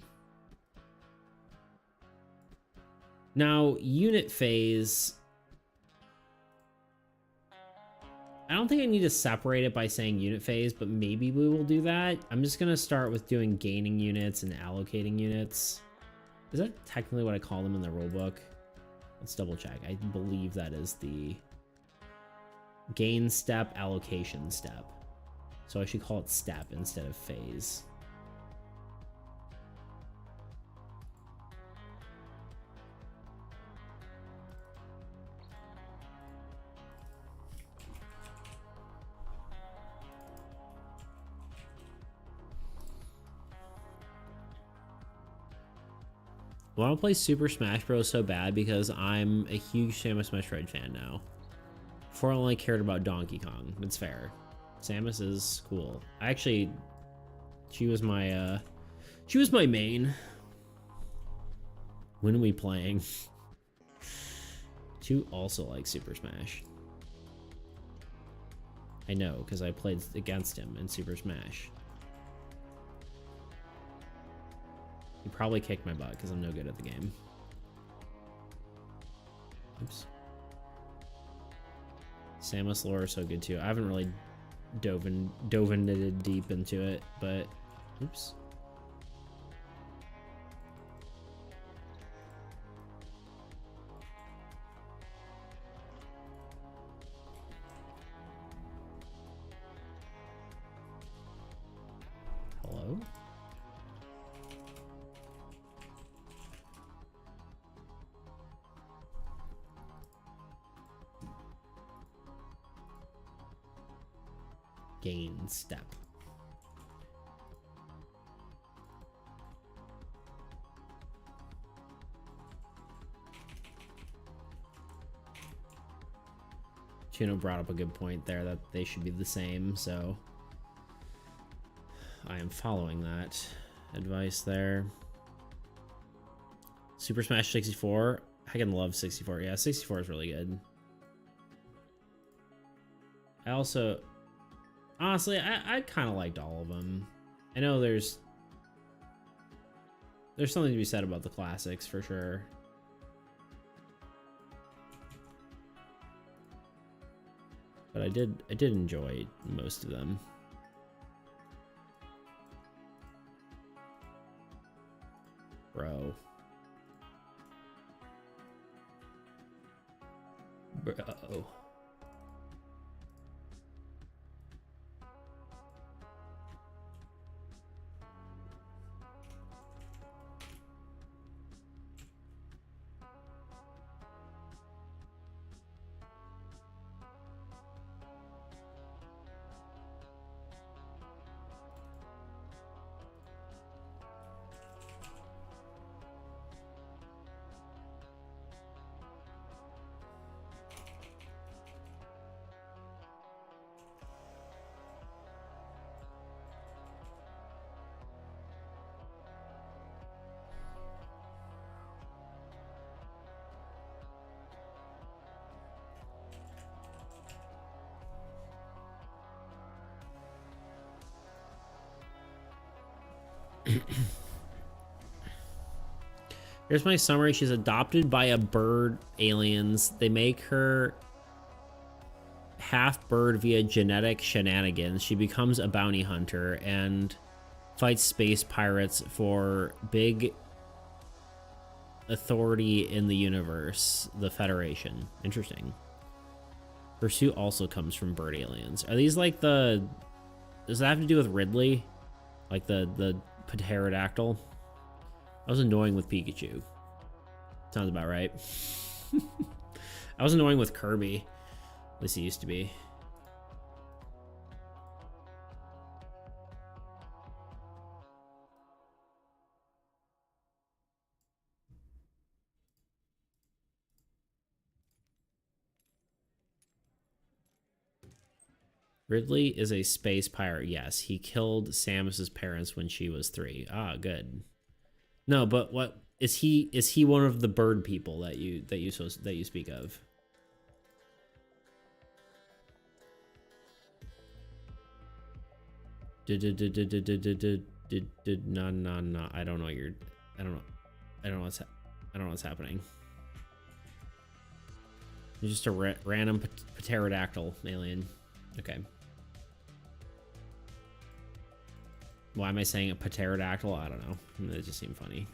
Now, unit phase... I don't think I need to separate it by saying unit phase, but maybe we will do that. I'm just going to start with doing gaining units and allocating units. Is that technically what I call them in the rulebook? Let's double check. I believe that is the gain step, allocation step. So I should call it step instead of phase. I want to play Super Smash Bros. So bad because I'm a huge Samus Metroid fan now. Before I only cared about Donkey Kong. It's fair. Samus is cool. She was my main. When are we playing? Two also like Super Smash. I know, because I played against him in Super Smash. He probably kicked my butt because I'm no good at the game. Oops. Samus lore is so good too. I haven't really dove in deep into it, but oops. Hello? gain step. Chuno brought up a good point there that they should be the same, so I am following that advice there. Super Smash 64. I can love 64. Yeah, 64 is really good. I also, honestly, I kind of liked all of them. I know there's something to be said about the classics for sure. But I did enjoy most of them. Bro. Bro. Here's my summary. She's adopted by a bird aliens. They make her half bird via genetic shenanigans. She becomes a bounty hunter and fights space pirates for big authority in the universe, the Federation. Interesting. Her suit also comes from bird aliens. Are these like the... Does that have to do with Ridley? Like the pterodactyl? I was annoying with Pikachu. Sounds about right. I was annoying with Kirby. At least he used to be. Ridley is a space pirate. Yes, he killed Samus's parents when she was 3. Ah, good. No, but what is he? Is he one of the bird people that you speak of? No. I don't know. I don't know what's happening. You're just a random pterodactyl alien. Okay. Why am I saying a pterodactyl? I don't know. It just seemed funny.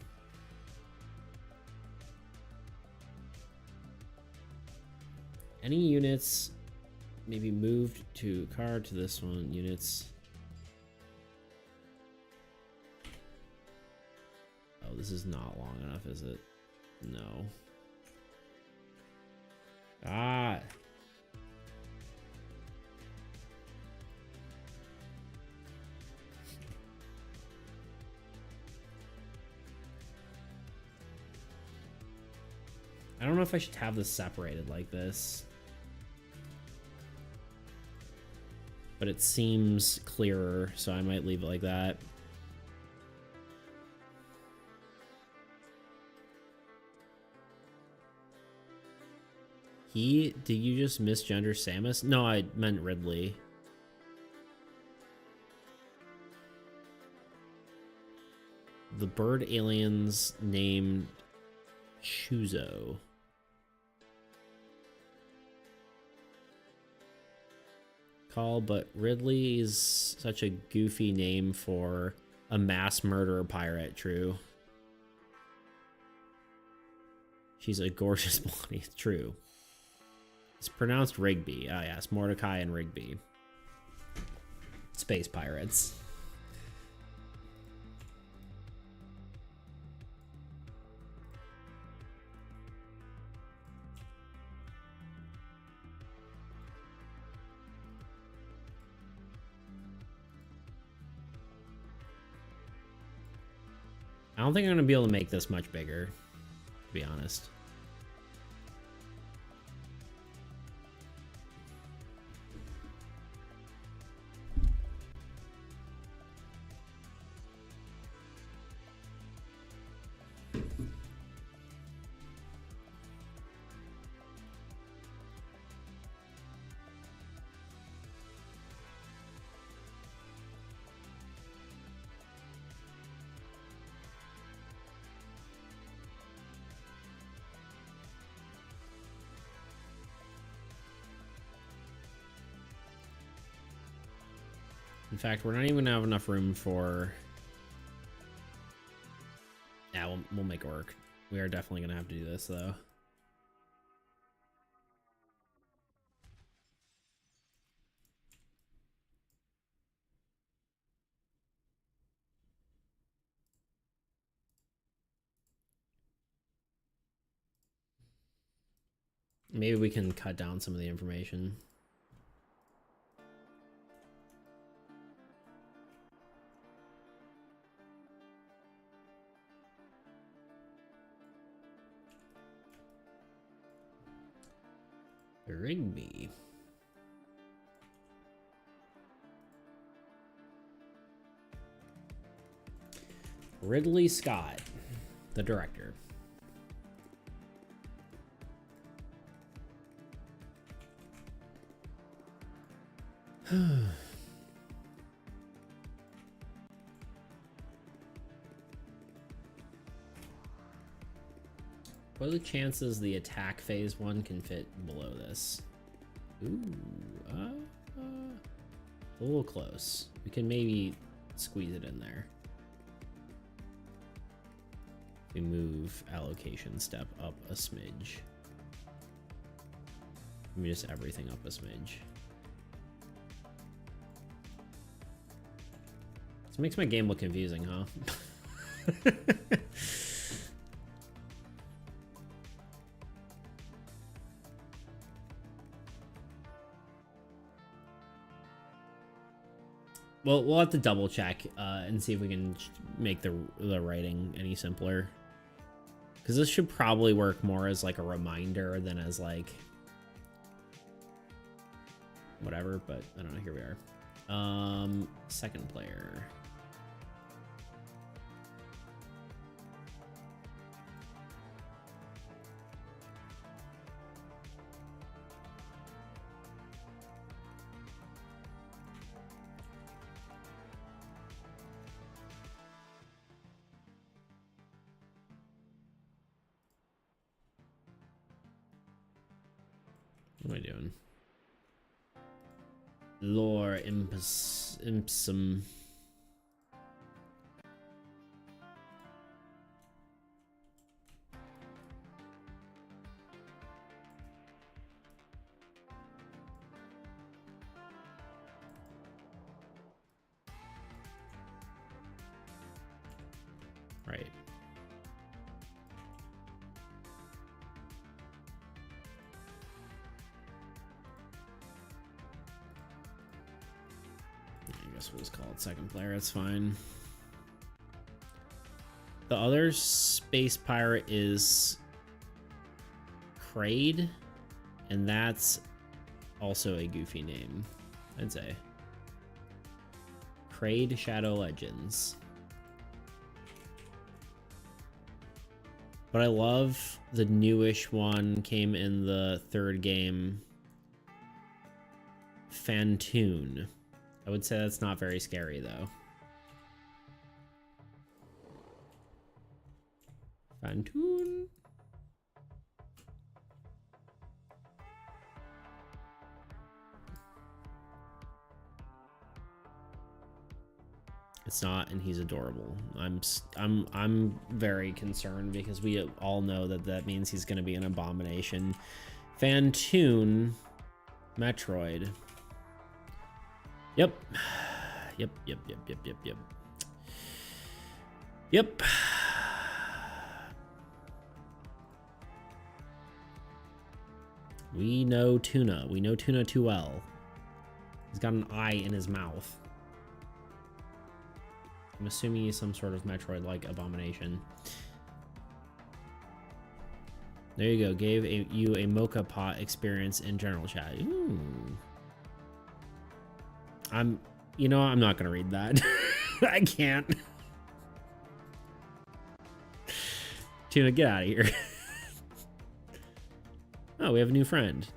Any units maybe moved to card to this one? Units. Oh, this is not long enough, is it? No. Ah. I don't know if I should have this separated like this. But it seems clearer, so I might leave it like that. Did you just misgender Samus? No, I meant Ridley. The bird aliens named Chuzo. But Ridley is such a goofy name for a mass murderer pirate, true. She's a gorgeous blondie, true. It's pronounced Rigby. Ah, yes, Mordecai and Rigby. Space pirates. I don't think I'm gonna be able to make this much bigger, to be honest. In fact, we're not even gonna have enough room for... Yeah, we'll make it work. We are definitely gonna have to do this, though. Maybe we can cut down some of the information. Rigby. Ridley Scott, the director. What are the chances the attack phase 1 can fit below this? Ooh, a little close. We can maybe squeeze it in there. We move allocation step up a smidge. Maybe just everything up a smidge. This makes my game look confusing, huh? Well, we'll have to double check and see if we can make the writing any simpler. Because this should probably work more as like a reminder than as like whatever, but I don't know, here we are. Second player. What am I doing? Lore impsum. Right. I guess we'll just call it second player, it's fine. The other space pirate is Kraid, and that's also a goofy name, I'd say. Kraid Shadow Legends. But I love the newish one, came in the third game, Fantoon. I would say that's not very scary, though. Fantoon. It's not, and he's adorable. I'm very concerned because we all know that that means he's going to be an abomination. Fantoon, Metroid. Yep. Yep. We know Tuna. We know Tuna too well. He's got an eye in his mouth. I'm assuming he's some sort of Metroid-like abomination. There you go. Gave you a mocha pot experience in general chat. Ooh. You know, I'm not gonna read that. I can't. Tuna, get out of here. Oh, we have a new friend.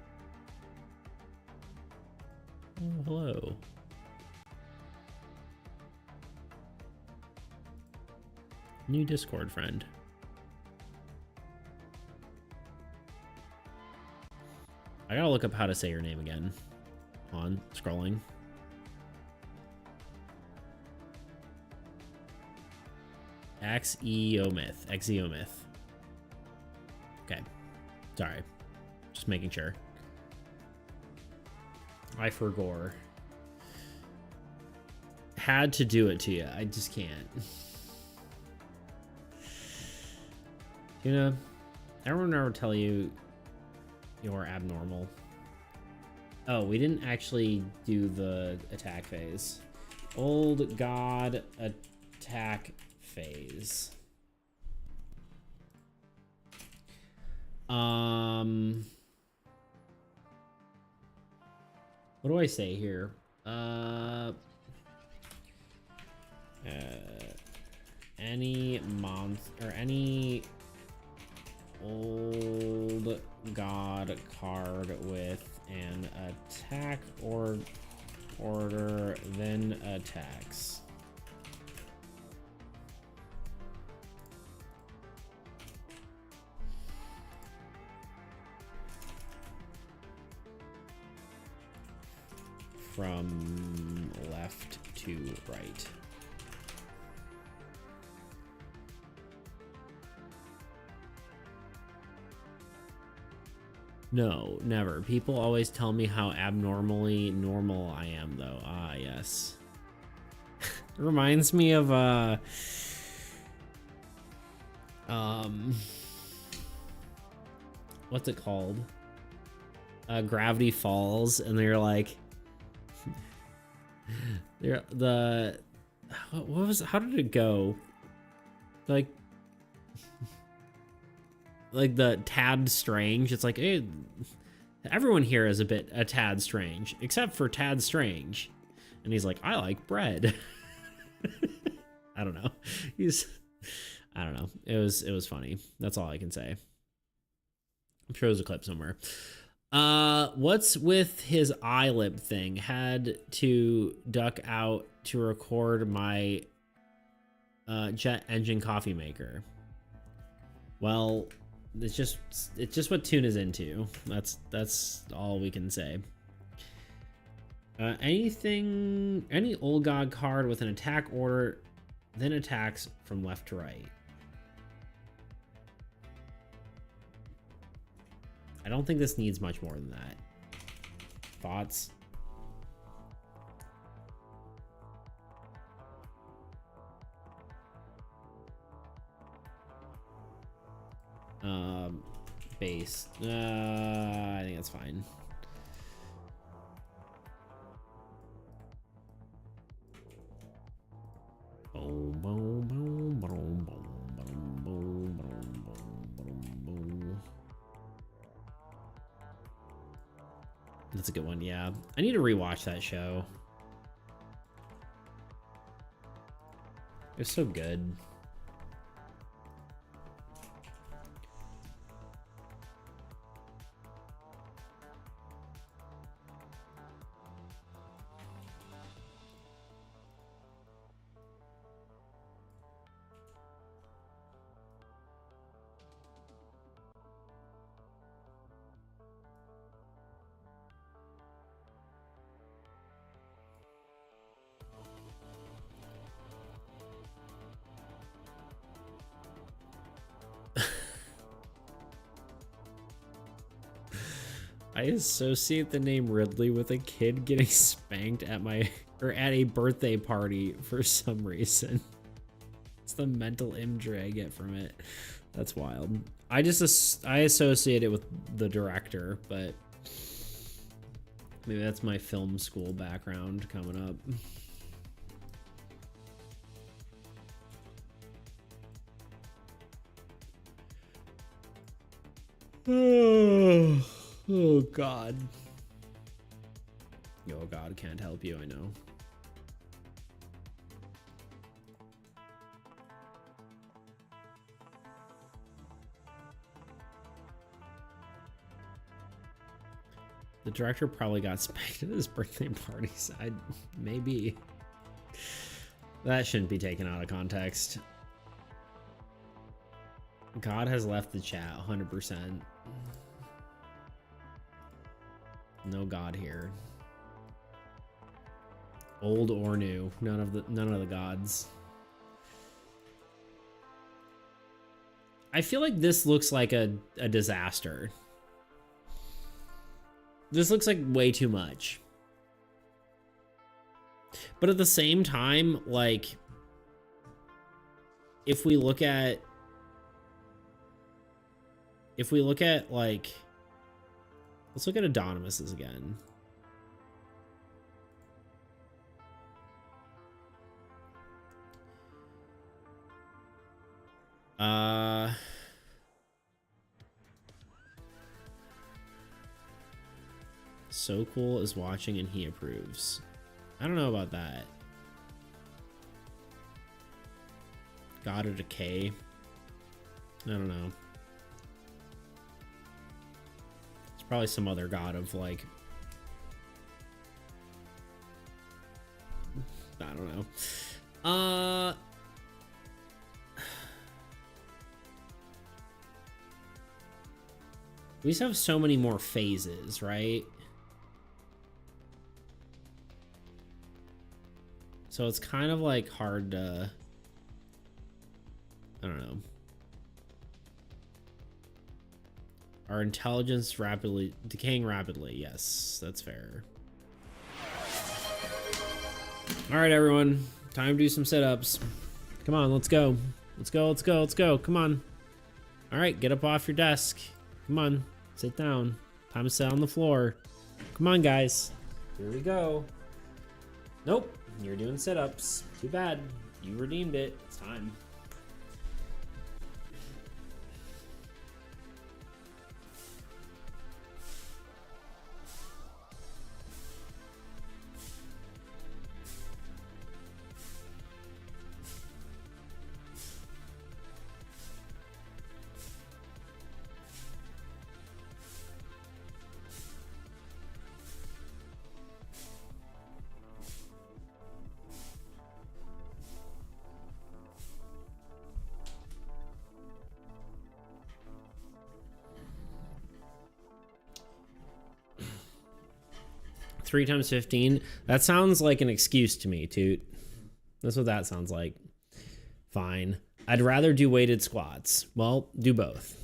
Oh, hello. New Discord friend. I gotta look up how to say your name again. On scrolling. Xeomyth. Xeomyth. Okay. Sorry. Just making sure. I forgot. Had to do it to you. I just can't. You know, everyone ever tell you you're abnormal? Oh, we didn't actually do the attack phase. Old God attack phase. What do I say here? Any month or any old god card with an attack or order then attacks. From left to right. No, never. People always tell me how abnormally normal I am, though. Ah, yes. Reminds me of, what's it called? Gravity Falls, and they're like, how did it go? Like the Tad Strange. It's like, hey, everyone here is a tad strange, except for Tad Strange. And he's like, I like bread. I don't know. I don't know. It was funny. That's all I can say. I'm sure there's a clip somewhere. What's with his eye lip thing? Had to duck out to record my jet engine coffee maker. Well, it's just what Tuna's into. That's all we can say. Any old god card with an attack order, then attacks from left to right. I don't think this needs much more than that. Thoughts? Base. I think that's fine. Boom, boom, boom, boom, boom, boom, boom, boom, boom. That's a good one, yeah. I need to rewatch that show. It was so good. I associate the name Ridley with a kid getting spanked at at a birthday party for some reason. It's the mental imagery I get from it. That's wild. I associate it with the director, but maybe that's my film school background coming up. Oh God. Oh God, can't help you, I know. The director probably got spanked at his birthday parties. Maybe. That shouldn't be taken out of context. God has left the chat 100%. No God here. Old or new. None of the gods. I feel like this looks like a disaster. This looks like way too much. But at the same time, like, if we look at like, let's look at Adonis's again. So Cool is watching and he approves. I don't know about that. God of Decay. I don't know. It's probably some other god of like, I don't know. We just have so many more phases, right? So it's kind of like hard to, I don't know. Our intelligence decaying rapidly. Yes, that's fair. All right, everyone, time to do some sit-ups. Come on, let's go. Let's go, let's go, let's go. Come on. All right, get up off your desk. Come on, sit down. Time to sit on the floor. Come on, guys. Here we go. Nope. You're doing sit-ups. Too bad. You redeemed it. It's time. Three times 15. That sounds like an excuse to me, Toot. That's what that sounds like. Fine. I'd rather do weighted squats. Well, do both.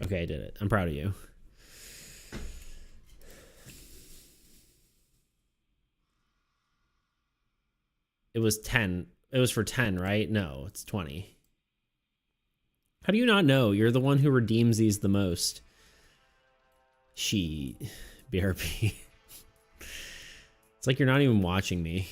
Okay, I did it. I'm proud of you. It was 10. It was for 10, right? No, it's 20. How do you not know? You're the one who redeems these the most. BRP. It's like you're not even watching me.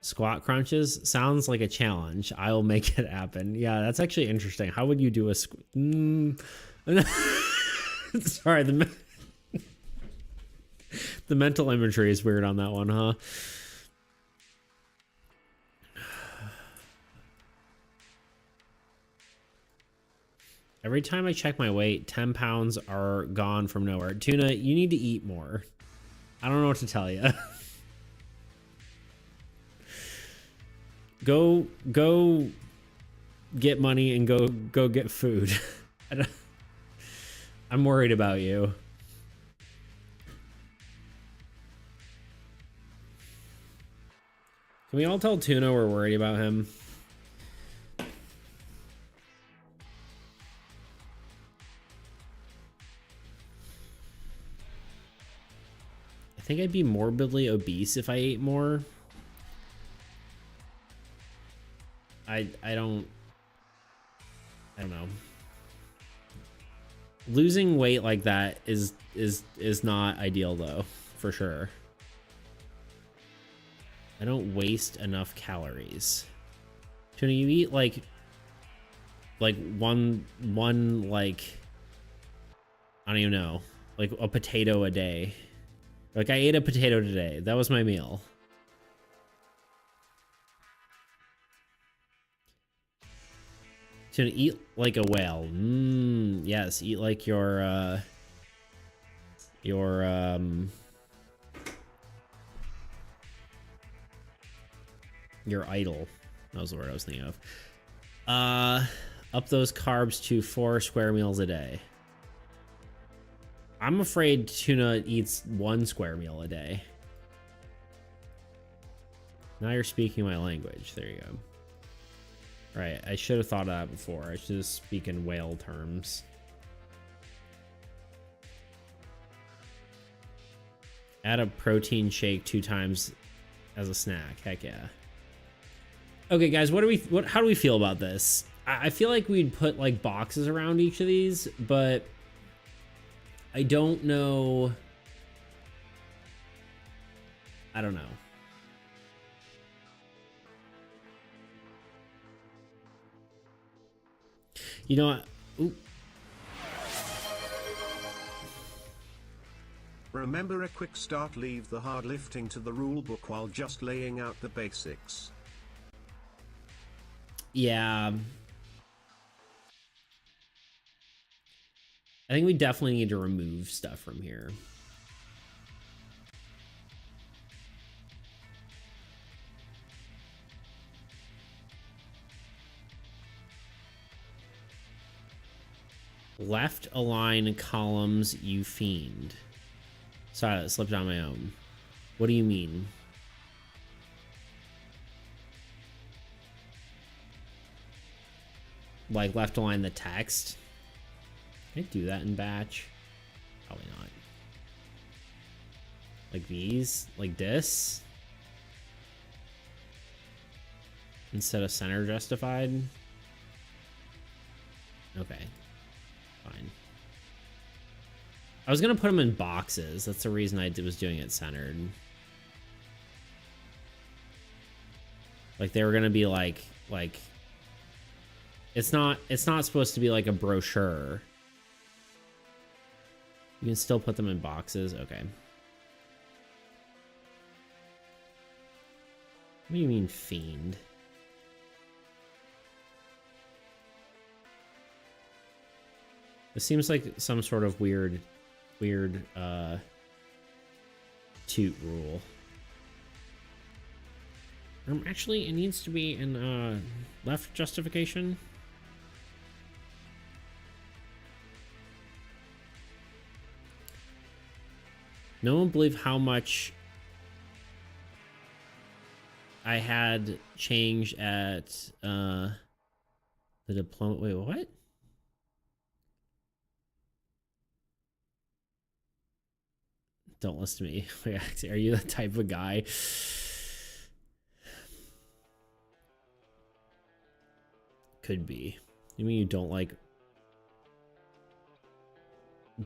Squat crunches sounds like a challenge. I'll make it happen. Yeah, that's actually interesting. How would you do a sorry, the mental imagery is weird on that one, huh? Every time I check my weight, 10 pounds are gone from nowhere. Tuna, you need to eat more. I don't know what to tell you. Go get money and go get food. I'm worried about you. Can we all tell Tuna we're worried about him? I think I'd be morbidly obese if I ate more. I don't know. Losing weight like that is not ideal though, for sure. I don't waste enough calories. Tuna, you eat like one like, I don't even know, like a potato a day. Like I ate a potato today. That was my meal. Tuna, eat like a whale. Yes, eat like your idol. That was the word I was thinking of. Up those carbs to 4 square meals a day. I'm afraid Tuna eats 1 square meal a day. Now you're speaking my language. There you go. Right, I should have thought of that before. I should speak in whale terms. Add a protein shake 2 times as a snack. Heck yeah. Okay, guys, how do we feel about this? I feel like we'd put like boxes around each of these, but I don't know. I don't know. You know what? Ooh. Remember, a quick start, leave the hard lifting to the rule book while just laying out the basics. Yeah. I think we definitely need to remove stuff from here. Left align columns, you fiend. Sorry, that slipped on my own. What do you mean? Like left align the text? Can I do that in batch? Probably not. Like these? Like this? Instead of center justified? Okay. Fine. I was gonna put them in boxes. That's the reason I was doing it centered. Like they were gonna be like it's not supposed to be like a brochure. You can still put them in boxes. Okay. What do you mean fiend? This seems like some sort of weird toot rule. Actually, it needs to be in left justification. No one believe how much I had changed at the diploma. Wait, what? Don't listen to me. Are you the type of guy? Could be. You mean you don't like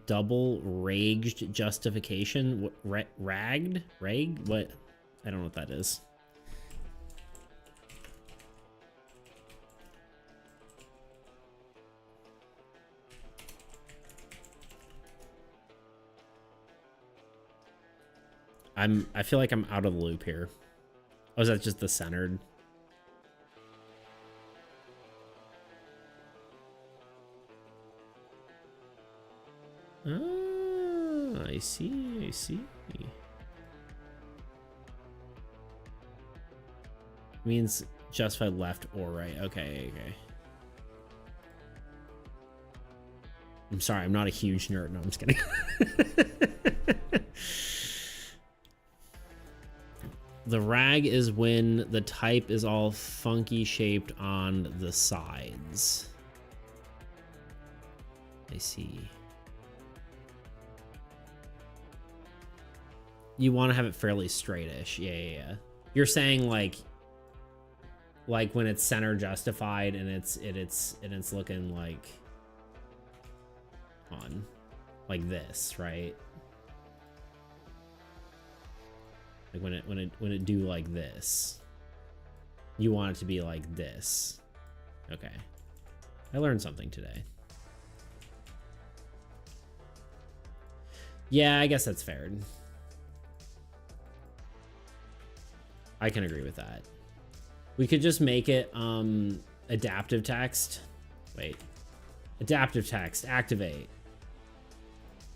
double raged justification? What, ragged? Ragged? What? I don't know what that is. I feel like I'm out of the loop here. Oh, is that just the centered? Ah, I see, I see. Means justified left or right. Okay, okay. I'm sorry, I'm not a huge nerd. No, I'm just kidding. The rag is when the type is all funky shaped on the sides. I see. You want to have it fairly straightish. Yeah. You're saying like when it's center justified and it's looking like on like this, right? Like when it do like this. You want it to be like this. Okay. I learned something today. Yeah, I guess that's fair. I can agree with that. We could just make it adaptive text. Wait. Adaptive text, activate.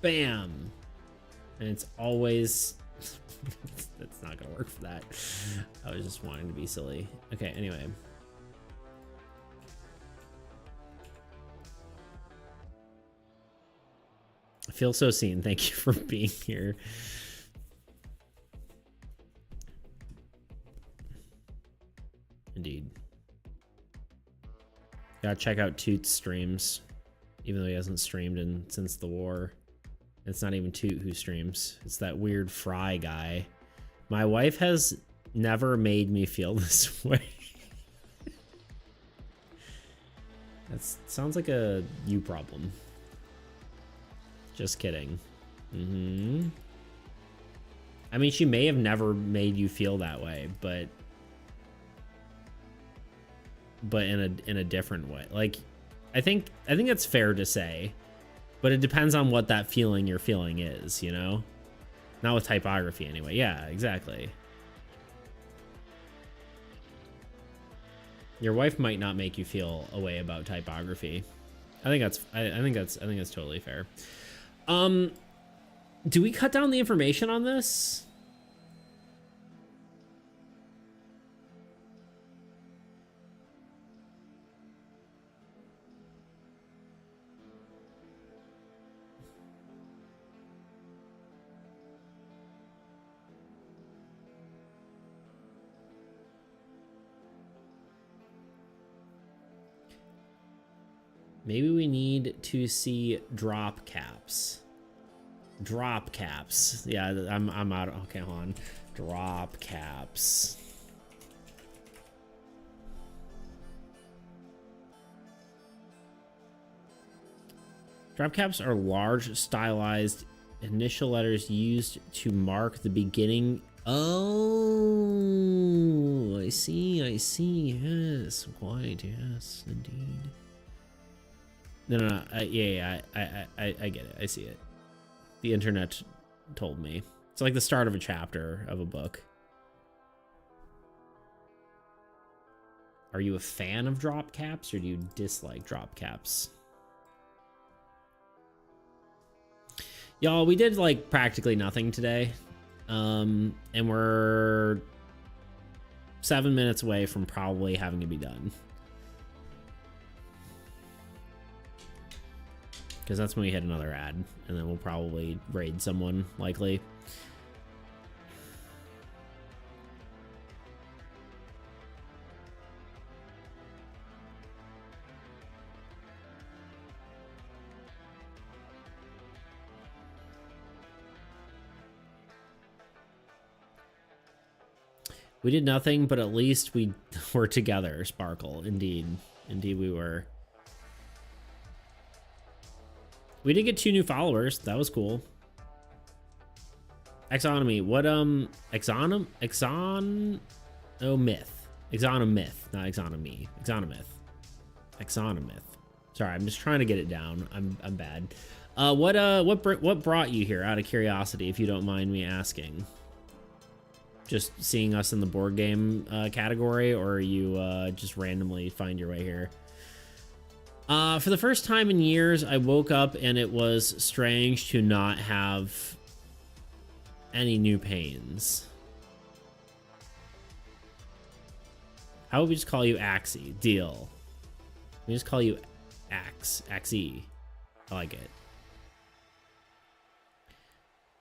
Bam. And it's always that's not gonna work for that. I was just wanting to be silly. Okay, anyway. I feel so seen. Thank you for being here. Indeed. Gotta check out Toot's streams, even though he hasn't streamed since the war. It's not even Toot who streams. It's that weird Fry guy. My wife has never made me feel this way. That sounds like a you problem. Just kidding. I mean, she may have never made you feel that way, but in a different way. Like, I think that's fair to say, but it depends on what that feeling you're feeling is, you know? Not with typography anyway. Yeah, exactly. Your wife might not make you feel a way about typography. I think that's totally fair. Do we cut down the information on this? Maybe we need to see drop caps. Drop caps. Yeah, I'm out. Okay, hold on. Drop caps. Drop caps are large, stylized initial letters used to mark the beginning. Oh, I see. Yes, quite. Yes, indeed. No. Yeah. I get it. I see it. The internet told me. It's like the start of a chapter of a book. Are you a fan of drop caps, or do you dislike drop caps? Y'all, we did like practically nothing today. And we're 7 minutes away from probably having to be done. Because that's when we hit another ad, and then we'll probably raid someone, likely. We did nothing, but at least we were together, Sparkle. Indeed. Indeed we were. We did get 2 new followers. That was cool. Exonomy. What, Exonomyth. Exonomyth, not Exonomy. Exonomyth. Sorry, I'm just trying to get it down. I'm bad. What brought you here, out of curiosity, if you don't mind me asking? Just seeing us in the board game category, or you just randomly find your way here? For the first time in years, I woke up and it was strange to not have any new pains. How would we just call you Axie? Deal. We just call you Axie. I like it.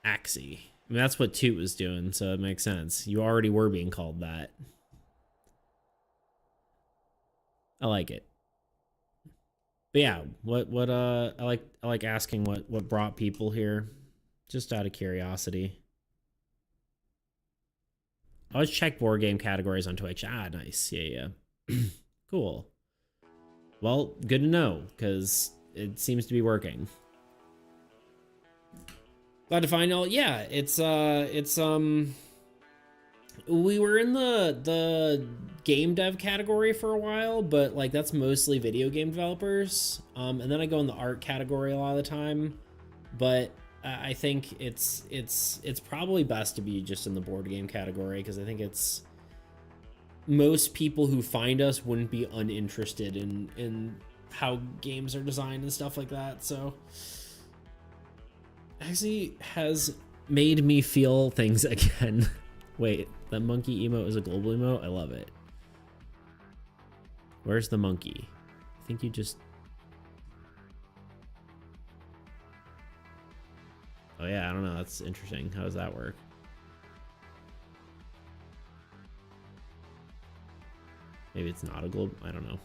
Axie. I mean, that's what Toot was doing, so it makes sense. You already were being called that. I like it. But yeah, I like asking what brought people here, just out of curiosity. I always check board game categories on Twitch. Ah, nice. Yeah. Cool. Well, good to know, because it seems to be working. Glad to find out. Yeah, it's we were in the game dev category for a while, but like that's mostly video game developers. And then I go in the art category a lot of the time, but I think it's probably best to be just in the board game category, because I think it's most people who find us wouldn't be uninterested in how games are designed and stuff like that. So actually has made me feel things again. Wait, that monkey emote is a global emote? I love it. Where's the monkey? I think you just... Oh yeah, I don't know. That's interesting. How does that work? Maybe it's not a globe. I don't know.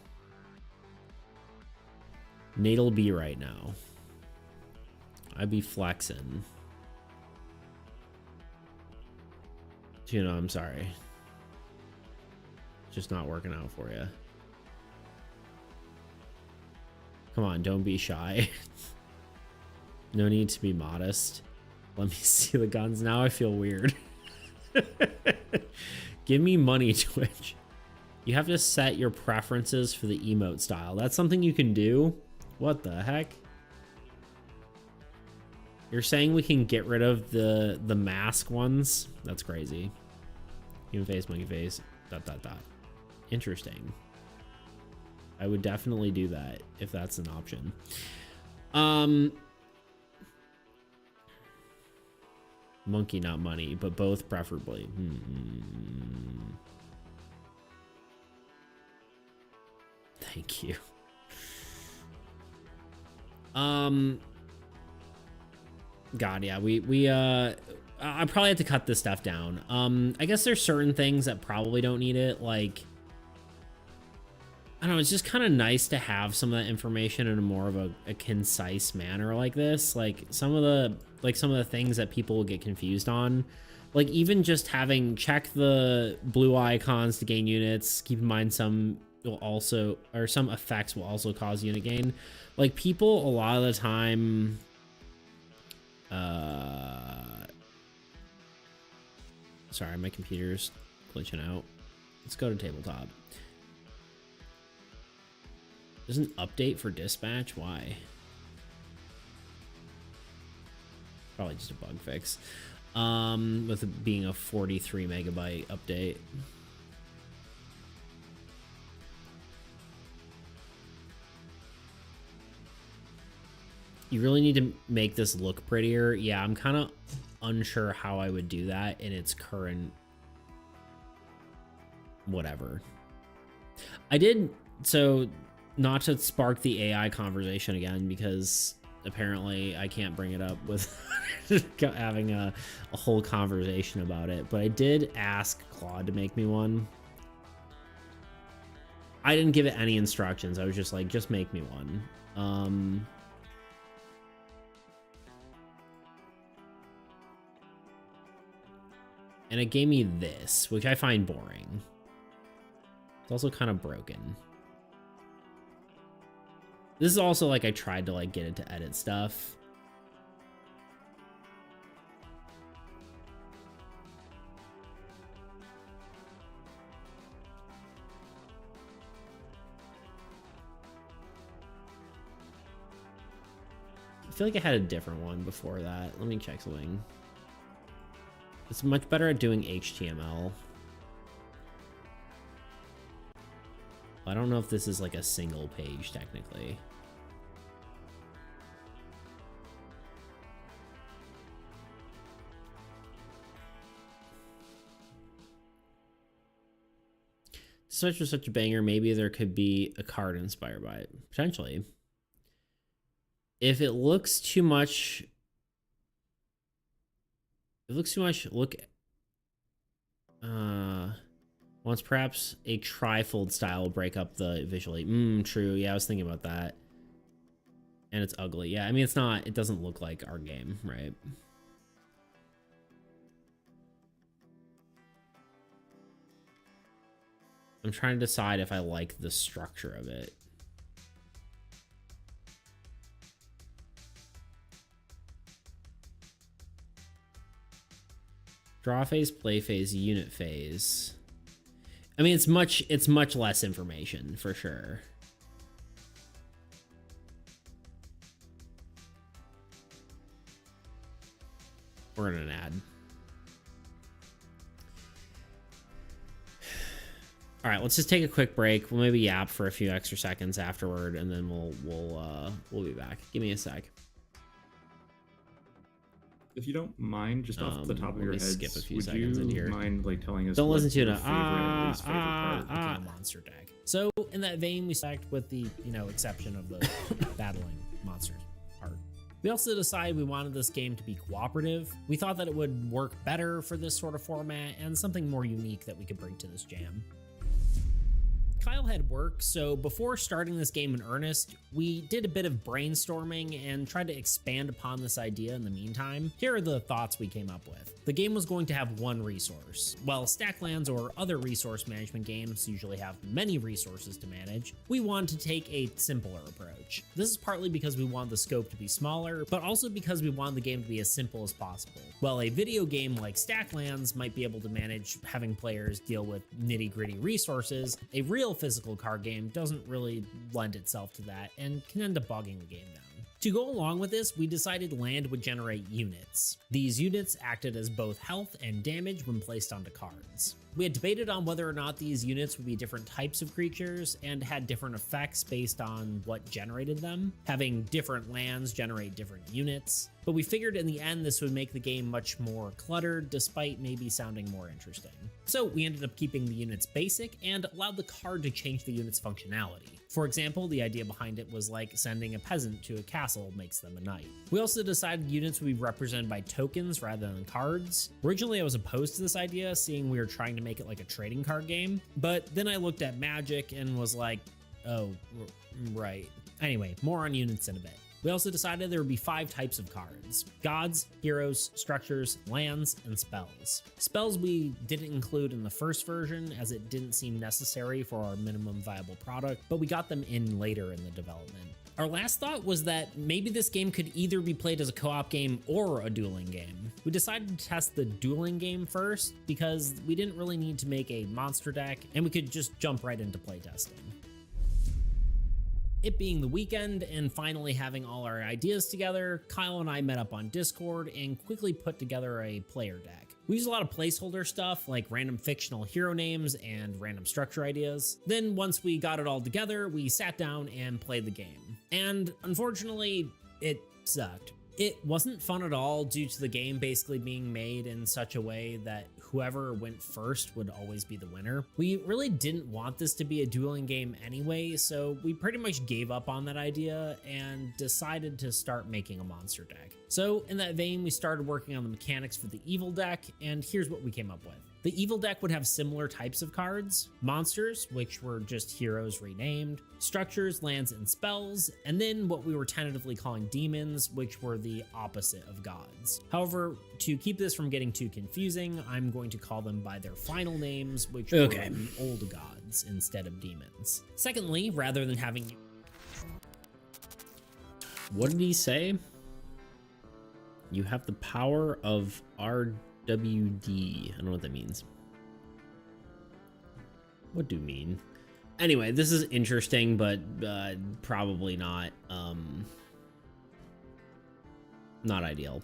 Natal B right now. I'd be flexing. You know, I'm sorry. Just not working out for you. Come on, don't be shy. No need to be modest. Let me see the guns. Now I feel weird. Give me money, Twitch. You have to set your preferences for the emote style. That's something you can do. What the heck? You're saying we can get rid of the mask ones? That's crazy. Human face, monkey face, ... Interesting. I would definitely do that if that's an option. Monkey, not money, but both preferably. Thank you. God, yeah, I probably have to cut this stuff down. I guess there's certain things that probably don't need it, like, I don't know, it's just kind of nice to have some of that information in a more of a concise manner like this. Like some of the things that people will get confused on, like even just having check the blue icons to gain units. Keep in mind some will also, or some effects will also cause unit gain. Like people a lot of the time, sorry, my computer's glitching out. Let's go to tabletop. There's an update for dispatch? Why? Probably just a bug fix. With it being a 43 megabyte update. You really need to make this look prettier. Yeah, I'm kind of unsure how I would do that in its current whatever. I did, so not to spark the AI conversation again, because apparently I can't bring it up with having a whole conversation about it, but I did ask Claude to make me one. I didn't give it any instructions. I was just like, just make me one. And it gave me this, which I find boring. It's also kind of broken. This is also like I tried to like get it to edit stuff. I feel like I had a different one before that. Let me check something. It's much better at doing HTML. I don't know if this is like a single page technically. Such or such a banger, maybe there could be a card inspired by it. Potentially. If it looks too much... look... Once perhaps a trifold style will break up the visually. True. Yeah, I was thinking about that. And it's ugly. Yeah, I mean, it's not... It doesn't look like our game, right? I'm trying to decide if I like the structure of it. Draw phase, play phase, unit phase. I mean, it's much less information for sure. We're in an ad. All right, let's just take a quick break. We'll maybe yap for a few extra seconds afterward, and then we'll be back. Give me a sec. If you don't mind, just off the top of your head, skip a few would seconds you in here. mind like telling us? Don't what listen to your it. favorite and least favorite part The monster deck. So in that vein, we select with the exception of the battling monsters part. We also decided we wanted this game to be cooperative. We thought that it would work better for this sort of format and something more unique that we could bring to this jam. Kyle had work, so before starting this game in earnest, we did a bit of brainstorming and tried to expand upon this idea in the meantime. Here are the thoughts we came up with. The game was going to have one resource. While Stacklands or other resource management games usually have many resources to manage, we wanted to take a simpler approach. This is partly because we want the scope to be smaller, but also because we want the game to be as simple as possible. While a video game like Stacklands might be able to manage having players deal with nitty-gritty resources, a real physical card game doesn't really lend itself to that and can end up bogging the game down. To go along with this, we decided land would generate units. These units acted as both health and damage when placed onto cards. We had debated on whether or not these units would be different types of creatures and had different effects based on what generated them, having different lands generate different units, but we figured in the end this would make the game much more cluttered despite maybe sounding more interesting. So we ended up keeping the units basic and allowed the card to change the unit's functionality. For example, the idea behind it was like sending a peasant to a castle makes them a knight. We also decided units would be represented by tokens rather than cards. Originally I was opposed to this idea, seeing we were trying to make it like a trading card game, but then I looked at Magic and was like, oh, right. Anyway, more on units in a bit. We also decided there would be 5 types of cards: gods, heroes, structures, lands, and spells. Spells we didn't include in the first version as it didn't seem necessary for our minimum viable product, but we got them in later in the development. Our last thought was that maybe this game could either be played as a co-op game or a dueling game. We decided to test the dueling game first because we didn't really need to make a monster deck and we could just jump right into playtesting. It being the weekend and finally having all our ideas together, Kyle and I met up on Discord and quickly put together a player deck. We used a lot of placeholder stuff like random fictional hero names and random structure ideas. Then once we got it all together, we sat down and played the game. And unfortunately, it sucked. It wasn't fun at all due to the game basically being made in such a way that whoever went first would always be the winner. We really didn't want this to be a dueling game anyway, so we pretty much gave up on that idea and decided to start making a monster deck. So in that vein, we started working on the mechanics for the evil deck, and here's what we came up with. The evil deck would have similar types of cards: monsters, which were just heroes renamed, structures, lands, and spells, and then what we were tentatively calling demons, which were the opposite of gods. However, to keep this from getting too confusing, I'm going to call them by their final names, which were the old gods instead of demons. Secondly, rather than having... What did he say? You have the power of RWD. I don't know what that means. What do you mean? Anyway, this is interesting, but probably not ideal.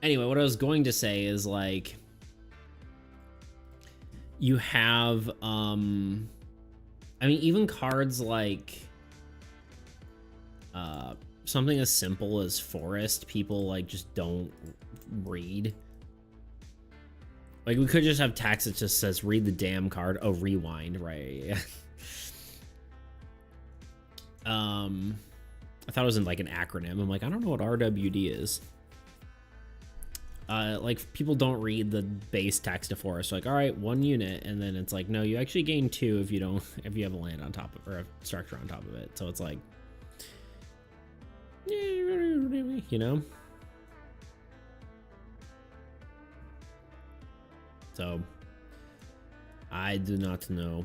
Anyway, what I was going to say is, like, you have I mean, even cards like something as simple as forest, people like just don't read. Like, we could just have text that just says read the damn card. Oh, rewind, right? Yeah. I thought it was in like an acronym. I'm like, I don't know what RWD is. Like, people don't read the base text of forest. Like, all right, 1 unit, and then it's like, no, you actually gain 2 if you have a land on top of, or a structure on top of it. So it's like, you know. So I do not know.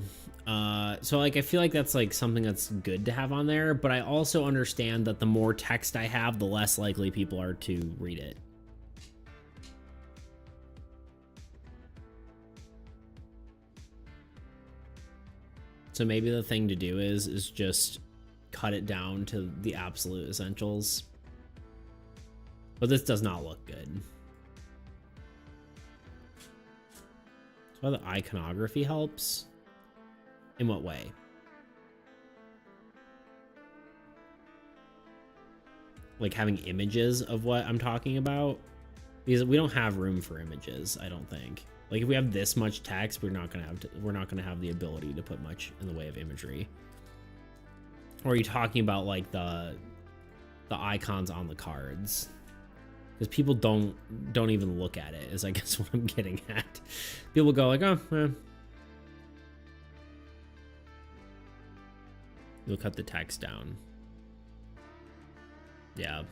So like, I feel like that's like something that's good to have on there, but I also understand that the more text I have, the less likely people are to read it. So maybe the thing to do is just cut it down to the absolute essentials. But this does not look good. So the iconography helps. In what way? Like having images of what I'm talking about? Because we don't have room for images, I don't think. Like if we have this much text, we're not gonna have the ability to put much in the way of imagery. Or are you talking about like the icons on the cards? Because people don't even look at it, is I guess what I'm getting at. People go like, oh, You'll cut the text down. Yeah.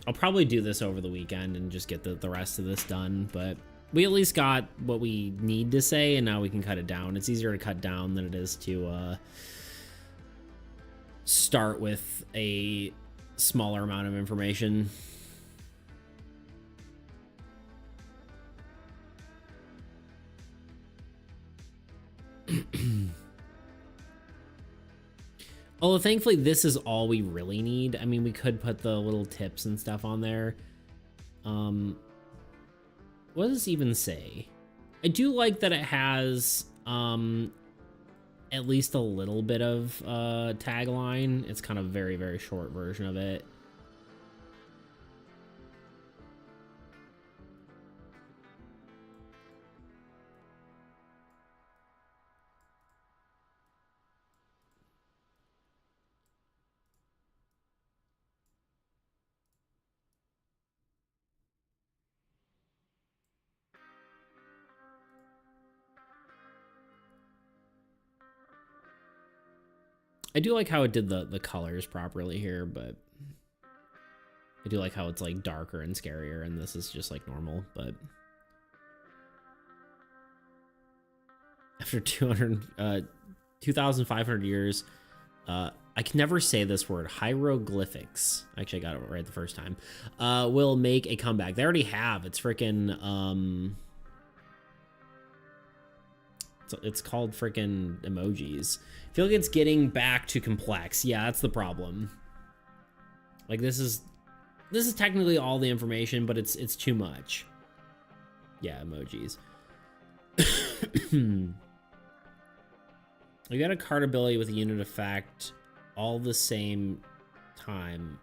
I'll probably do this over the weekend and just get the rest of this done, but we at least got what we need to say, and now we can cut it down. It's easier to cut down than it is to start with a smaller amount of information. Although thankfully this is all we really need. I mean, we could put the little tips and stuff on there. What does this even say? I do like that it has at least a little bit of tagline. It's kind of very, very short version of it. I do like how it did the colors properly here, but I do like how it's like darker and scarier, and this is just like normal, but after 2,500 years, I can never say this word, hieroglyphics. Actually, I got it right the first time. Will make a comeback. They already have. It's freaking, it's called freaking emojis. I feel like it's getting back to complex. Yeah, that's the problem. Like this is technically all the information, but it's too much. Yeah, emojis. You got a card ability with a unit effect all the same time.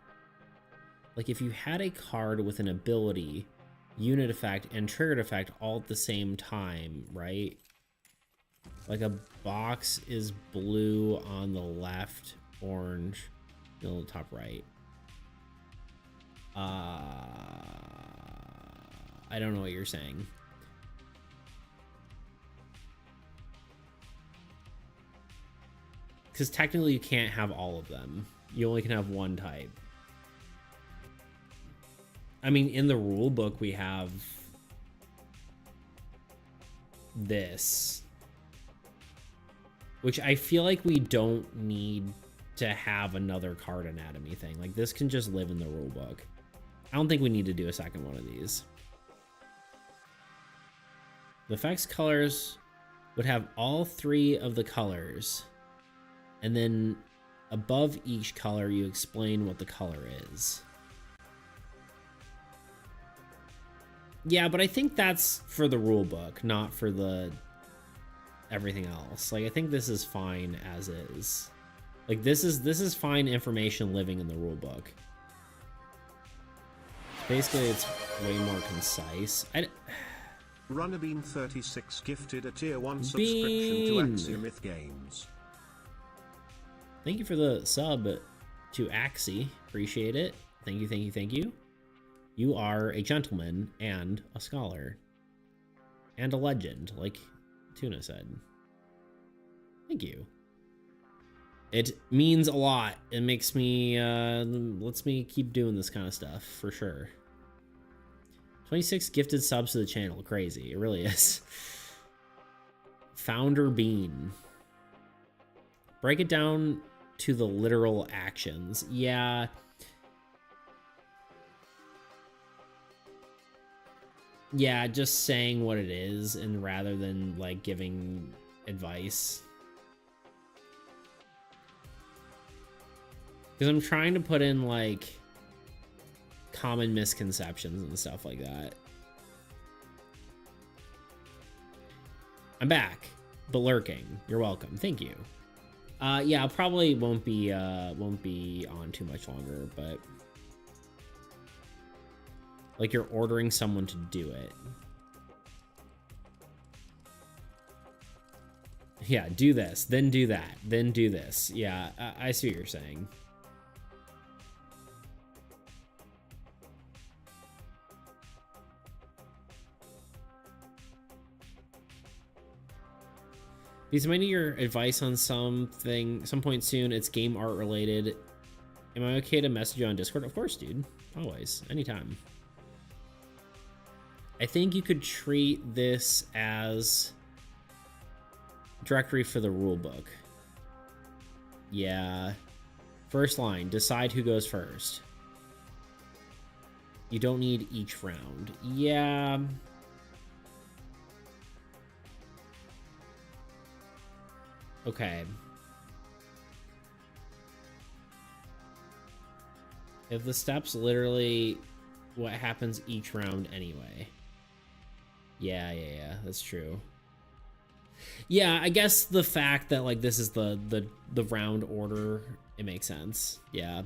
Like if you had a card with an ability, unit effect, and triggered effect all at the same time, right? Like a box is blue on the left, orange on the top right. I don't know what you're saying. Because technically you can't have all of them. You only can have one type. I mean, in the rule book we have this, which I feel like we don't need to have another card anatomy thing. Like this can just live in the rule book. I don't think we need to do a second one of these. The effects colors would have all three of the colors, and then above each color you explain what the color is. Yeah, but I think that's for the rule book, not for the everything else. Like I think this is fine as is. Like this is fine information living in the rule book. Basically it's way more concise. Runnerbean36 gifted a tier 1 subscription to Axiomyth Games. Thank you for the sub to Axie. Appreciate it. Thank you, thank you, thank you. You are a gentleman and a scholar. And a legend, like Tuna said. Thank you. It means a lot. It makes me, lets me keep doing this kind of stuff, for sure. 26 gifted subs to the channel. Crazy. It really is. Founder Bean. Break it down to the literal actions. Yeah. Yeah, just saying what it is, and rather than like giving advice. Because I'm trying to put in like common misconceptions and stuff like that. I'm back, but lurking. You're welcome. Thank you. Yeah, I probably won't be on too much longer, but like you're ordering someone to do it. Yeah, do this, then do that, then do this. Yeah, I see what you're saying. Because I might need your advice on something some point soon. It's game art related. Am I okay to message you on Discord? Of course, dude. Always. Anytime. I think you could treat this as directory for the rulebook. Yeah. First line, decide who goes first. You don't need each round. Yeah. Okay. If the steps literally what happens each round anyway. Yeah, that's true. Yeah, I guess the fact that like this is the round order, it makes sense. Yeah.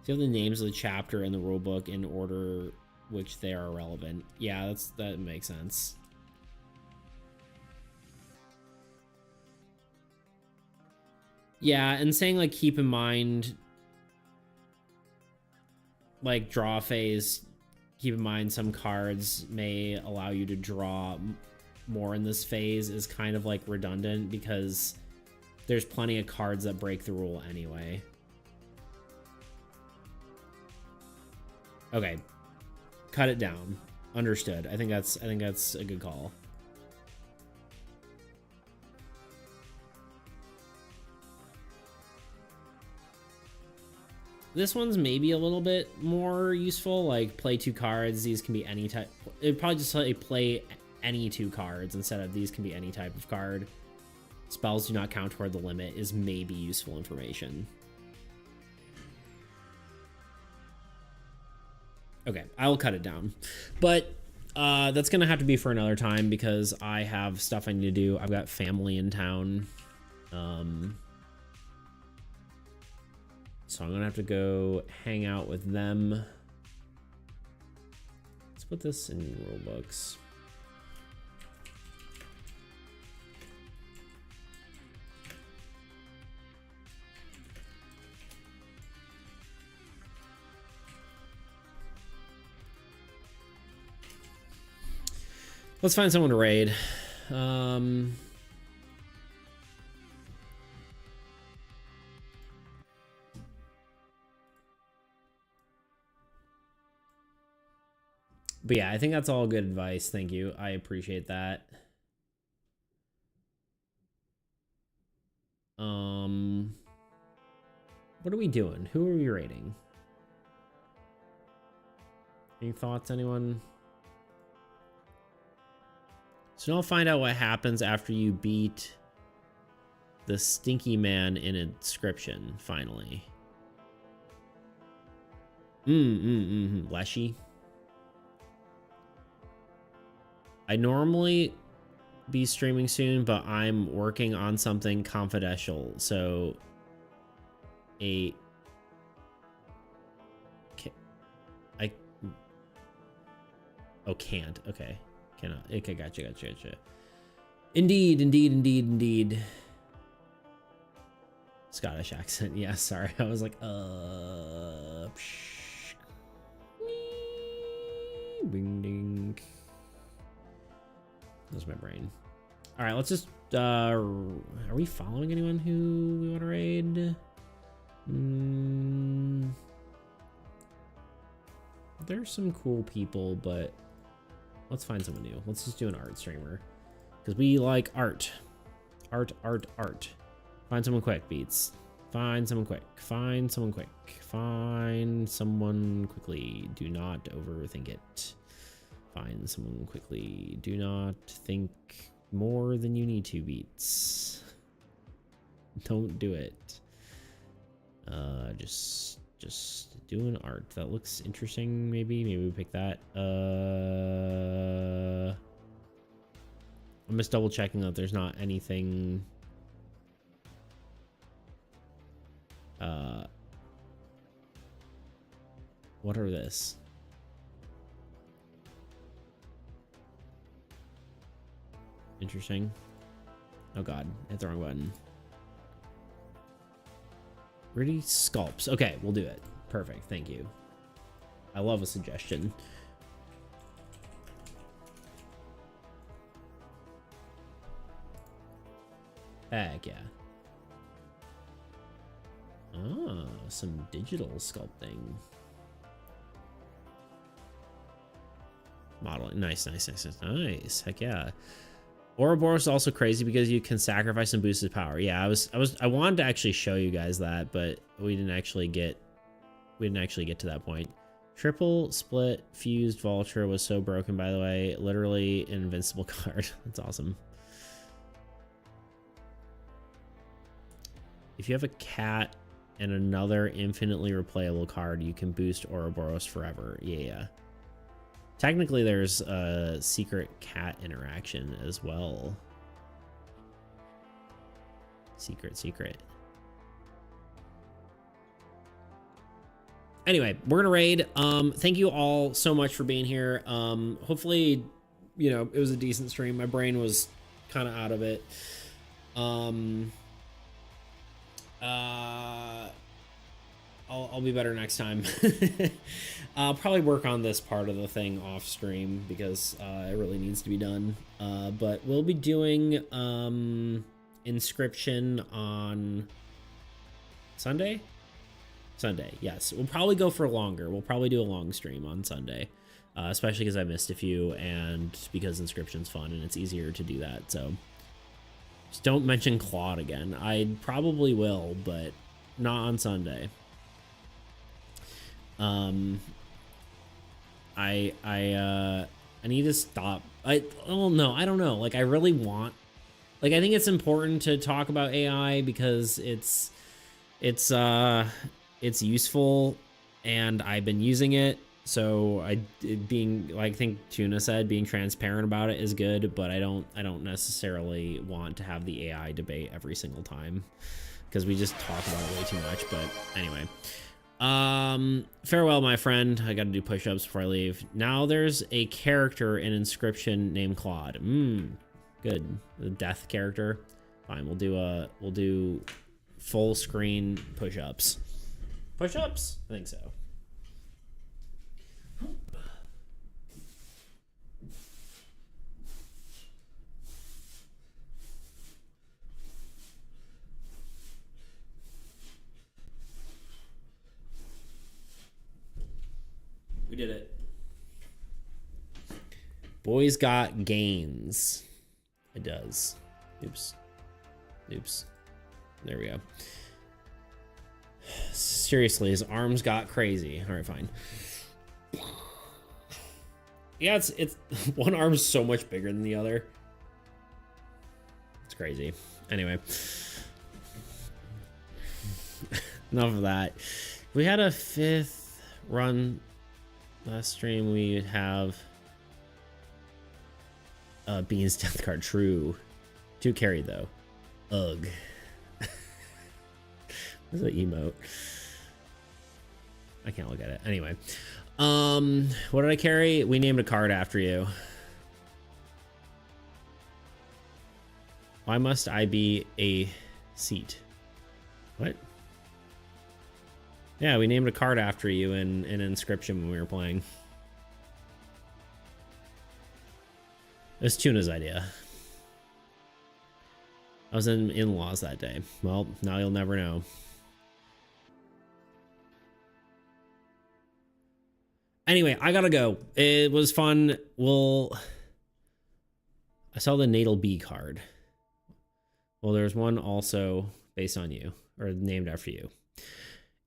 So you have the names of the chapter and the rulebook in order which they are relevant. Yeah, that makes sense. Yeah, and saying like keep in mind like draw phase, keep in mind some cards may allow you to draw more in this phase is kind of like redundant because there's plenty of cards that break the rule anyway. Okay. Cut it down. Understood. I think that's a good call. This one's maybe a little bit more useful, like play 2 cards. These can be any type. It'd probably just say play any 2 cards instead of these can be any type of card. Spells do not count toward the limit is maybe useful information. Okay, I'll cut it down. But that's going to have to be for another time because I have stuff I need to do. I've got family in town. So I'm gonna have to go hang out with them. Let's put this in rule books. Let's find someone to raid. But yeah, I think that's all good advice. Thank you. I appreciate that. What are we doing? Who are we rating? Any thoughts, anyone? So I'll find out what happens after you beat the stinky man in Inscription, finally. Leshy. I normally be streaming soon, but I'm working on something confidential, so can't. Okay. Cannot. Okay, gotcha. Indeed. Scottish accent. Yeah, sorry. I was like, Bing ding. That's my brain. All right, let's just, are we following anyone who we want to raid? There's some cool people, but let's find someone new. Let's just do an art streamer because we like art. Art. Find someone quick, Beats. Find someone quick. Find someone quickly. Do not overthink it. Find someone quickly. Do not think more than you need to, Beats. Don't do it. Just do an art that looks interesting. Maybe we pick that. I'm just double checking that there's not anything. What are this? Interesting. Oh god, hit the wrong button. Gritty sculpts. Okay, we'll do it. Perfect, thank you. I love a suggestion. Heck yeah. Ah, some digital sculpting. Modeling. Nice. Heck yeah. Ouroboros is also crazy because you can sacrifice and boost his power. Yeah, I wanted to actually show you guys that, but we didn't actually get to that point. Triple split fused vulture was so broken, by the way. Literally an invincible card. That's awesome. If you have a cat and another infinitely replayable card, you can boost Ouroboros forever. Yeah. Technically, there's a secret cat interaction as well. Secret. Anyway, we're gonna raid. Thank you all so much for being here. Hopefully, you know, it was a decent stream. My brain was kind of out of it. I'll be better next time. I'll probably work on this part of the thing off stream because it really needs to be done. But we'll be doing Inscription on Sunday. Yes, we'll probably go for longer. We'll probably do a long stream on Sunday, especially because I missed a few and because Inscription's fun and it's easier to do that. So just don't mention Claude again. I probably will, but not on Sunday. I need to stop. Oh no, I don't know. Like I really want, like I think it's important to talk about AI because it's useful and I've been using it. So I think Tuna said, being transparent about it is good, but I don't necessarily want to have the AI debate every single time because we just talk about it way too much. But anyway, farewell, my friend. I got to do push-ups before I leave. Now there's a character in Inscription named Claude. Good. The death character. Fine. We'll do full screen push-ups. Push-ups? I think so. We did it. Boys got gains. It does. Oops. There we go. Seriously, his arms got crazy. All right, fine. Yeah, it's one arm's so much bigger than the other. It's crazy. Anyway. Enough of that. We had a 5th run last stream. We would have Bean's death card. True. 2 carried though. Ugh. What's that emote? I can't look at it. Anyway. What did I carry? We named a card after you. Why must I be a seat? What? Yeah, we named a card after you in Inscription when we were playing. It was Tuna's idea. I was in in-laws that day. Well, now you'll never know. Anyway, I gotta go. It was fun. I saw the Natal Bee card. Well, there's one also based on you, or named after you.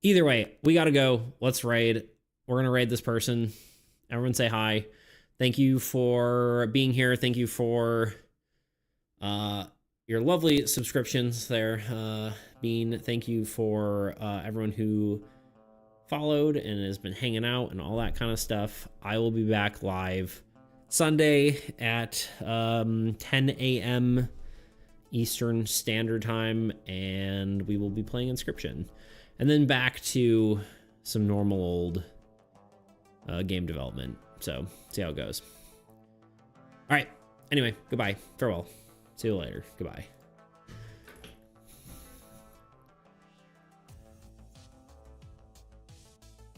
Either way, we gotta go. Let's raid. We're gonna raid this person. Everyone say hi. Thank you for being here. Thank you for your lovely subscriptions there, Bean. Thank you for everyone who followed and has been hanging out and all that kind of stuff. I will be back live Sunday at 10 a.m. Eastern Standard Time, and we will be playing Inscription. And then back to some normal old game development. So, see how it goes. All right. Anyway, goodbye. Farewell. See you later. Goodbye.